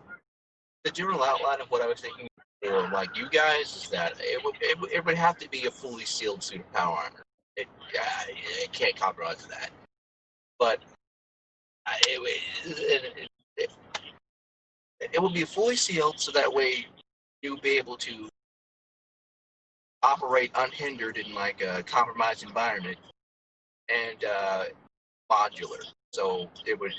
the general outline of what I was thinking for like you guys is that it would have to be a fully sealed suit of power armor. It can't compromise that. But it would be fully sealed, so that way you'll be able to operate unhindered in like a compromised environment, and modular. So it would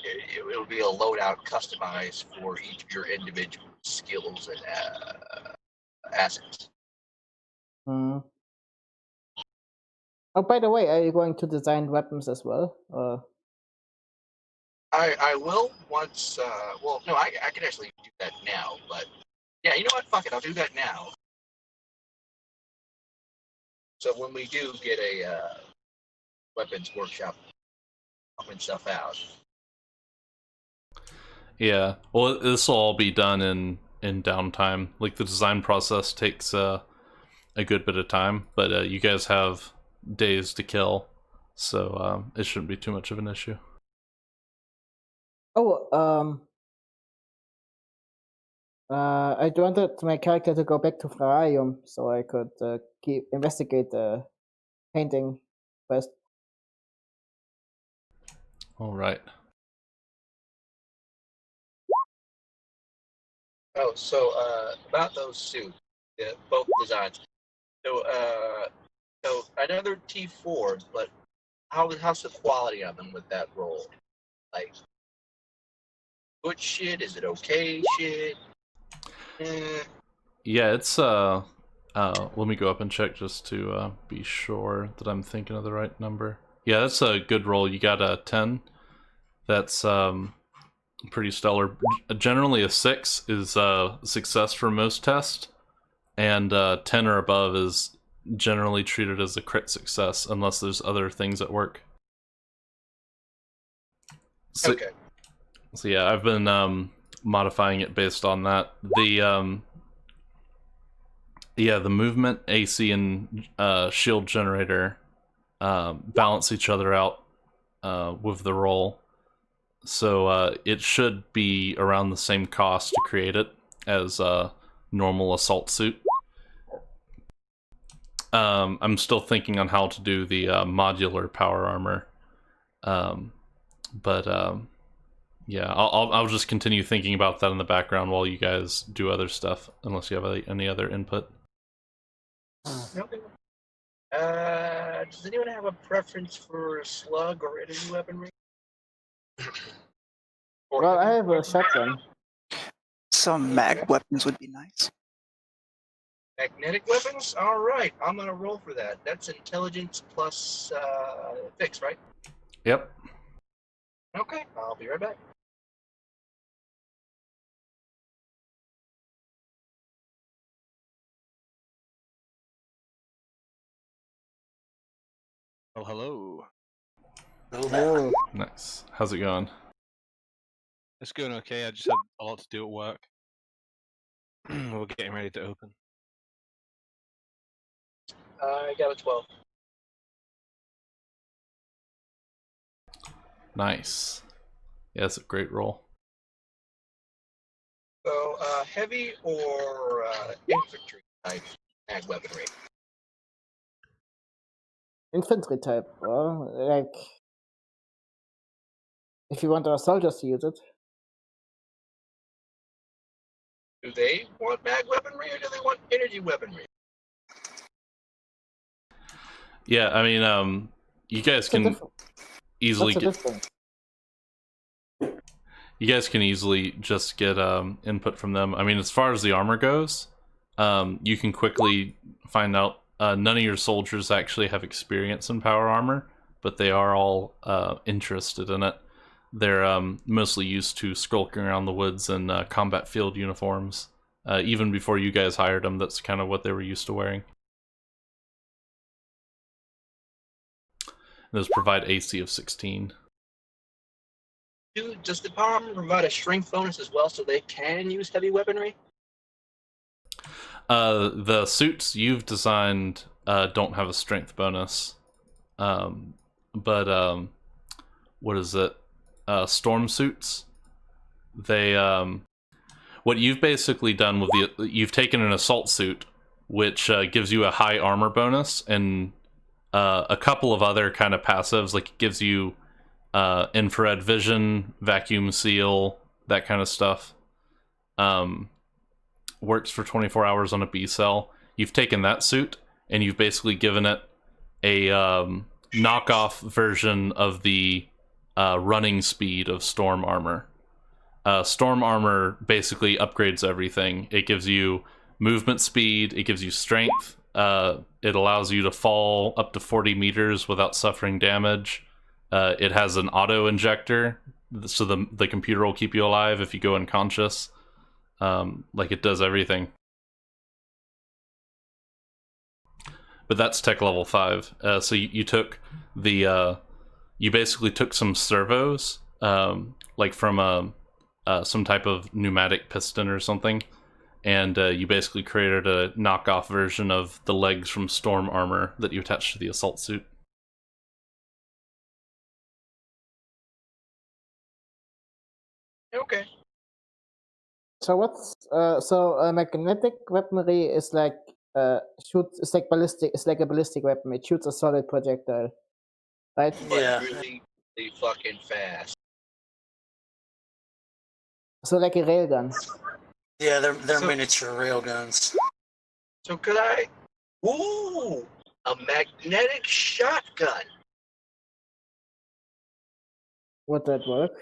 be a loadout customized for each of your individual skills and assets. Hmm. Oh, by the way, are you going to design weapons as well? I will once. Well, no, I can actually do that now. But yeah, you know what? Fuck it, I'll do that now. So when we do get a weapons workshop pumping stuff out. Yeah. Well, this will all be done in downtime. Like the design process takes a good bit of time, but you guys have days to kill, so it shouldn't be too much of an issue. Oh, I wanted my character to go back to Frarium so I could investigate the painting first. All right. Oh, so about those suits, both designs. So so another T4, but how's the quality of them with that roll? Like good shit? Is it okay shit? Yeah, it's let me go up and check just to be sure that I'm thinking of the right number. Yeah, that's a good roll. You got a 10. That's pretty stellar. Generally, a 6 is success for most tests, and 10 or above is generally treated as a crit success unless there's other things at work. So, Okay. so yeah, I've been modifying it based on that. The movement, AC, and shield generator balance each other out with the roll. So it should be around the same cost to create it as a normal assault suit. I'm still thinking on how to do the modular power armor. But yeah, I'll just continue thinking about that in the background while you guys do other stuff, unless you have any other input. Okay. Does anyone have a preference for slug or energy weaponry? Or Well, I heavy have a weaponry? shotgun. Some mag weapons would be nice. Magnetic weapons? Alright, I'm gonna roll for that. That's intelligence plus fix, right? Yep. Okay, I'll be right back. Well, hello. Hello. Nice. How's it going? It's going okay. I just had a lot to do at work. We're getting ready to open. I got a 12. Nice. Yeah, it's a great roll. So, heavy or infantry type mag weaponry? Infantry type. Well, like, if you want our soldiers to use it. Do they want mag weaponry or do they want energy weaponry? Yeah, I mean, you guys can easily What's the get. difference? You guys can easily just get input from them. I mean, as far as the armor goes, you can quickly find out none of your soldiers actually have experience in power armor, but they are all interested in it. They're mostly used to skulking around the woods in combat field uniforms. Even before you guys hired them, that's kind of what they were used to wearing. Those provide AC of 16. Does the power armor provide a strength bonus as well so they can use heavy weaponry? The suits you've designed don't have a strength bonus. But what is it? Storm suits they what you've basically done with you've taken an assault suit, which gives you a high armor bonus, and a couple of other kind of passives, like it gives you infrared vision, vacuum seal, that kind of stuff. Works for 24 hours on a B cell. You've taken that suit and you've basically given it a knockoff version of the running speed of Storm Armor. Storm Armor basically upgrades everything. It gives you movement speed, it gives you strength, it allows you to fall up to 40 meters without suffering damage. It has an auto injector, so the computer will keep you alive if you go unconscious. Like, it does everything. But that's tech level 5. So you took the you basically took some servos, like from some type of pneumatic piston or something, and you basically created a knockoff version of the legs from Storm Armor that you attached to the assault suit. Okay. So what's magnetic weaponry is like shoots. It's like ballistic. It's like a ballistic weapon. It shoots a solid projectile, right? But Yeah. really fucking fast. So like a railgun. Yeah, they're So- miniature railguns. So could I? Ooh, a magnetic shotgun. Would that work?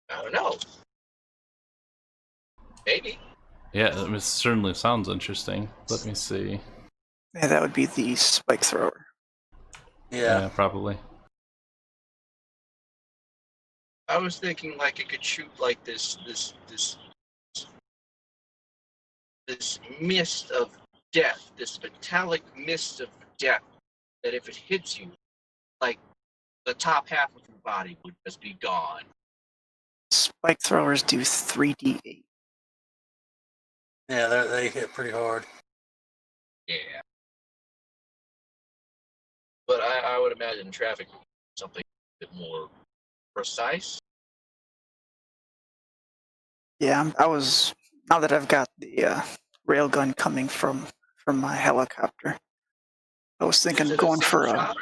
I don't know. Maybe. Yeah, it certainly sounds interesting. Let me see. Yeah, that would be the spike thrower. Yeah. Probably. I was thinking like it could shoot like this mist of death, this metallic mist of death, that if it hits you, like the top half of your body would just be gone. Spike throwers do 3d8. Yeah, they hit pretty hard. Yeah. But I would imagine traffic would be something a bit more precise. Yeah, I was, now that I've got the railgun coming from my helicopter, I was thinking Is of it a going single for shot,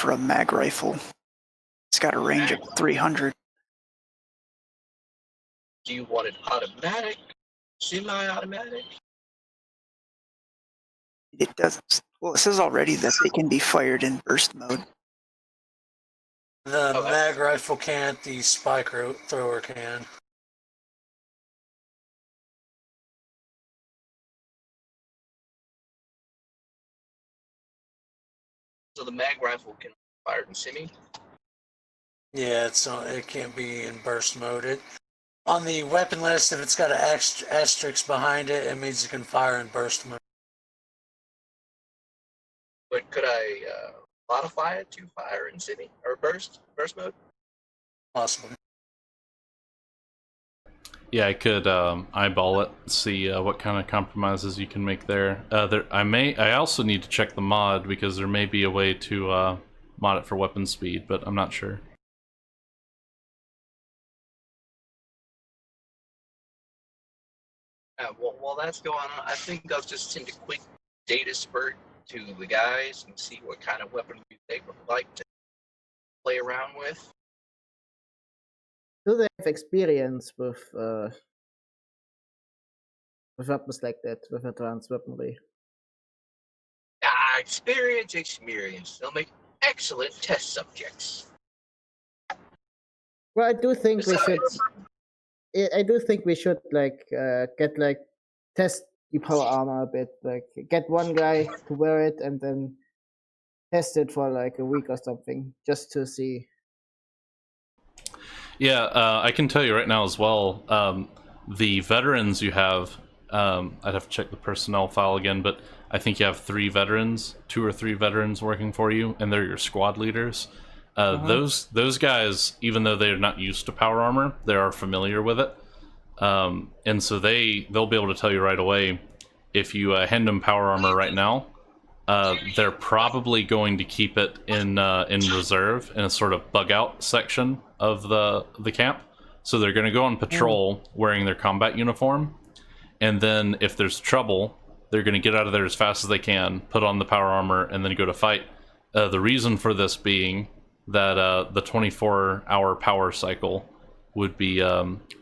or a mag rifle. It's got a range of 300. do you want it automatic, semi-automatic? It doesn't. Well, it says already that they can be fired in burst mode. The Oh, mag rifle can't, the spike thrower can. So the mag rifle can be fired in semi? Yeah, it can't be in burst mode. On the weapon list, if it's got an asterisk behind it, it means it can fire in burst mode. But could I modify it to fire in semi or burst mode? Possibly. Yeah, I could eyeball it, see what kind of compromises you can make there. I also need to check the mod, because there may be a way to mod it for weapon speed, but I'm not sure. While that's going on, I think I'll just send a quick data spurt to the guys and see what kind of weapon they would like to play around with. Do they have experience with weapons like that, with advanced weaponry? Experience. They'll make excellent test subjects. Well, I do think we should. Besides, I do think we should get test the power armor a bit. Like, get one guy to wear it and then test it for like a week or something, just to see. Yeah, I can tell you right now as well, the veterans you have, I'd have to check the personnel file again, but I think you have 2 or 3 veterans working for you, and they're your squad leaders. Those guys, even though they're not used to power armor, they are familiar with it. And so they'll be able to tell you right away if you hand them power armor right now, they're probably going to keep it in reserve in a sort of bug out section of the camp. So they're going to go on patrol wearing their combat uniform, and then if there's trouble, they're going to get out of there as fast as they can, put on the power armor, and then go to fight. The reason for this being that the 24-hour power cycle would be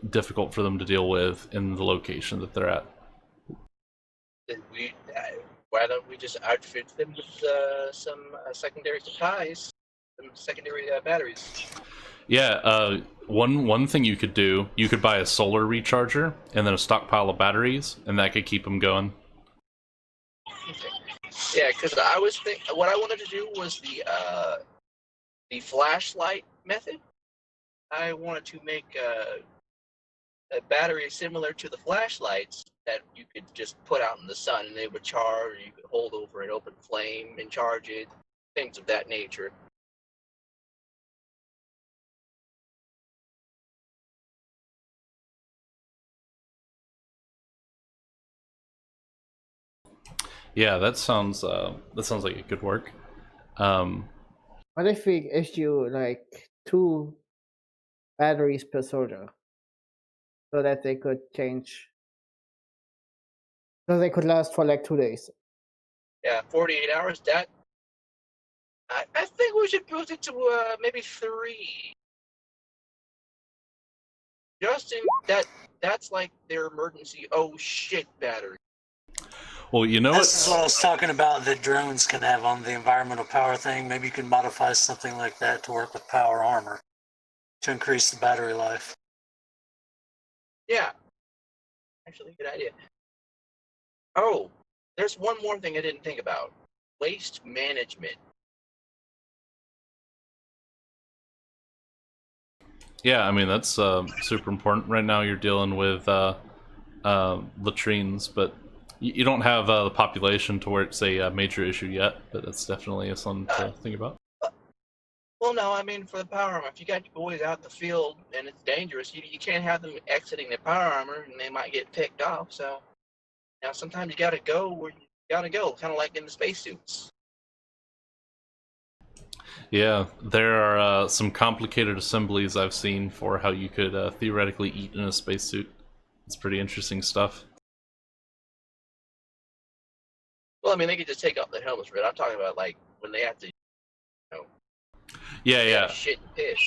difficult for them to deal with in the location that they're at. Then why don't we just outfit them with some secondary supplies, some secondary batteries? Yeah, one thing you could do, you could buy a solar recharger and then a stockpile of batteries, and that could keep them going. Okay. Yeah, because I was what I wanted to do was the flashlight method. I wanted to make a battery similar to the flashlights that you could just put out in the sun and they would charge, or you could hold over an open flame and charge it, things of that nature. Yeah, that sounds like it could work. What if we issue like 2 batteries per soldier, so that they could change, so they could last for like 2 days? Yeah, 48 hours. That I think we should boost it to maybe 3. Justin, that's like their emergency. Oh shit, battery. Well, you know This is what I was talking about that drones can have on the environmental power thing. Maybe you can modify something like that to work with power armor to increase the battery life. Yeah, actually, good idea. Oh, there's one more thing I didn't think about: waste management. Yeah, I mean that's super important. Right now, you're dealing with latrines, but you don't have the population to where it's a major issue yet. But it's definitely something to think about. Well, no, I mean for the power armor. If you got your boys out in the field and it's dangerous, you can't have them exiting their power armor and they might get picked off. So, now sometimes you got to go where you got to go, kind of like in the spacesuits. Yeah, there are some complicated assemblies I've seen for how you could theoretically eat in a spacesuit. It's pretty interesting stuff. Well, I mean they could just take off their helmets, but I'm talking about like when they have to, Yeah. shit and piss.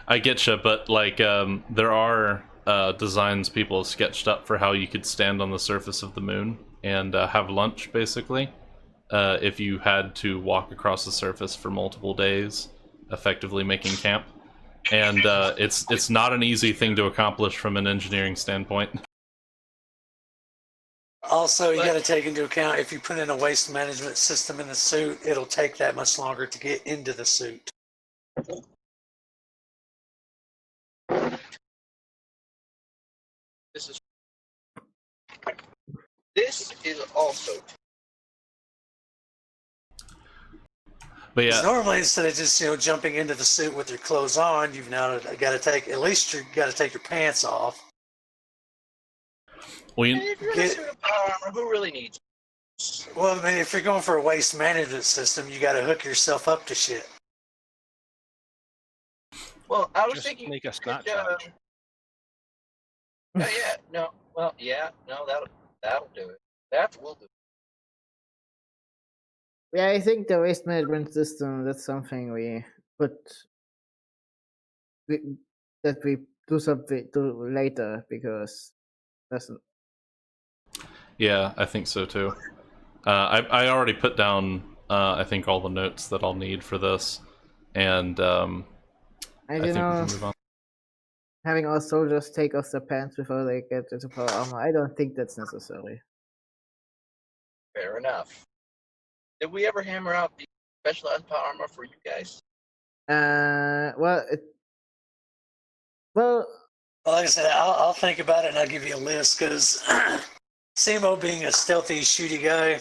I getcha, but like there are designs people have sketched up for how you could stand on the surface of the moon and have lunch, basically. If you had to walk across the surface for multiple days, effectively making camp. And it's not an easy thing to accomplish from an engineering standpoint. Also, you got to take into account if you put in a waste management system in the suit, it'll take that much longer to get into the suit. This is also. But yeah, normally instead of just jumping into the suit with your clothes on, you've now got to take you got to take your pants off. well, If you're gonna suit a power armor, who really needs it? Well, I mean, if you're going for a waste management system, you got to hook yourself up to shit. Well, I was Just thinking. make a Snapchat. No, that'll do it. That will do. Yeah, I think the waste management system, that's something we do something to later, because that's. Yeah, I think so too. I already put down I think all the notes that I'll need for this, and I think we can move on. Having our soldiers take off their pants before they get into power armor, I don't think that's necessary. Fair enough. Did we ever hammer out the specialized power armor for you guys? Well, like I said, I'll think about it and I'll give you a list, because Simo being a stealthy, shooty guy,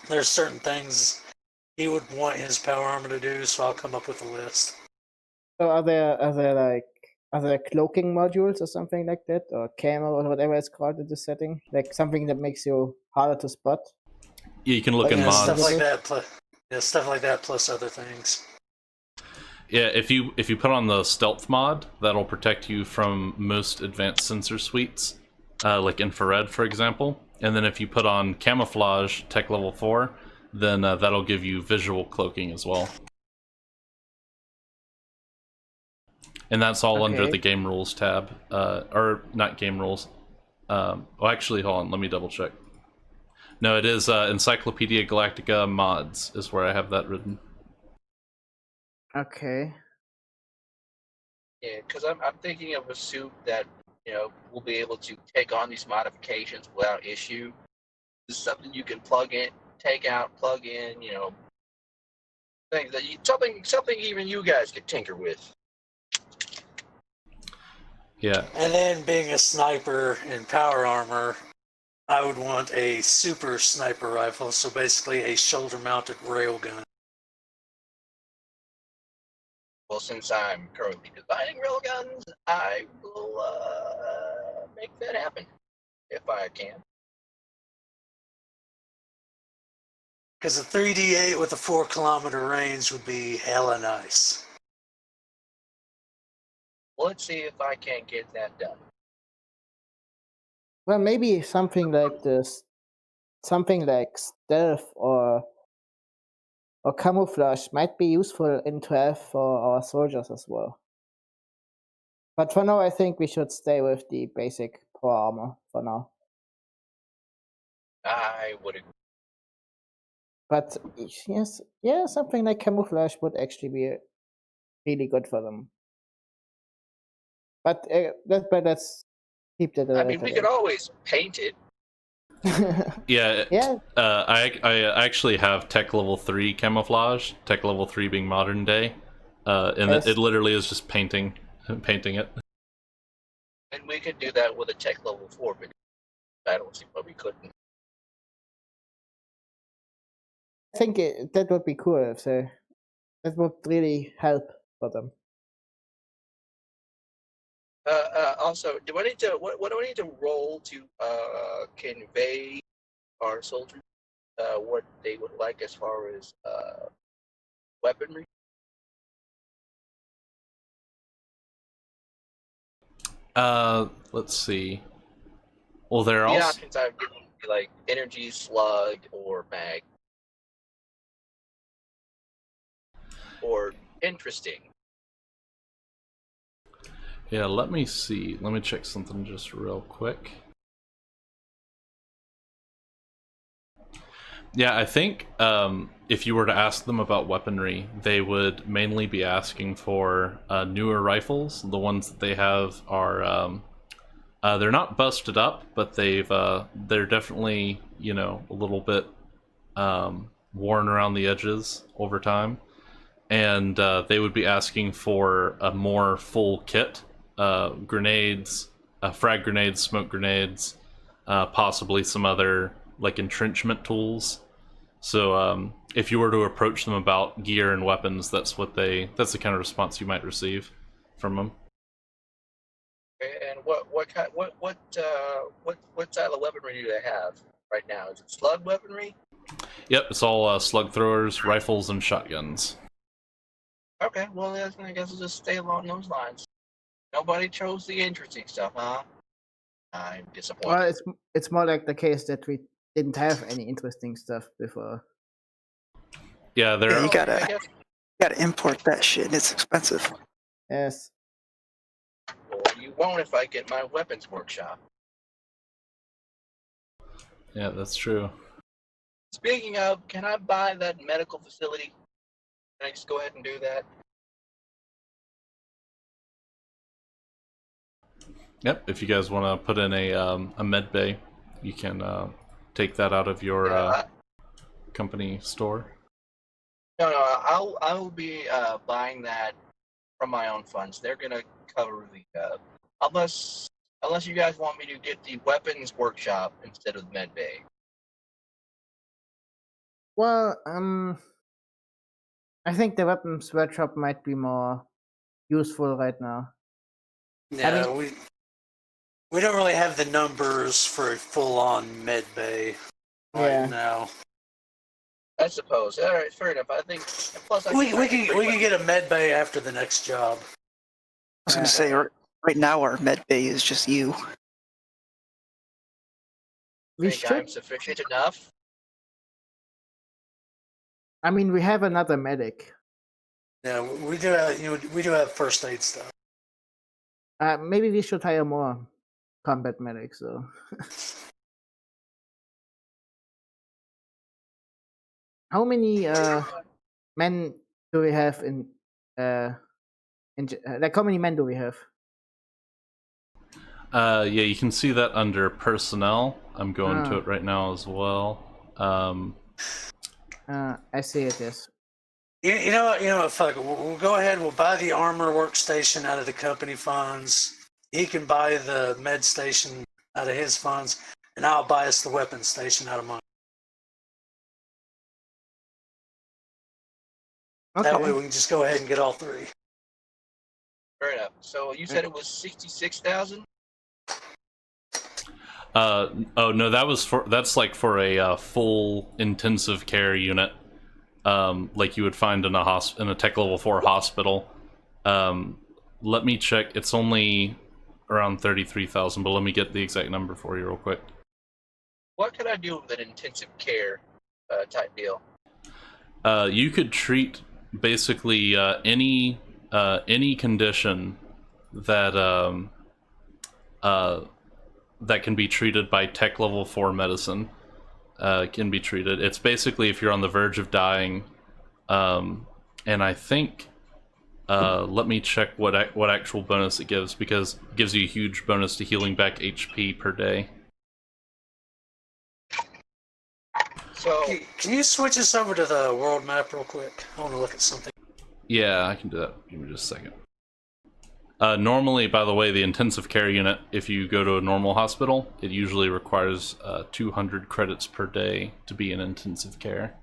there's certain things he would want his power armor to do, so I'll come up with a list. So are there cloaking modules or something like that, or camo or whatever it's called in this setting, like something that makes you harder to spot? You can look But in yeah, stuff mods. like that. Stuff like that plus other things. Yeah, if you put on the stealth mod, that'll protect you from most advanced sensor suites, like infrared, for example. And then if you put on camouflage, tech level 4, then that'll give you visual cloaking as well. And that's all under Okay. the game rules tab, or not game rules. Well, actually, hold on, let me double check. No, it is Encyclopedia Galactica mods is where I have that written. Okay. Yeah, because I'm thinking of a suit that will be able to take on these modifications without issue. This is something you can plug in, take out, plug in. Things that something even you guys could tinker with. Yeah. And then being a sniper in power armor, I would want a super sniper rifle, so basically a shoulder-mounted railgun. Well, since I'm currently designing railguns, I will make that happen if I can. Because a 3D8 with a 4-kilometer range would be hella nice. Well, let's see if I can't get that done. Well, maybe something like this, something like stealth or camouflage might be useful in 12 for our soldiers as well. But for now, I think we should stay with the basic power armor for now. I would agree. But yes, yeah, something like camouflage would actually be really good for them. But let's keep that. I mean, we could always paint it. Yeah. Yeah. I actually have tech level 3 camouflage, tech level 3 being modern day. And Yes. it literally is just painting it. And we could do that with a tech level 4, but I don't see why we couldn't. I think that would be cool if they, that would really help for them. Also, do I need to what do I need to roll to convey our soldiers what they would like as far as weaponry? Let's see. Well, there are The also options I've given would be like energy, slug, or mag. Or interesting. yeah. Let me see. Let me check something just real quick. Yeah, I think if you were to ask them about weaponry, they would mainly be asking for newer rifles. The ones that they have are they're not busted up, but they're definitely a little bit worn around the edges over time, and they would be asking for a more full kit, grenades, frag grenades, smoke grenades, possibly some other like entrenchment tools. So if you were to approach them about gear and weapons, that's the kind of response you might receive from them. And what style of weaponry do they have right now? Is it slug weaponry? Yep, it's all slug throwers, rifles, and shotguns. Okay, well, I guess I'll just stay along those lines. Nobody chose the interesting stuff, huh? I'm disappointed. Well, it's more like the case that we didn't have any interesting stuff before. Yeah, there. Yeah, Are, you I guess, gotta import that shit. It's expensive. Yes. well, you won't if I get my weapons workshop. yeah, that's true. Speaking of, can I buy that medical facility? Can I just go ahead and do that? Yep, if you guys want to put in a med bay, you can take that out of your company store. No, I will be buying that from my own funds. They're gonna cover the unless you guys want me to get the weapons workshop instead of the med bay. Well, I think the weapons workshop might be more useful right now. Yeah, we don't really have the numbers for a full-on med bay right Yeah. now. I suppose. All right, fair enough. I think. And plus, We can get a med bay after the next job. I was going to say, right now our med bay is just you. We think should. I'm sufficient enough. I mean, we have another medic. Yeah, we do have we do have first aid stuff. Maybe we should hire more combat medics. So. How many men do we have in like how many men do we have? Yeah, you can see that under personnel. I'm going to it right now as well. I see it. Yes. You know what? Fuck it. We'll go ahead. We'll buy the armor workstation out of the company funds. He can buy the med station out of his funds, and I'll buy us the weapons station out of mine. Okay. That way we can just go ahead and get all three. Fair enough. So you said it was 66,000. Oh no, that's like for a full intensive care unit, like you would find in a tech level 4 hospital. Let me check. It's only around 33,000, but let me get the exact number for you real quick. What could I do with an intensive care type deal? You could treat basically any condition that that can be treated by tech level 4 medicine. Can be treated. It's basically if you're on the verge of dying, and I think let me check what actual bonus it gives, because it gives you a huge bonus to healing back HP per day. So Can you switch us over to the world map real quick? I want to look at something. Yeah, I can do that. Give me just a second. Normally, by the way, the intensive care unit, if you go to a normal hospital, it usually requires 200 credits per day to be in intensive care.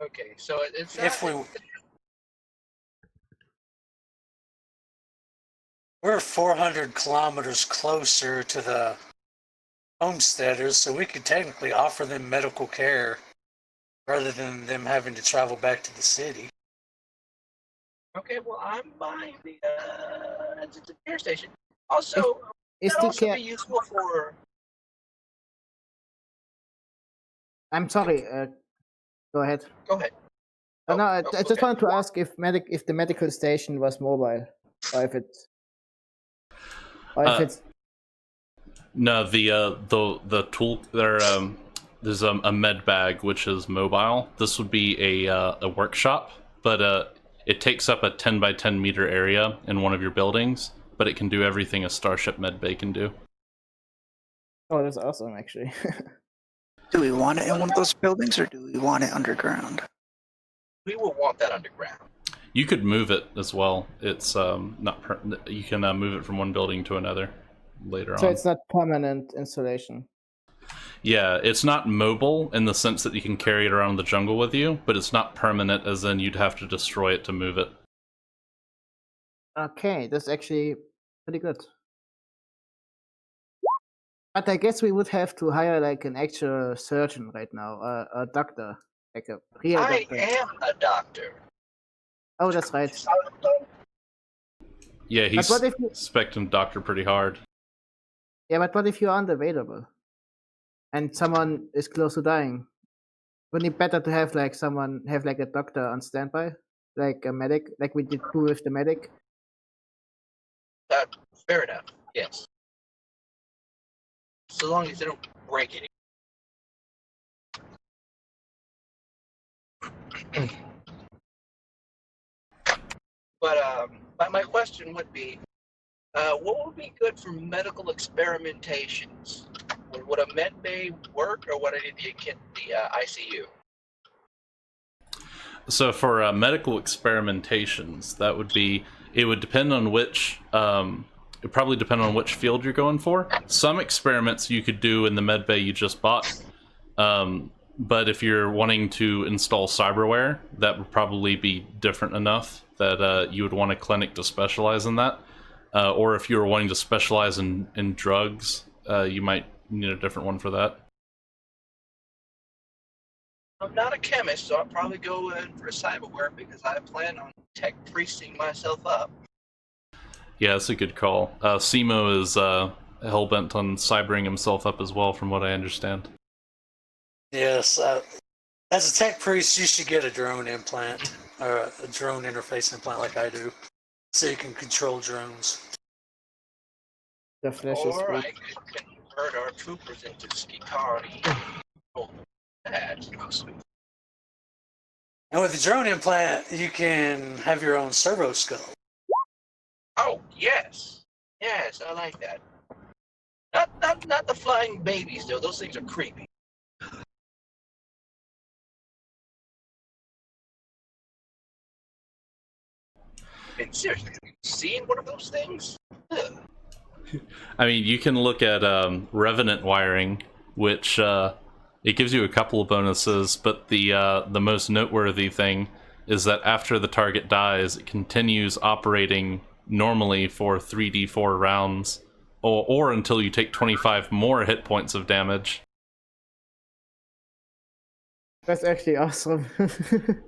okay, so it's If we're 400 kilometers closer to the homesteaders, so we could technically offer them medical care rather than them having to travel back to the city. okay. Well, I'm buying the care station. Also, Is that the also care? be useful for. I'm sorry. Go ahead. Go ahead. No, I just okay. wanted to ask if the medical station was mobile, or if it's, No, the tool there. There's a med bag which is mobile. This would be a workshop, but it takes up a 10 by 10 meter area in one of your buildings, but it can do everything a Starship med bay can do. Oh, that's awesome, actually. Do we want it in one of those buildings, or do we want it underground? We will want that underground. You could move it as well. It's not you can move it from one building to another later So on. it's not permanent installation. Yeah, it's not mobile in the sense that you can carry it around the jungle with you, but it's not permanent as in you'd have to destroy it to move it. Okay, that's actually pretty good. But I guess we would have to hire like an actual surgeon right now, a doctor, like a real I doctor. am a doctor. Oh, that's right. Yeah, he's But what if you, expecting doctor pretty hard. yeah, but what if you aren't available, and someone is close to dying? Wouldn't it be better to have like someone have like a doctor on standby, like a medic, like we did do with the medic? Fair enough. Yes. So long as they don't break it. But my question would be, what would be good for medical experimentations? Would a med bay work, or would I need the ICU? So for medical experimentations, that would be. It would depend on which. It probably depend on which field you're going for. Some experiments you could do in the med bay you just bought. But if you're wanting to install cyberware, that would probably be different enough that you would want a clinic to specialize in that. Or if you were wanting to specialize in drugs, you might need a different one for that. I'm not a chemist, so I'll probably go in for cyberware because I plan on tech priesting myself up. Yeah, that's a good call. Simo is hell-bent on cybering himself up as well, from what I understand. Yes, as a tech priest, you should get a drone implant or a drone interface implant like I do, so you can control drones. The flesh is Or I weak. could convert our troopers into Skikari. Oh, that's sweet. And with the drone implant, you can have your own servo skull. Oh, yes. Yes, I like that. Not the flying babies, though. Those things are creepy. And seriously, have you seen one of those things? Ugh. I mean, you can look at Revenant wiring, which it gives you a couple of bonuses, but the most noteworthy thing is that after the target dies, it continues operating normally for 3d4 rounds, or until you take 25 more hit points of damage. That's actually awesome.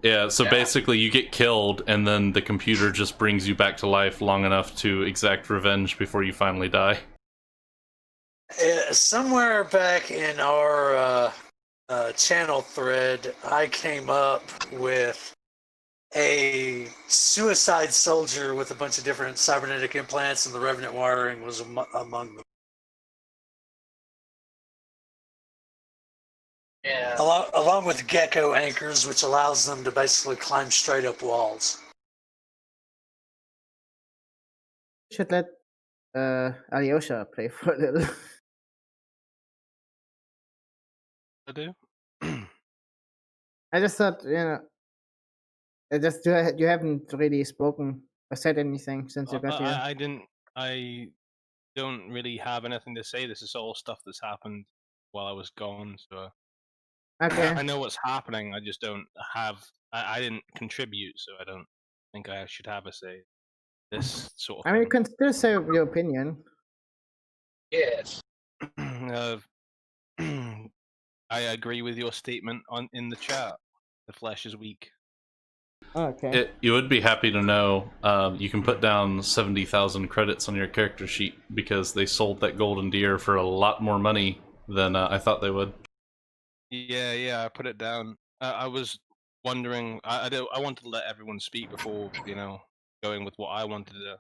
Yeah, so Yeah. basically you get killed, and then the computer just brings you back to life long enough to exact revenge before you finally die. Somewhere back in our channel thread, I came up with a suicide soldier with a bunch of different cybernetic implants, and the Revenant wiring was among them. Yeah. Along with gecko anchors, which allows them to basically climb straight up walls. Should let Alyosha play for a little. I do. I just thought, I just you haven't really spoken or said anything since you got here. I didn't. I don't really have anything to say. This is all stuff that's happened while I was gone. So Okay. I know what's happening. I just don't have. I didn't contribute, so I don't think I should have a say. This sort of I mean, you thing. can still say your opinion. Yes. I agree with your statement in the chat. The flesh is weak. Oh, okay. You would be happy to know you can put down 70,000 credits on your character sheet because they sold that golden deer for a lot more money than I thought they would. Yeah, I put it down. I was wondering. I wanted to let everyone speak before going with what I wanted to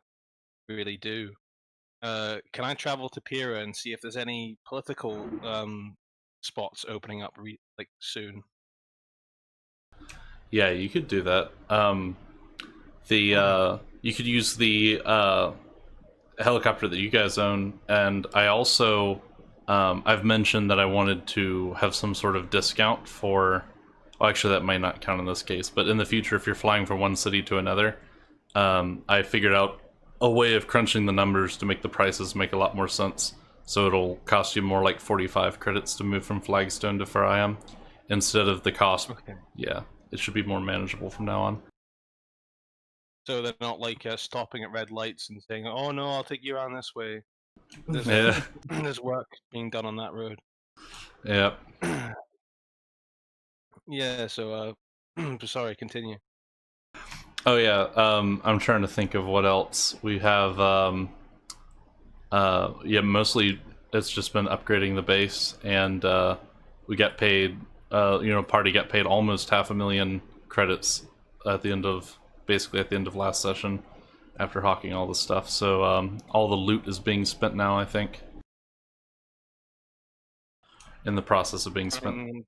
really do. Can I travel to Pira and see if there's any political spots opening up soon? Yeah, you could do that. You could use the helicopter that you guys own, and I also I've mentioned that I wanted to have some sort of discount for. Well, actually, that might not count in this case, but in the future, if you're flying from one city to another, I figured out a way of crunching the numbers to make the prices make a lot more sense. So it'll cost you more like 45 credits to move from Flagstone to Fariam instead of the cost. Okay. Yeah, it should be more manageable from now on. So they're not stopping at red lights and saying, "Oh no, I'll take you around this way." There's, Yeah. there's work being done on that road. Yeah. Yeah. So, sorry. Continue. Oh yeah. I'm trying to think of what else we have. Mostly it's just been upgrading the base, and we got paid. Party got paid almost 500,000 credits at the end of last session after hawking all the stuff. So all the loot is being spent now, I think. In the process of being spent. I'm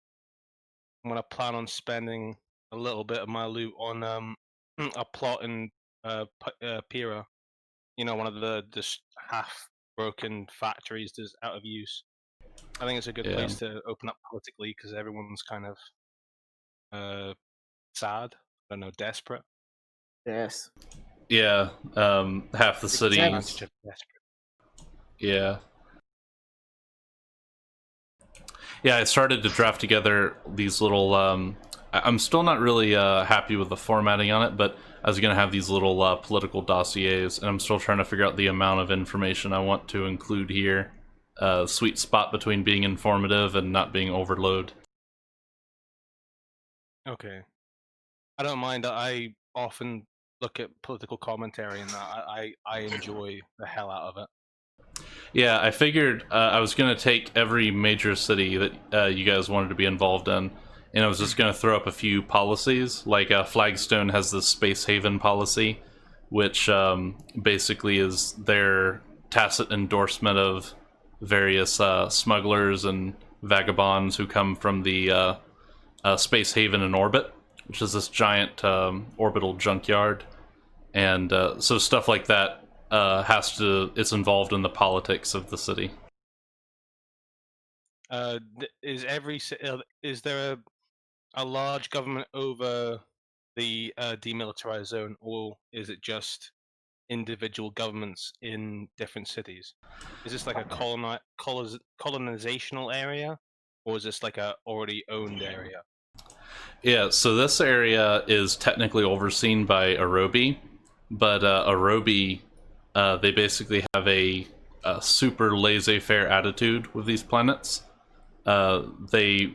gonna plan on spending a little bit of my loot on a plot in Pira. One of the just half broken factories that's out of use. I think it's a good place to open up politically because everyone's kind of sad I don't know, desperate. Yes. Yeah, half the Take city. advantage of desperate. Yeah. Yeah, I started to draft together these little. I'm still not really happy with the formatting on it, but I was going to have these little political dossiers, and I'm still trying to figure out the amount of information I want to include here. Sweet spot between being informative and not being overload. Okay. I don't mind. I often look at political commentary, and I enjoy the hell out of it. Yeah, I figured I was going to take every major city that you guys wanted to be involved in, and I was just going to throw up a few policies. Like Flagstone has this Space Haven policy, which basically is their tacit endorsement of various smugglers and vagabonds who come from the Space Haven in orbit, which is this giant orbital junkyard. And so stuff like that it's involved in the politics of the city. Is there a large government over the demilitarized zone, or is it just individual governments in different cities? Is this like a colonizational area, or is this like a already owned area? Yeah, so this area is technically overseen by Arobi, but Arobi, they basically have a super laissez-faire attitude with these planets. They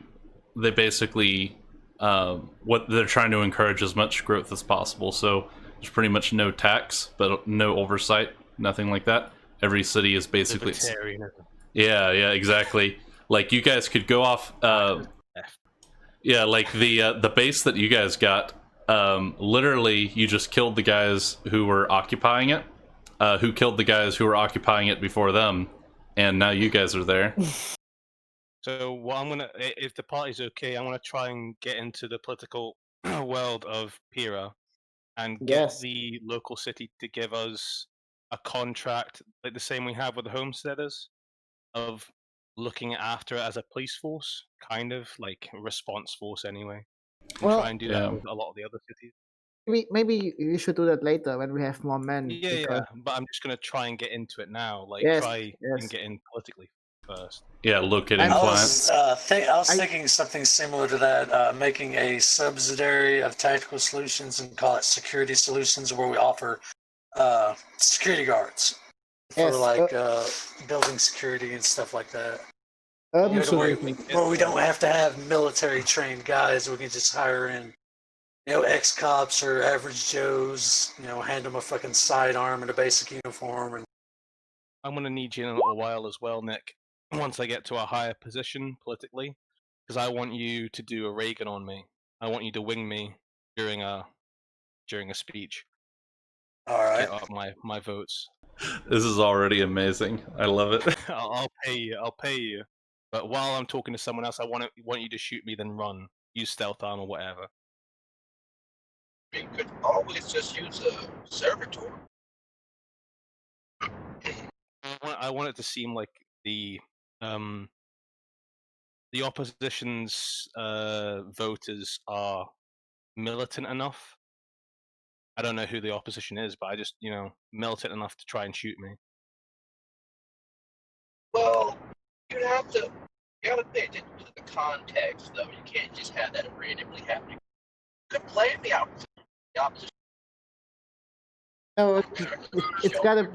basically what they're trying to encourage as much growth as possible. So there's pretty much no tax, but no oversight, nothing like that. Every city is basically yeah, exactly. Like you guys could go off. Yeah, like the base that you guys got. Literally, you just killed the guys who were occupying it. Who killed the guys who were occupying it before them, and now you guys are there. So what I'm gonna, if the party's okay, I'm gonna try and get into the political world of Pira, and get Yes. the local city to give us a contract like the same we have with the homesteaders, of looking after it as a police force, kind of like a response force anyway. And Well, try and do yeah. that with a lot of the other cities. maybe you should do that later when we have more men. Yeah, because- but I'm just gonna try and get into it now. Like Yes, try yes. and get in politically first. Yeah, locating I I plants. was thinking something similar to that, making a subsidiary of Tactical Solutions and call it Security Solutions, where we offer security guards for Yes, like building security and stuff like that. Urban You know, where solutions. we don't have to have military trained guys. We can just hire in, ex-cops or average Joes. Hand them a fucking sidearm and a basic uniform, and I'm gonna need you in a little while as well, Nick. Once I get to a higher position politically, because I want you to do a Reagan on me. I want you to wing me during a speech. all right. Get up my votes. This is already amazing. I love it. I'll pay you. I'll pay you. But while I'm talking to someone else, I want you to shoot me, then run. Use stealth arm or whatever. You could always just use a servitor. I want it to seem like the opposition's voters are militant enough. I don't know who the opposition is, but I just militant enough to try and shoot me. Well, you gotta pay attention to the context, though. You can't just have that randomly happening. You could plan the opposition. No, it's gotta.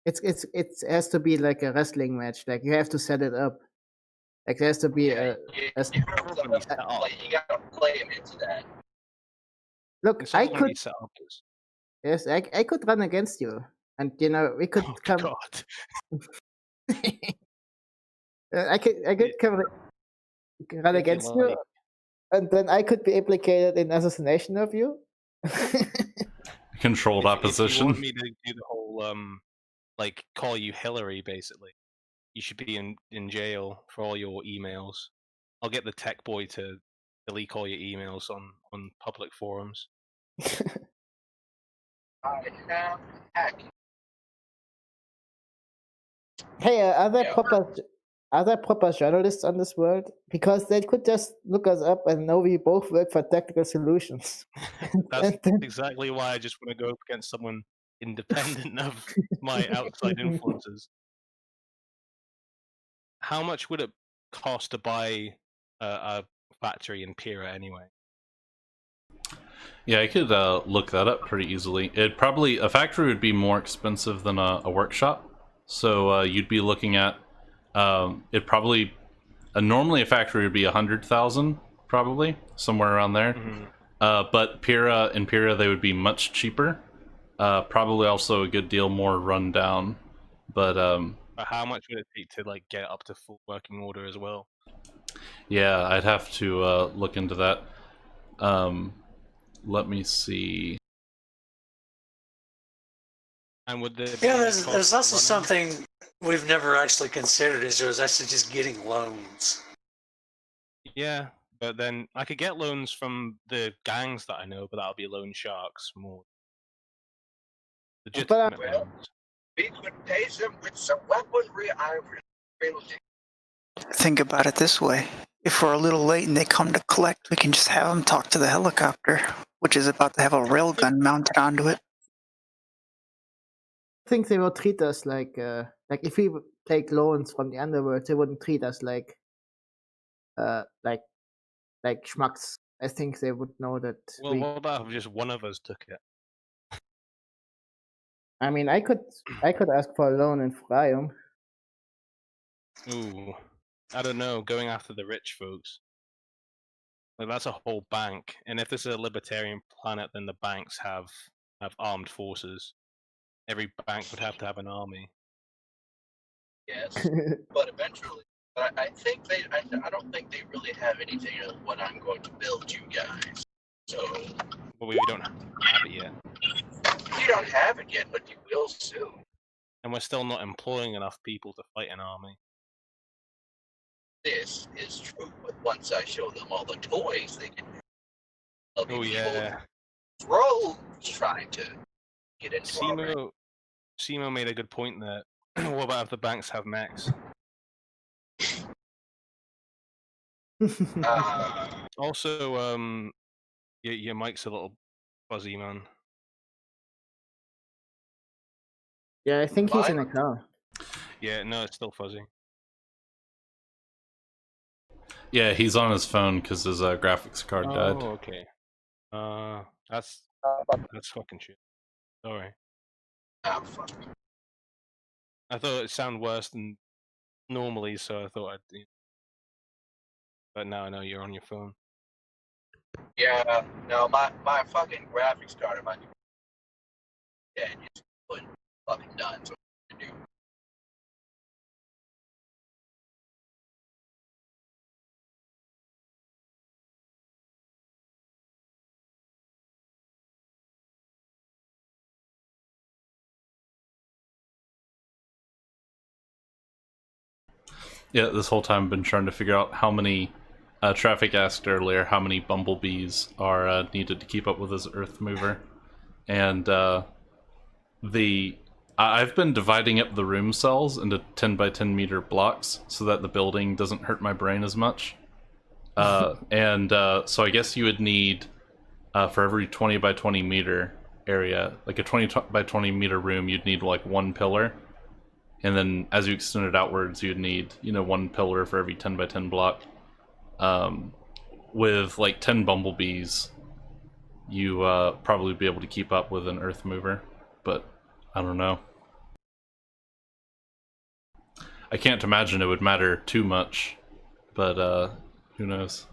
It has to be like a wrestling match. Like you have to set it up. Like there has to be You a gotta play him into that. look. It's all I gonna could be set up as- yes, I could run against you, and we could Oh come. God! I could come run If you against like. you, and then I could be implicated in assassination of you. Controlled If you opposition. want me to do the whole like call you Hillary, basically, you should be in jail for all your emails. I'll get the tech boy to delete all your emails on public forums. I have hacking. Hey, are there Yeah. are there proper journalists on this world? Because they could just look us up and know we both work for Technical Solutions. That's And then- exactly why I just want to go up against someone independent of my outside influences. How much would it cost to buy a factory in Pira anyway? Yeah, I could look that up pretty easily. A factory would be more expensive than a workshop, so you'd be looking at normally a factory would be 100,000, probably somewhere around there. Mhm. But in Pira they would be much cheaper. Probably also a good deal more run down. But But how much would it take to like get up to full working order as well? yeah, I'd have to look into that. Let me see. And would there Yeah, be there's cost also running? something we've never actually considered is actually just getting loans. Yeah, but then I could get loans from the gangs that I know, but that'll be loan sharks more. Legitimate But, loans. We could pay them with some weaponry I will Think about it this way. If we're a little late and they come to collect, we can just have them talk to the helicopter, which is about to have a railgun mounted onto it. I think they will treat us like if we would take loans from the underworld, they wouldn't treat us like schmucks. I think they would know that Well, what about if just one of us took it? I mean, I could ask for a loan in Frium. Ooh, I don't know. Going after the rich folks. Like that's a whole bank, and if this is a libertarian planet, then the banks have armed forces. Every bank would have to have an army. Yes, but eventually. But I think I don't think they really have anything of what I'm going to build you guys. So But we don't have it yet, you don't have it yet, but you will soon. and we're still not employing enough people to fight an army. This is true, but once I show them all the toys, they can. There'll be Oh people yeah, rogues trying to get into our ranks. Simo made a good point there. What about if the banks have mechs? Also, your mic's a little fuzzy, man. Yeah, I think he's Mine? in a car. Yeah, no, it's still fuzzy. Yeah, he's on his phone because his graphics card died. Oh, okay. That's fucking shit. Sorry. Oh, fuck. I thought it sounded worse than normally, so I thought I'd. But now I know you're on your phone. Yeah, no, my fucking graphics card in my yeah, it's fucking done. So what to do? Yeah, this whole time I've been trying to figure out how many. Traffic asked earlier how many bumblebees are needed to keep up with his Earth mover, and I've been dividing up the room cells into 10 by 10 meter blocks so that the building doesn't hurt my brain as much. So I guess you would need for every 20 by 20 meter area, like a 20 by 20 meter room, you'd need like one pillar. And then as you extend it outwards, you'd need, one pillar for every 10 by 10 block. With like 10 bumblebees, you probably be able to keep up with an earth mover, but I don't know. I can't imagine it would matter too much, but who knows?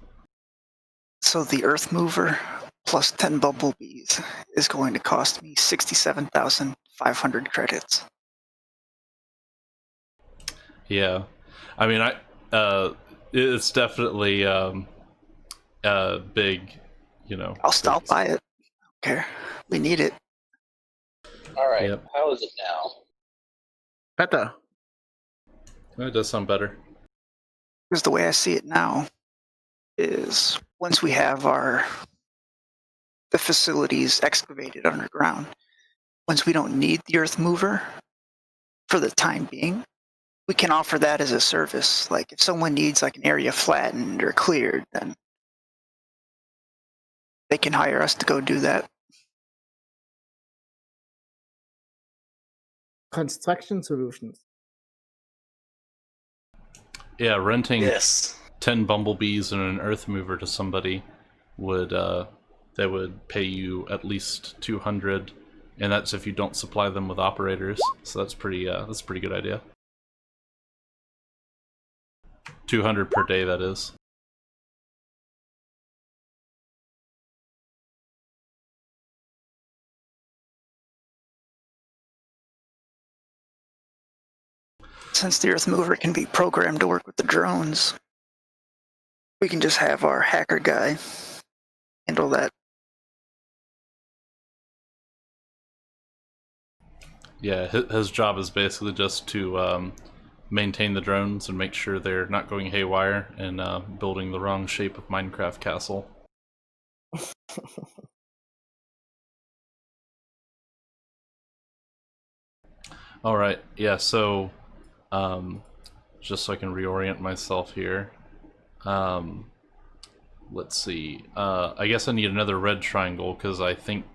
So the Earth Mover plus 10 bumblebees is going to cost me 67,500 credits. Yeah, I mean, it's definitely big, I'll stop by it. Okay, we need it. All right, Yep. how is it now? Better. It does sound better. Because the way I see it now is once we have the facilities excavated underground, once we don't need the Earth Mover for the time being, we can offer that as a service. Like if someone needs like an area flattened or cleared, then they can hire us to go do that. Construction solutions. Yeah, renting Yes. 10 bumblebees and an earth mover to somebody would they would pay you at least 200, and that's if you don't supply them with operators. So that's a pretty good idea. 200 per day, that is. Since the earth mover can be programmed to work with the drones, we can just have our hacker guy handle that. Yeah, his job is basically just to maintain the drones and make sure they're not going haywire and building the wrong shape of Minecraft castle. All right, yeah. So, just so I can reorient myself here. Let's see. I guess I need another red triangle because I think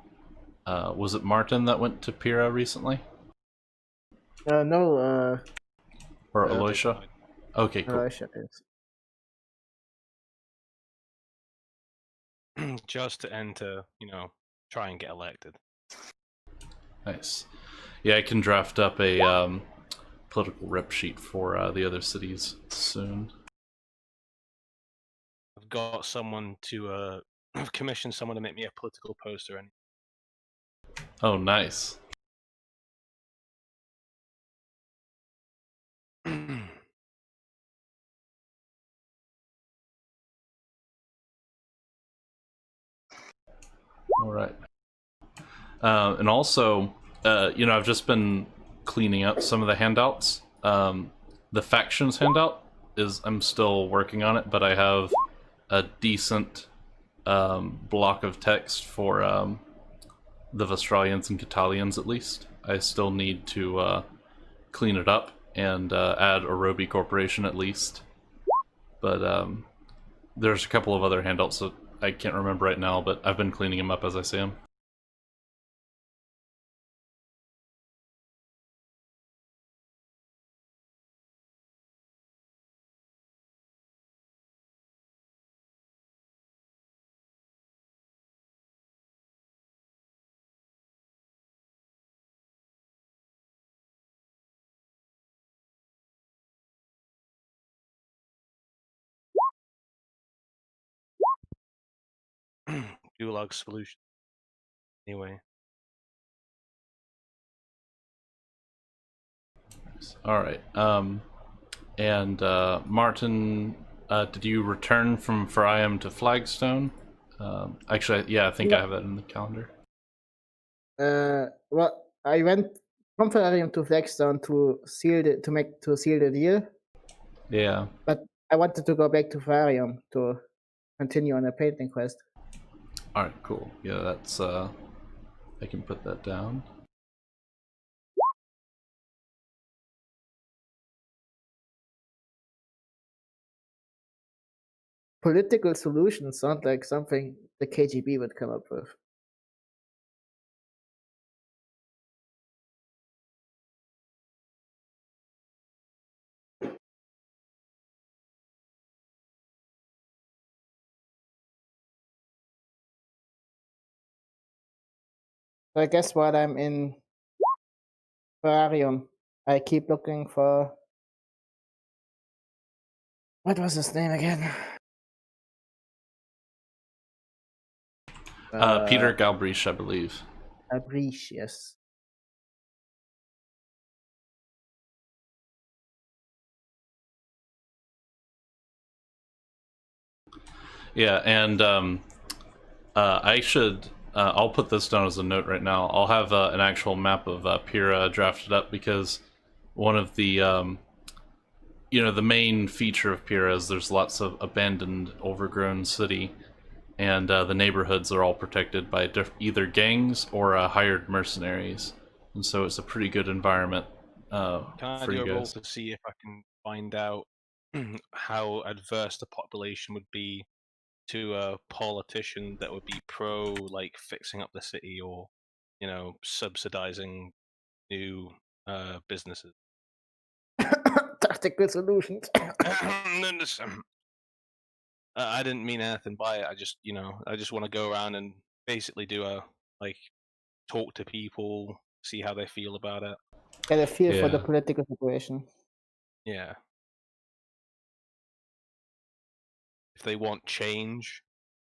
was it Martin that went to Pyrrha recently? No, Or Aloysia? Okay, cool. Russia is. Just to enter, try and get elected. Nice. Yeah, I can draft up a political rep sheet for the other cities soon. I've got someone to I've commissioned someone to make me a political poster. And Oh, nice. All right. And also, I've just been cleaning up some of the handouts. The factions handout I'm still working on it, but I have a decent block of text for the Vestralians and Catalians at least. I still need to clean it up and add Orobi Corporation at least. But there's a couple of other handouts that I can't remember right now, but I've been cleaning them up as I see them. Gulag solution. Anyway. All right. And Martin, did you return from Pharium to Flagstone? Actually, yeah, I think I have that in the calendar. Well, I went from Ferrarium to Flagstone to seal the deal, Yeah. but I wanted to go back to Ferrarium to continue on a painting quest. All right. Cool. Yeah, that's. I can put that down. Political solutions sound like something the KGB would come up with. So I guess while I'm in Ferrarium, I keep looking for. What was his name again? Peter Galbraith, I believe. Abrish, yes. Yeah, and I should. I'll put this down as a note right now. I'll have an actual map of Pyrrha drafted up because one of the the main feature of Pyrrha is there's lots of abandoned, overgrown city, and the neighborhoods are all protected by either gangs or hired mercenaries, and so it's a pretty good environment Can I for do you a roll guys. to see if I can find out how adverse the population would be to a politician that would be pro, like, fixing up the city or, subsidizing new businesses? Tactical solutions. I didn't mean anything by it. I just, I just want to go around and basically do talk to people, see how they feel about it. Get a feel for the Yeah. political situation. Yeah. If they want change,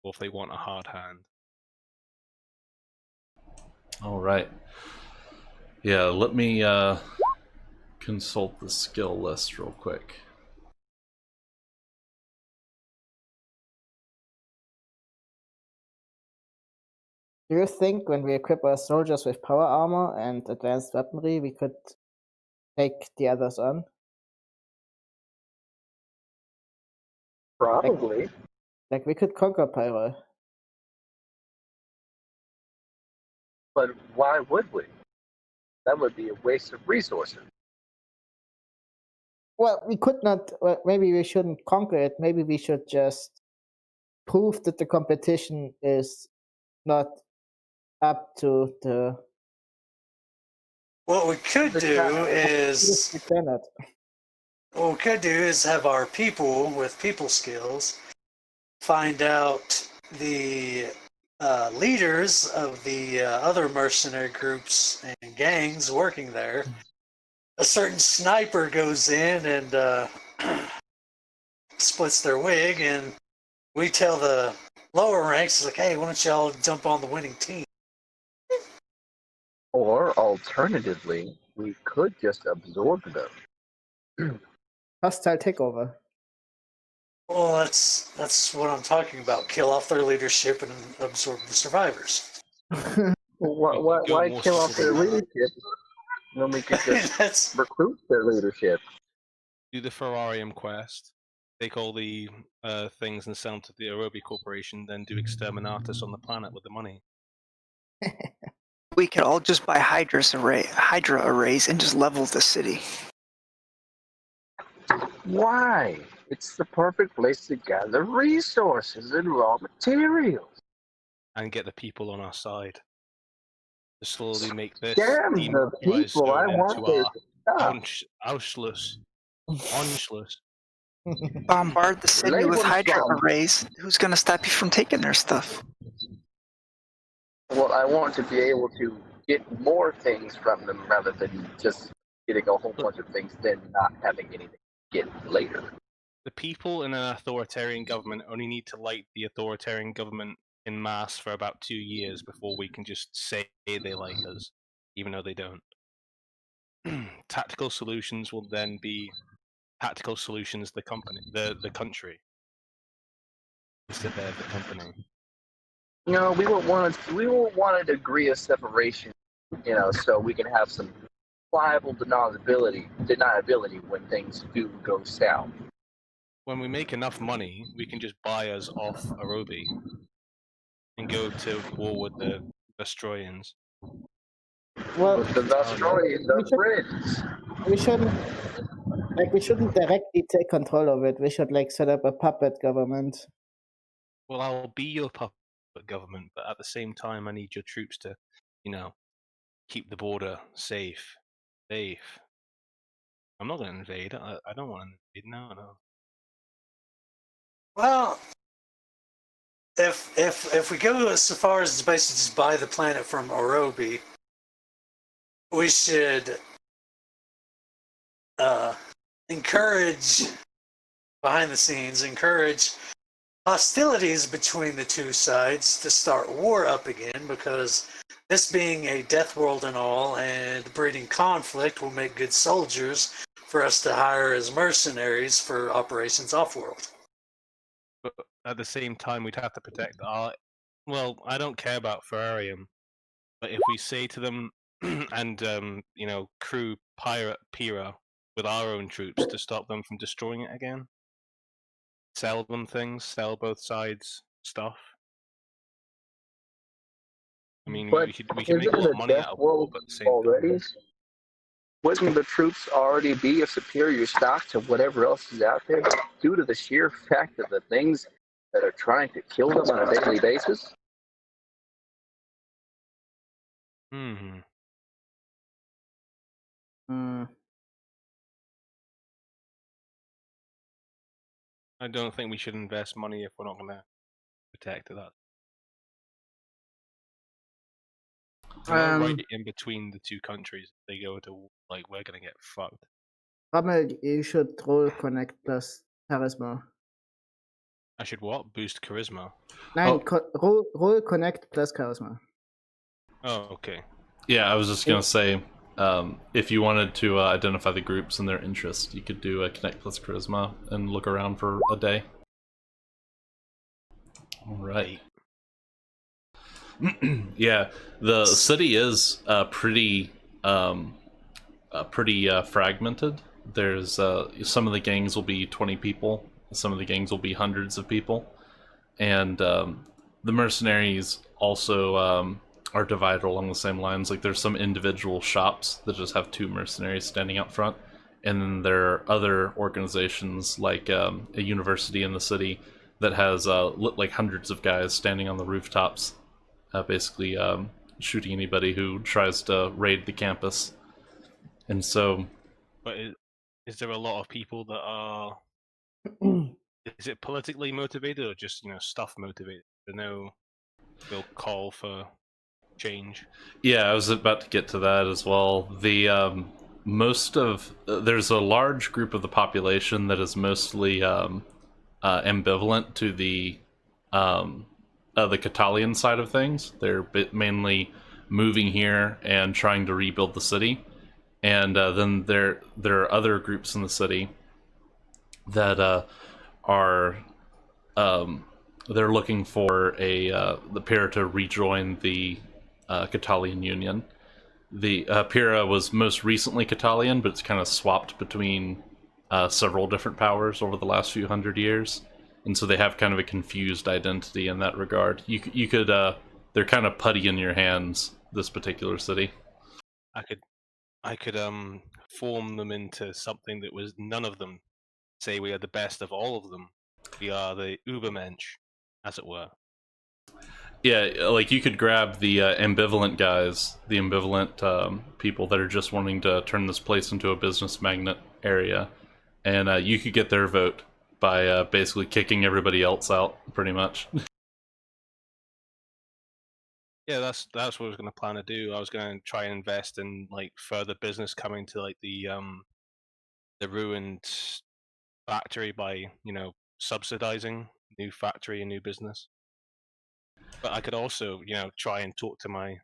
or if they want a hard hand. All right. Yeah, let me consult the skill list real quick. Do you think when we equip our soldiers with power armor and advanced weaponry, we could take the others on? Probably. Like we could conquer Pyro. But why would we? That would be a waste of resources. Well, we could not. Well, maybe we shouldn't conquer it. Maybe we should just prove that the competition is not up to the. What we could do is We cannot. what we could do is have our people with people skills find out the leaders of the other mercenary groups and gangs working there. A certain sniper goes in and splits their wig, and we tell the lower ranks, like, hey, why don't y'all jump on the winning team? Or alternatively, we could just absorb them. Hostile takeover. Well, that's what I'm talking about. Kill off their leadership and absorb the survivors. Why kill off their leadership when we could just That's recruit their leadership? Do the Ferrarium quest, take all the things and sell them to the Arobi Corporation, then do Exterminatus on the planet with the money. We could all just buy Hydra arrays and just level the city. Why? It's the perfect place to gather resources and raw materials. And get the people on our side. To slowly make this Damn the demilitarized people! I zone want into their our stuff. Auschlitz. Anschluss. Bombard the city Label with Hydra bomb. arrays. Who's gonna stop you from taking their stuff? Well, I want to be able to get more things from them rather than just getting a whole bunch of things, then not having anything to get later. The people in an authoritarian government only need to like the authoritarian government in mass for about 2 years before we can just say they like us, even though they don't. Tactical solutions will then be tactical solutions the country instead of the company. No, we won't want a degree of separation, so we can have some pliable deniability when things do go south. When we make enough money, we can just buy us off Arobi and go to war with the Vestroians. Well, The Vestroians are friends. we shouldn't directly take control of it. We should set up a puppet government. Well, I'll be your puppet government, but at the same time, I need your troops to, keep the border safe. I'm not going to invade. I don't want to invade. No. well, if we go so far as to basically just buy the planet from Orobi, we should encourage hostilities between the two sides to start war up again, because this being a death world and all, and breeding conflict will make good soldiers for us to hire as mercenaries for operations off-world. But at the same time, we'd have to protect our. Well, I don't care about Ferrarium, but if we say to them and crew pirate Pira with our own troops to stop them from destroying it again, sell them things, sell both sides stuff. I mean, we can make a lot of money out of war, but at the same time. wouldn't the troops already be a superior stock to whatever else is out there due to the sheer fact of the things that are trying to kill them on a daily basis? Hmm. Hmm. I don't think we should invest money if we're not going to protect that. You know, right in between the two countries, they go to like we're gonna get fucked. Rommel, you should roll Connect plus Charisma. I should what? Boost charisma. Nein, Oh. roll Connect plus Charisma. Oh, okay. Yeah, I was just gonna say, if you wanted to identify the groups and their interests, you could do a Connect plus Charisma and look around for a day. All right. Yeah, the city is pretty fragmented. There's some of the gangs will be 20 people, some of the gangs will be hundreds of people, and the mercenaries also are divided along the same lines. Like there's some individual shops that just have 2 mercenaries standing out front, and then there are other organizations like a university in the city that has like hundreds of guys standing on the rooftops, basically shooting anybody who tries to raid the campus. And so, But is there a lot of people that are? Is it politically motivated or just stuff motivated? There's no real call for change. yeah, I was about to get to that as well. The there's a large group of the population that is mostly ambivalent to the Catalian side of things. They're mainly moving here and trying to rebuild the city, and then there are other groups in the city that are they're looking for the Pira to rejoin the Catalian Union. The Pira was most recently Catalian, but it's kind of swapped between several different powers over the last few hundred years, and so they have kind of a confused identity in that regard. You could they're kind of putty in your hands, this particular city. I could form them into something that was none of them. Say we are the best of all of them. We are the Ubermensch, as it were. Yeah, like you could grab the ambivalent guys, the ambivalent people that are just wanting to turn this place into a business magnet area, and you could get their vote by basically kicking everybody else out, pretty much. Yeah, that's what I was going to plan to do. I was going to try and invest in like further business coming to like the ruined factory by subsidizing new factory and new business. But I could also try and talk to my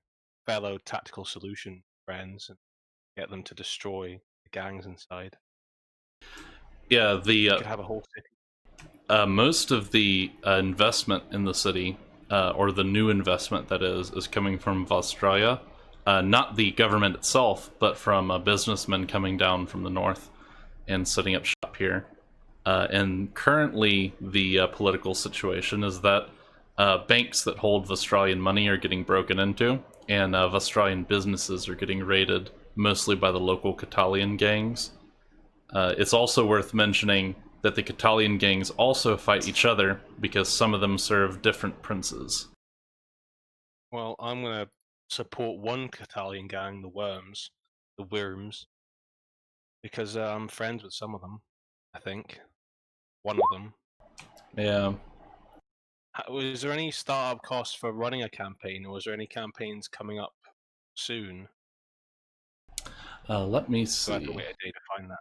fellow tactical solution friends and get them to destroy the gangs inside. Yeah, We could have a whole city. most of the investment in the city, or the new investment that is coming from Australia. Not the government itself, but from businessmen coming down from the north and setting up shop here. And currently, the political situation is that banks that hold Australian money are getting broken into, and Australian businesses are getting raided mostly by the local Catalian gangs. It's also worth mentioning that the Catalian gangs also fight each other because some of them serve different princes. Well, I'm gonna support one Catalian gang, the Worms, because I'm friends with some of them. I think one of them. Yeah. Was there any startup cost for running a campaign, or was there any campaigns coming up soon? Let me So I have to see. wait a day to find that.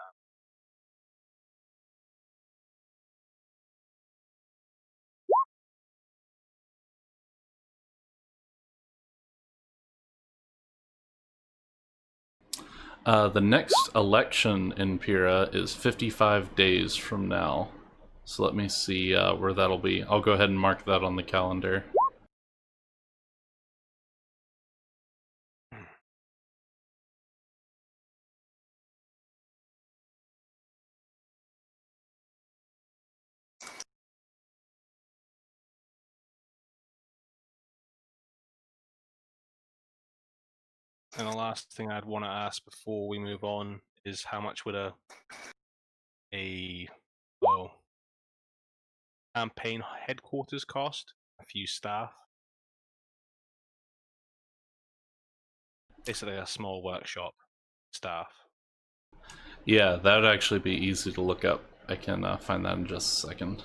The next election in Pira is 55 days from now. So let me see where that'll be. I'll go ahead and mark that on the calendar. And the last thing I'd want to ask before we move on is how much would a campaign headquarters cost? A few staff. Basically a small workshop staff. Yeah, that would actually be easy to look up. I can find that in just a second.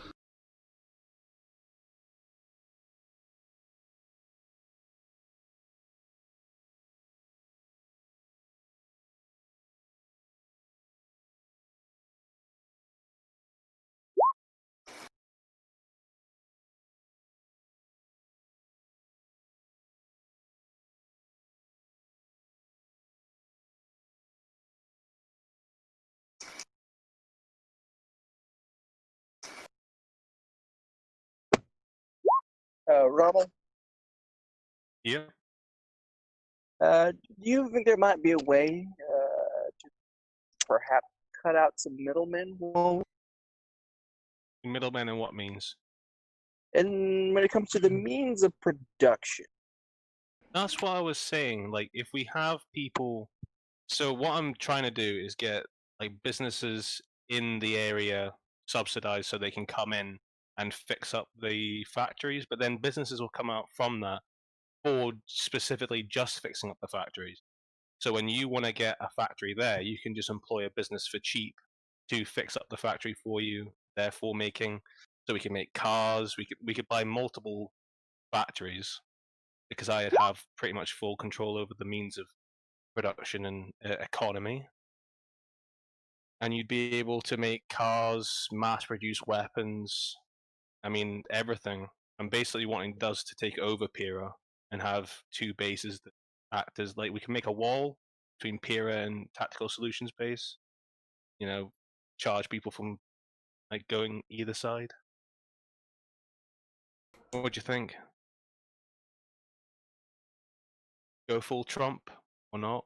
Rommel, Yeah. do you think there might be a way to perhaps cut out some middlemen? Middlemen in what means? And when it comes to the means of production, That's what I was saying. Like, if we have people, so what I'm trying to do is get like businesses in the area subsidized so they can come in and fix up the factories, but then businesses will come out from that for specifically just fixing up the factories. So when you want to get a factory there, you can just employ a business for cheap to fix up the factory for you. Therefore, so we can make cars. We could buy multiple factories because I have pretty much full control over the means of production and economy. And you'd be able to make cars, mass-produce weapons. I mean, everything. I'm basically wanting Duz to take over Pyrrha and have two bases that act as like we can make a wall between Pyrrha and Tactical Solutions base. You know, charge people from like going either side. What do you think? Go full Trump or not?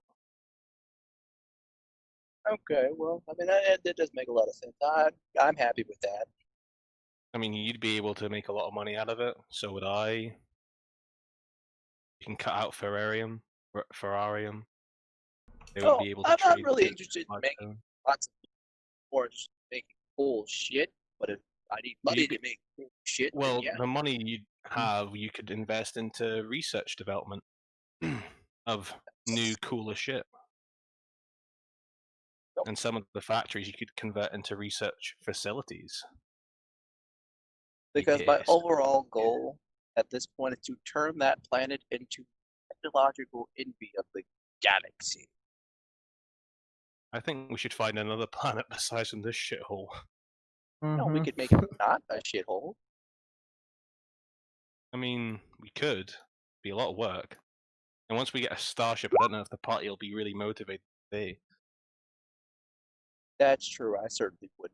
okay, well, I mean, that does make a lot of sense. I'm happy with that. I mean, you'd be able to make a lot of money out of it. So would I. You can cut out Ferrarium. They would be able to I'm trade. really interested in making lots of more just making cool shit. But if I need money to make cool shit, Well, then yeah. the money you'd have, you could invest into research development of new, cooler shit. And some of the factories you could convert into research facilities. Because my Yes. overall goal at this point is to turn that planet into technological envy of the galaxy. I think we should find another planet besides from this shithole. No, we could make it not a shithole. I mean, we could. Be a lot of work. And once we get a starship, I don't know if the party will be really motivated to be. That's true. I certainly would.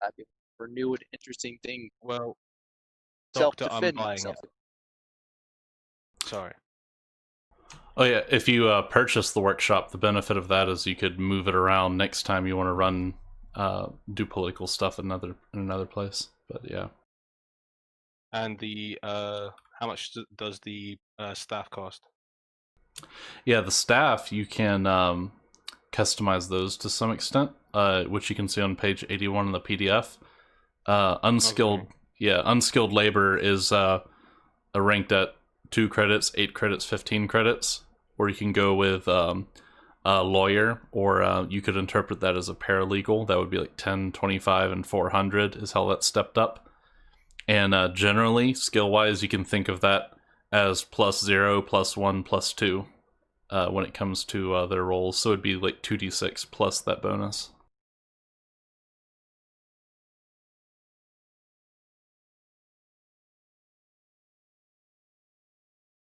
I'd be for new and interesting thing. Well, Doctor, I'm Self-defend buying myself. it. Sorry. Oh yeah, if you purchase the workshop, the benefit of that is you could move it around next time you want to run, do political stuff in another place. But yeah. And the how much does the staff cost? Yeah, the staff, you can customize those to some extent, which you can see on page 81 in the PDF. Unskilled labor is ranked at 2 credits, 8 credits, 15 credits, or you can go with a lawyer, or you could interpret that as a paralegal. That would be like 10, 25, and 400 is how that's stepped up. And generally, skill-wise, you can think of that as +0, +1, +2 when it comes to their roles. So it'd be like 2d6 plus that bonus.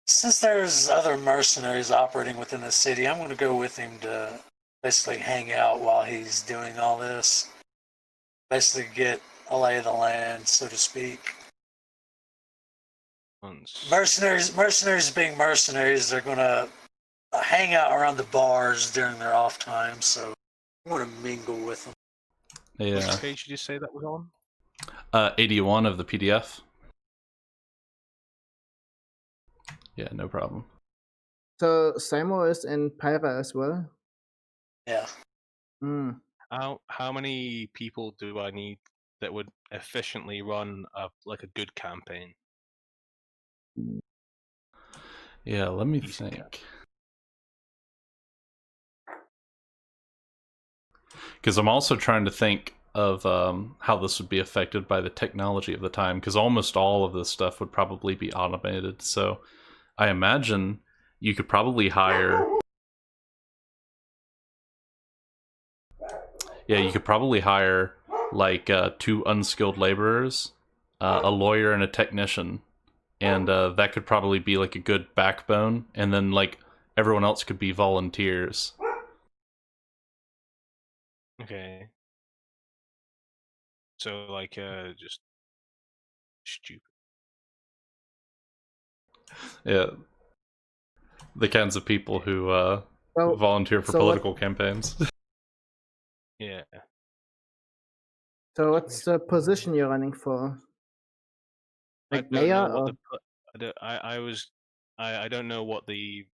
Since there's other mercenaries operating within the city, I'm going to go with him to basically hang out while he's doing all this. Basically get a lay of the land, so to speak. Mercenaries being mercenaries, they're going to hang out around the bars during their off time, so I want to mingle with them. Yeah. Which page did you say that was on? 81 of the PDF. Yeah, no problem. So Simo is in Pyra as well. Yeah. Hmm. How many people do I need that would efficiently run like a good campaign? Yeah, let me Decent think. Because I'm also trying to think of how this would be affected by the technology of the time, because almost all of this stuff would probably be automated. So I imagine you could probably hire... Yeah, you could probably hire like 2 unskilled laborers, a lawyer, and a technician, and that could probably be like a good backbone. And then like everyone else could be volunteers. Okay. So like just stupid. Yeah, the kinds of people who So volunteer for so what- political campaigns. Yeah. So what's the position you're running for? Like I don't mayor know what or the I don't know what the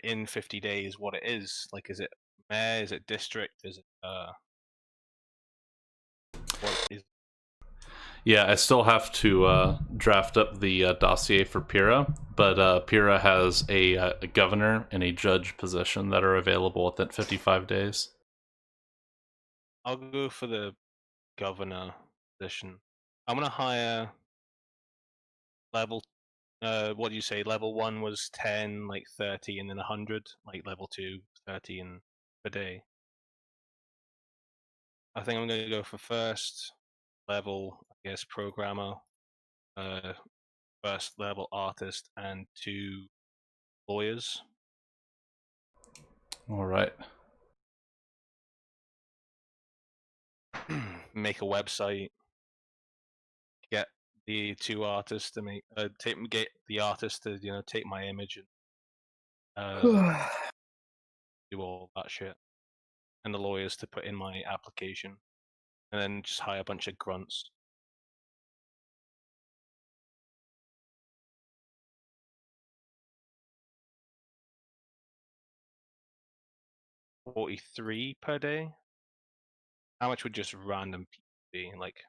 in 50 days what it is. Like, is it mayor? Is it district? Is it what is? Yeah, I still have to draft up the dossier for Pyrrha, but Pyrrha has a governor and a judge position that are available within 55 days. I'll go for the governor position. I'm gonna hire level. What do you say? Level 1 was 10, like 30, and then 100. Like level 2, 30 and per day. I think I'm gonna go for first level, I guess, programmer, first level artist, and 2 lawyers. All right. Make a website. Get the 2 artists to make get the artist to take my image and do all that shit, and the lawyers to put in my application, and then just hire a bunch of grunts. $43 per day. How much would just random people be? Like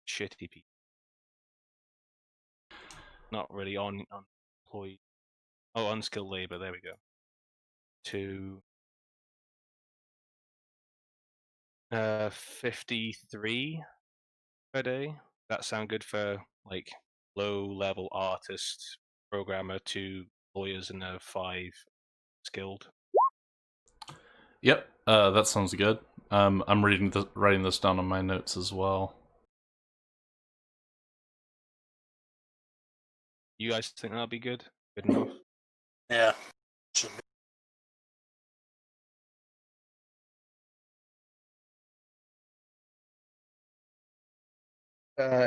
shitty people, not really on employee. Oh, unskilled labor. There we go. To 53 per day. That sound good for like low level artist, programmer, 2 lawyers, and 5 skilled. Yep, that sounds good. I'm writing this down on my notes as well. You guys think that'll be good? Good enough? Yeah. Should be.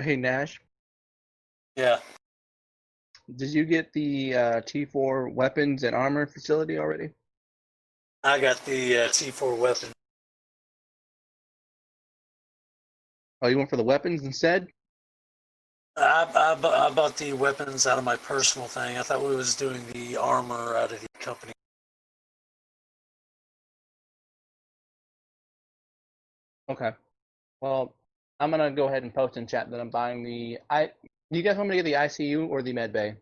Hey Nash, Yeah. did you get the T4 weapons and armor facility already? I got the T4 weapon. Oh, you went for the weapons instead? I bought the weapons out of my personal thing. I thought we was doing the armor out of the company. Okay. Well, I'm gonna go ahead and post in chat that I'm buying the Do you guys want me to get the ICU or the med bay?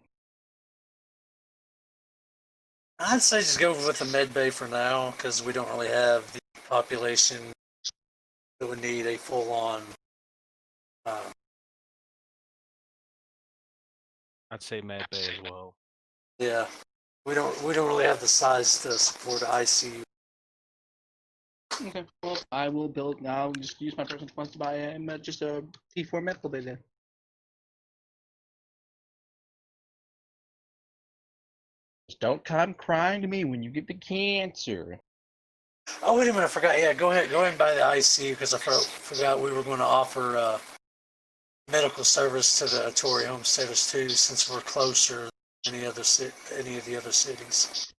I'd say just go with the med bay for now because we don't really have the population that would need a full-on. I'd say med bay as well. Yeah, we don't really have the size to support ICU. Okay. Well, I will build. I'll just use my personal funds to buy just a T4 medical bay then. Just don't come crying to me when you get the cancer. Oh wait a minute, I forgot. Yeah, go ahead and buy the ICU because I forgot we were going to offer medical service to the Tory homesteaders too, since we're closer than any of the other cities,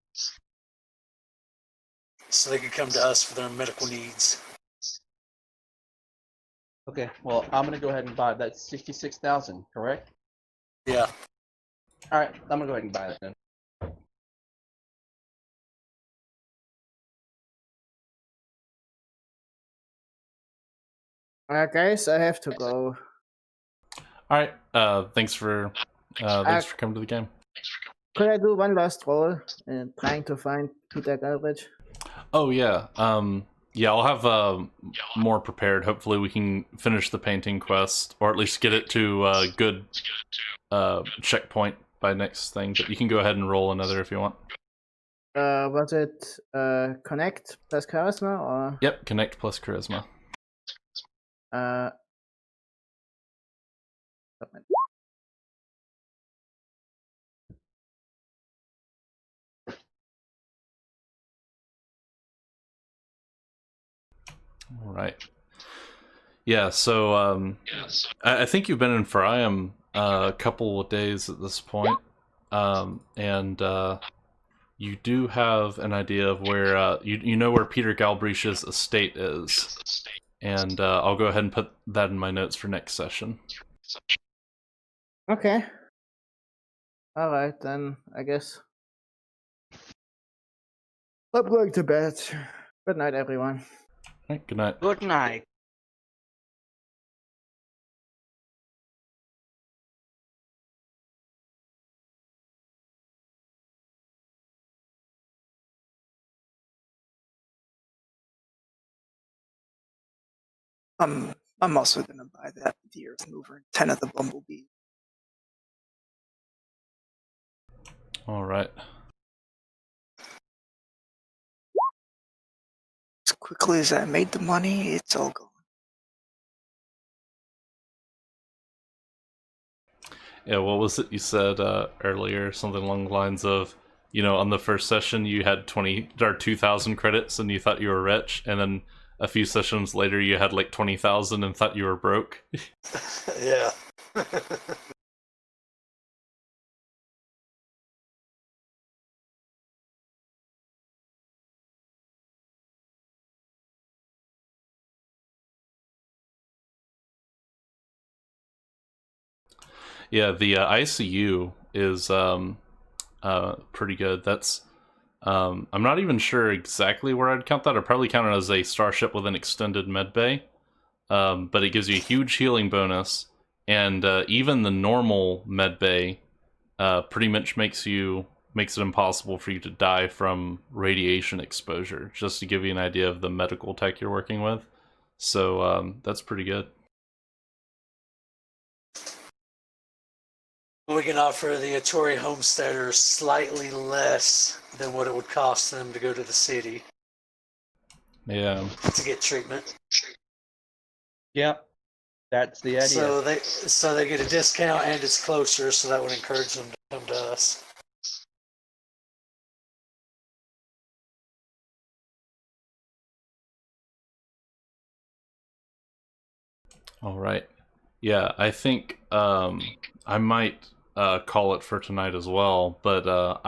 so they could come to us for their medical needs. Okay. Well, I'm gonna go ahead and buy that 66,000. Correct? Yeah. All right. I'm gonna go ahead and buy that then. Guys, I have to go. All right. Thanks for coming to the game. Could I do one last roll in trying to find Peter Galbraith? Oh yeah. Yeah, I'll have more prepared. Hopefully, we can finish the painting quest, or at least get it to a good checkpoint by next thing. But you can go ahead and roll another if you want. Was it Connect plus Charisma or? Yep, Connect plus Charisma. Uh, All right. Yeah, so I think you've been in Fariam a couple of days at this point, and you do have an idea of where you know where Peter Galbraith's estate is, and I'll go ahead and put that in my notes for next session. Okay. All right, then I guess I'm going to bed. Good night, everyone. All right, good night. Good night. I'm also gonna buy that with the Earth Mover and 10 of the Bumblebee. All right. As quickly as I made the money, it's all gone. Yeah, what was it you said earlier? Something along the lines of, you know, on the first session you had 2,000 credits and you thought you were rich, and then a few sessions later you had like 20,000 and thought you were broke. Yeah. Yeah, the ICU is pretty good. That's I'm not even sure exactly where I'd count that. I'd probably count it as a starship with an extended med bay. But it gives you a huge healing bonus, and even the normal med bay pretty much makes it impossible for you to die from radiation exposure. Just to give you an idea of the medical tech you're working with, so that's pretty good. We can offer the Atori homesteaders slightly less than what it would cost them to go to the city Yeah. to get treatment. Yep, that's the idea. So they get a discount and it's closer, so that would encourage them to come to us. All right. Yeah, I think I might call it for tonight as well. But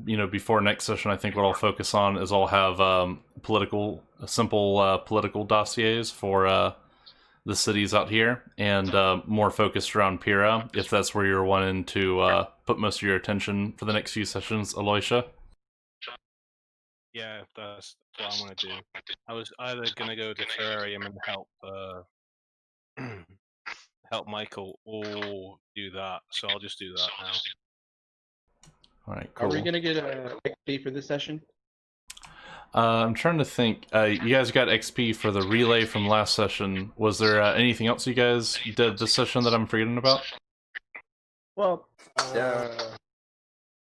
before next session, I think what I'll focus on is I'll have simple political dossiers for the cities out here, and more focused around Pira, if that's where you're wanting to put most of your attention for the next few sessions, Aloysia. Yeah, that's what I want to do. I was either gonna go to Terrarium and help help Michael, or do that. So I'll just do that now. All right, cool. Are we gonna get a XP for this session? I'm trying to think. You guys got XP for the relay from last session. Was there anything else you guys did this session that I'm forgetting about? Well,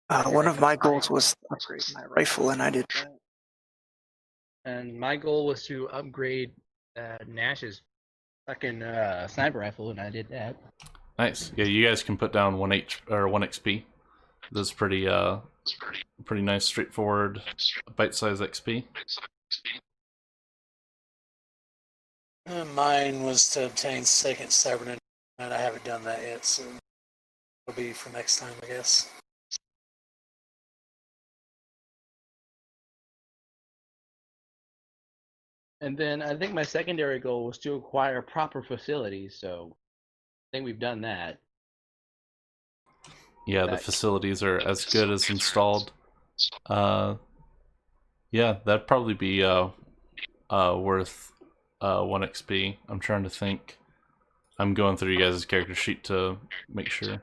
One of my goals was to upgrade my rifle, and I did that. and my goal was to upgrade Nash's fucking sniper rifle, and I did that. Nice. Yeah, you guys can put down 1 XP. That's pretty nice, straightforward, bite-sized XP. Mine was to obtain second cybernetic, and I haven't done that yet, so it'll be for next time, I guess. And then I think my secondary goal was to acquire proper facilities, so I think we've done that. Yeah, the facilities are as good as installed. Yeah, that'd probably be worth 1 XP. I'm trying to think. I'm going through you guys' character sheet to make sure.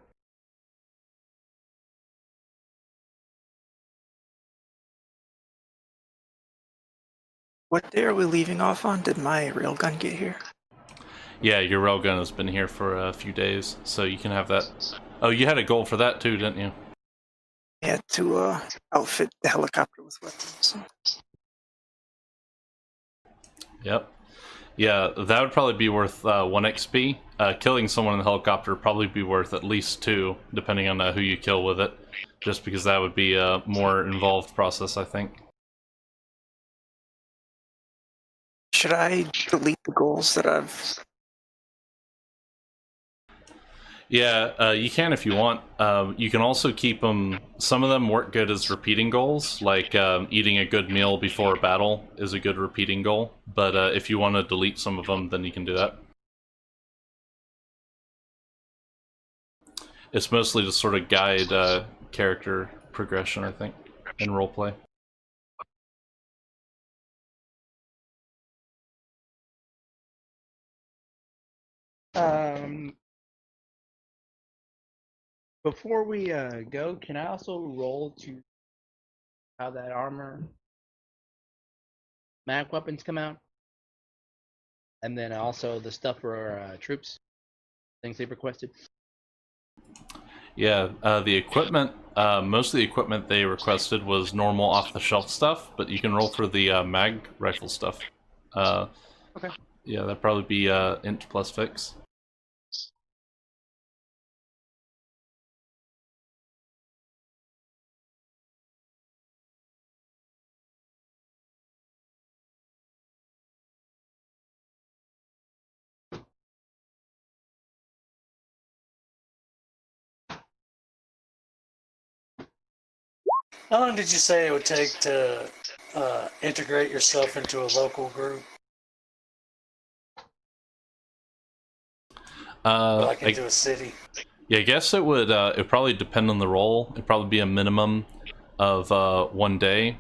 What day are we leaving off on? Did my railgun get here? Yeah, your railgun has been here for a few days, so you can have that. Oh, you had a goal for that too, didn't you? I had to outfit the helicopter with weapons. Yep. Yeah, that would probably be worth 1 XP. Killing someone in the helicopter would probably be worth at least 2, depending on who you kill with it. Just because that would be a more involved process, I think. Should I delete the goals that I've... Yeah, you can if you want. You can also keep them... Some of them work good as repeating goals, like eating a good meal before a battle is a good repeating goal. But if you want to delete some of them, then you can do that. It's mostly to sort of guide character progression, I think, in roleplay. Before we go, can I also roll to how that armor mag weapons come out? And then also the stuff for our troops, things they've requested. Yeah, the equipment, most of the equipment they requested was normal off-the-shelf stuff, but you can roll for the mag rifle stuff. Okay. Yeah, that'd probably be int plus fix. How long did you say it would take to integrate yourself into a local group? Like into a city? Yeah, I guess it would probably depend on the role. It'd probably be a minimum of 1 day.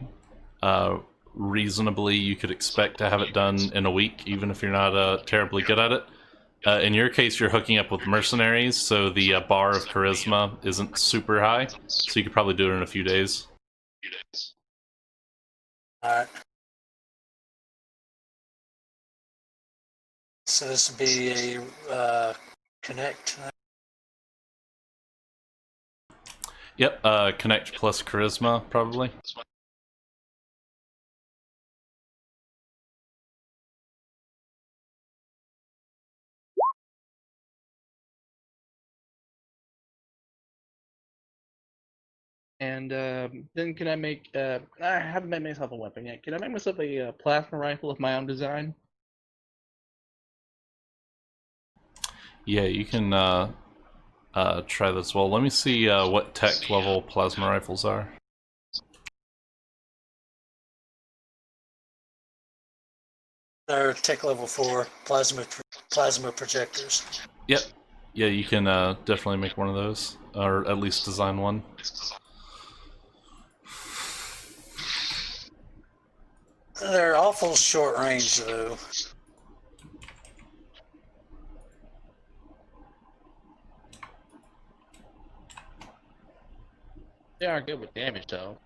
Reasonably, you could expect to have it done in a week, even if you're not terribly good at it. In your case, you're hooking up with mercenaries, so the bar of charisma isn't super high, so you could probably do it in a few days. Alright. So this would be a connect. Yep, connect plus charisma, probably. And then can I make? I haven't made myself a weapon yet. Can I make myself a plasma rifle of my own design? Yeah, you can try this. Well, let me see what tech level plasma rifles are. They're tech level 4 plasma projectors. Yep. Yeah, you can definitely make one of those, or at least design one. They're awful short range though. They are good with damage though.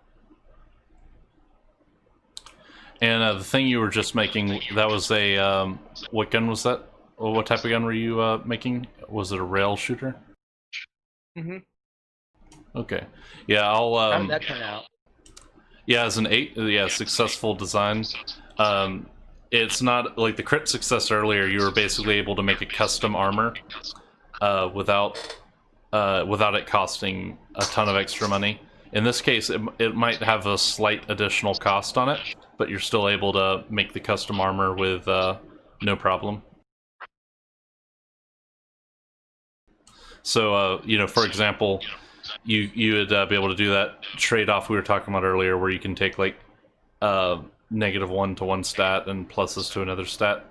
And the thing you were just making, that was a, what gun was that? Or what type of gun were you making? Was it a rail shooter? Mm-hmm. Okay. Yeah, I'll... How did that turn out? Yeah, as an 8, yeah, successful design. It's not, like the crit success earlier, you were basically able to make a custom armor without it costing a ton of extra money. In this case, it might have a slight additional cost on it, but you're still able to make the custom armor with no problem. So, you know, for example, you would be able to do that trade-off we were talking about earlier, where you can take like -1 to one stat and pluses to another stat.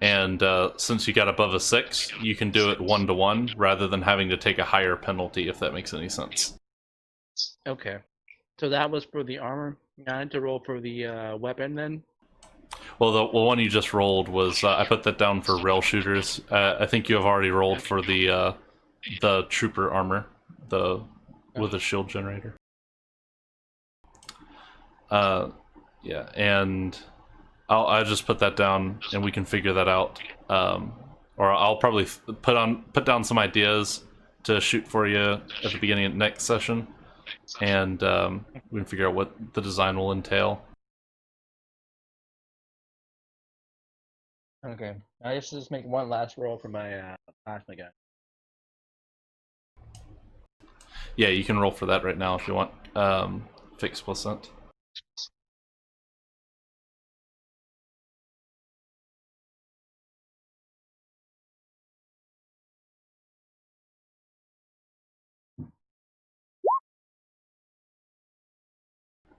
And since you got above a 6, you can do it 1-to-1 rather than having to take a higher penalty, if that makes any sense. Okay. So that was for the armor. I had to roll for the weapon then. Well, the one you just rolled was I put that down for rail shooters. I think you have already rolled for the trooper armor, with a shield generator. Yeah, and I'll just put that down, and we can figure that out. Or I'll probably put down some ideas to shoot for you at the beginning of next session, and we can figure out what the design will entail. Okay, I guess just make one last roll for my plasma gun. Yeah, you can roll for that right now if you want. Fix placent.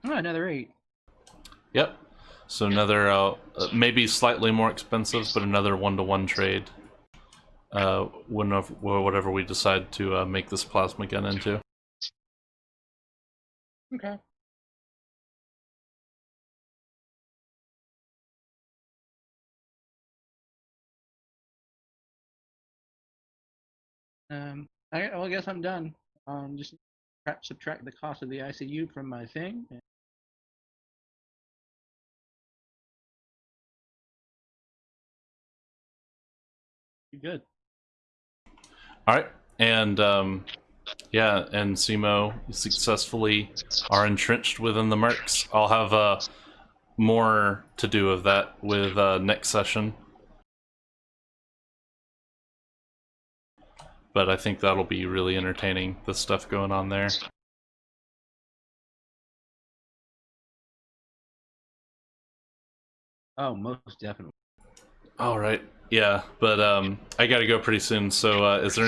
Oh, another 8. Yep. So another, maybe slightly more expensive, but another 1-to-1 trade. Whatever we decide to make this plasma gun into. Okay. I guess I'm done. Just perhaps subtract the cost of the ICU from my thing. Be good. All right, and yeah, and Simo successfully are entrenched within the mercs. I'll have more to do of that with next session. But I think that'll be really entertaining, the stuff going on there. Oh, most definitely. All right, yeah, but I gotta go pretty soon. So is there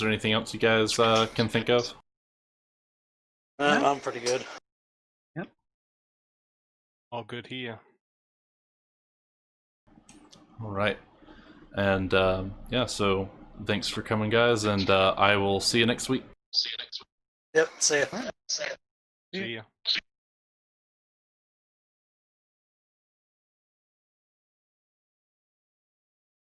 anything else you guys can think of? I'm pretty good. Yep. All good here. All right, and yeah, so thanks for coming, guys, and I will see you next week. Yep, see ya. See ya.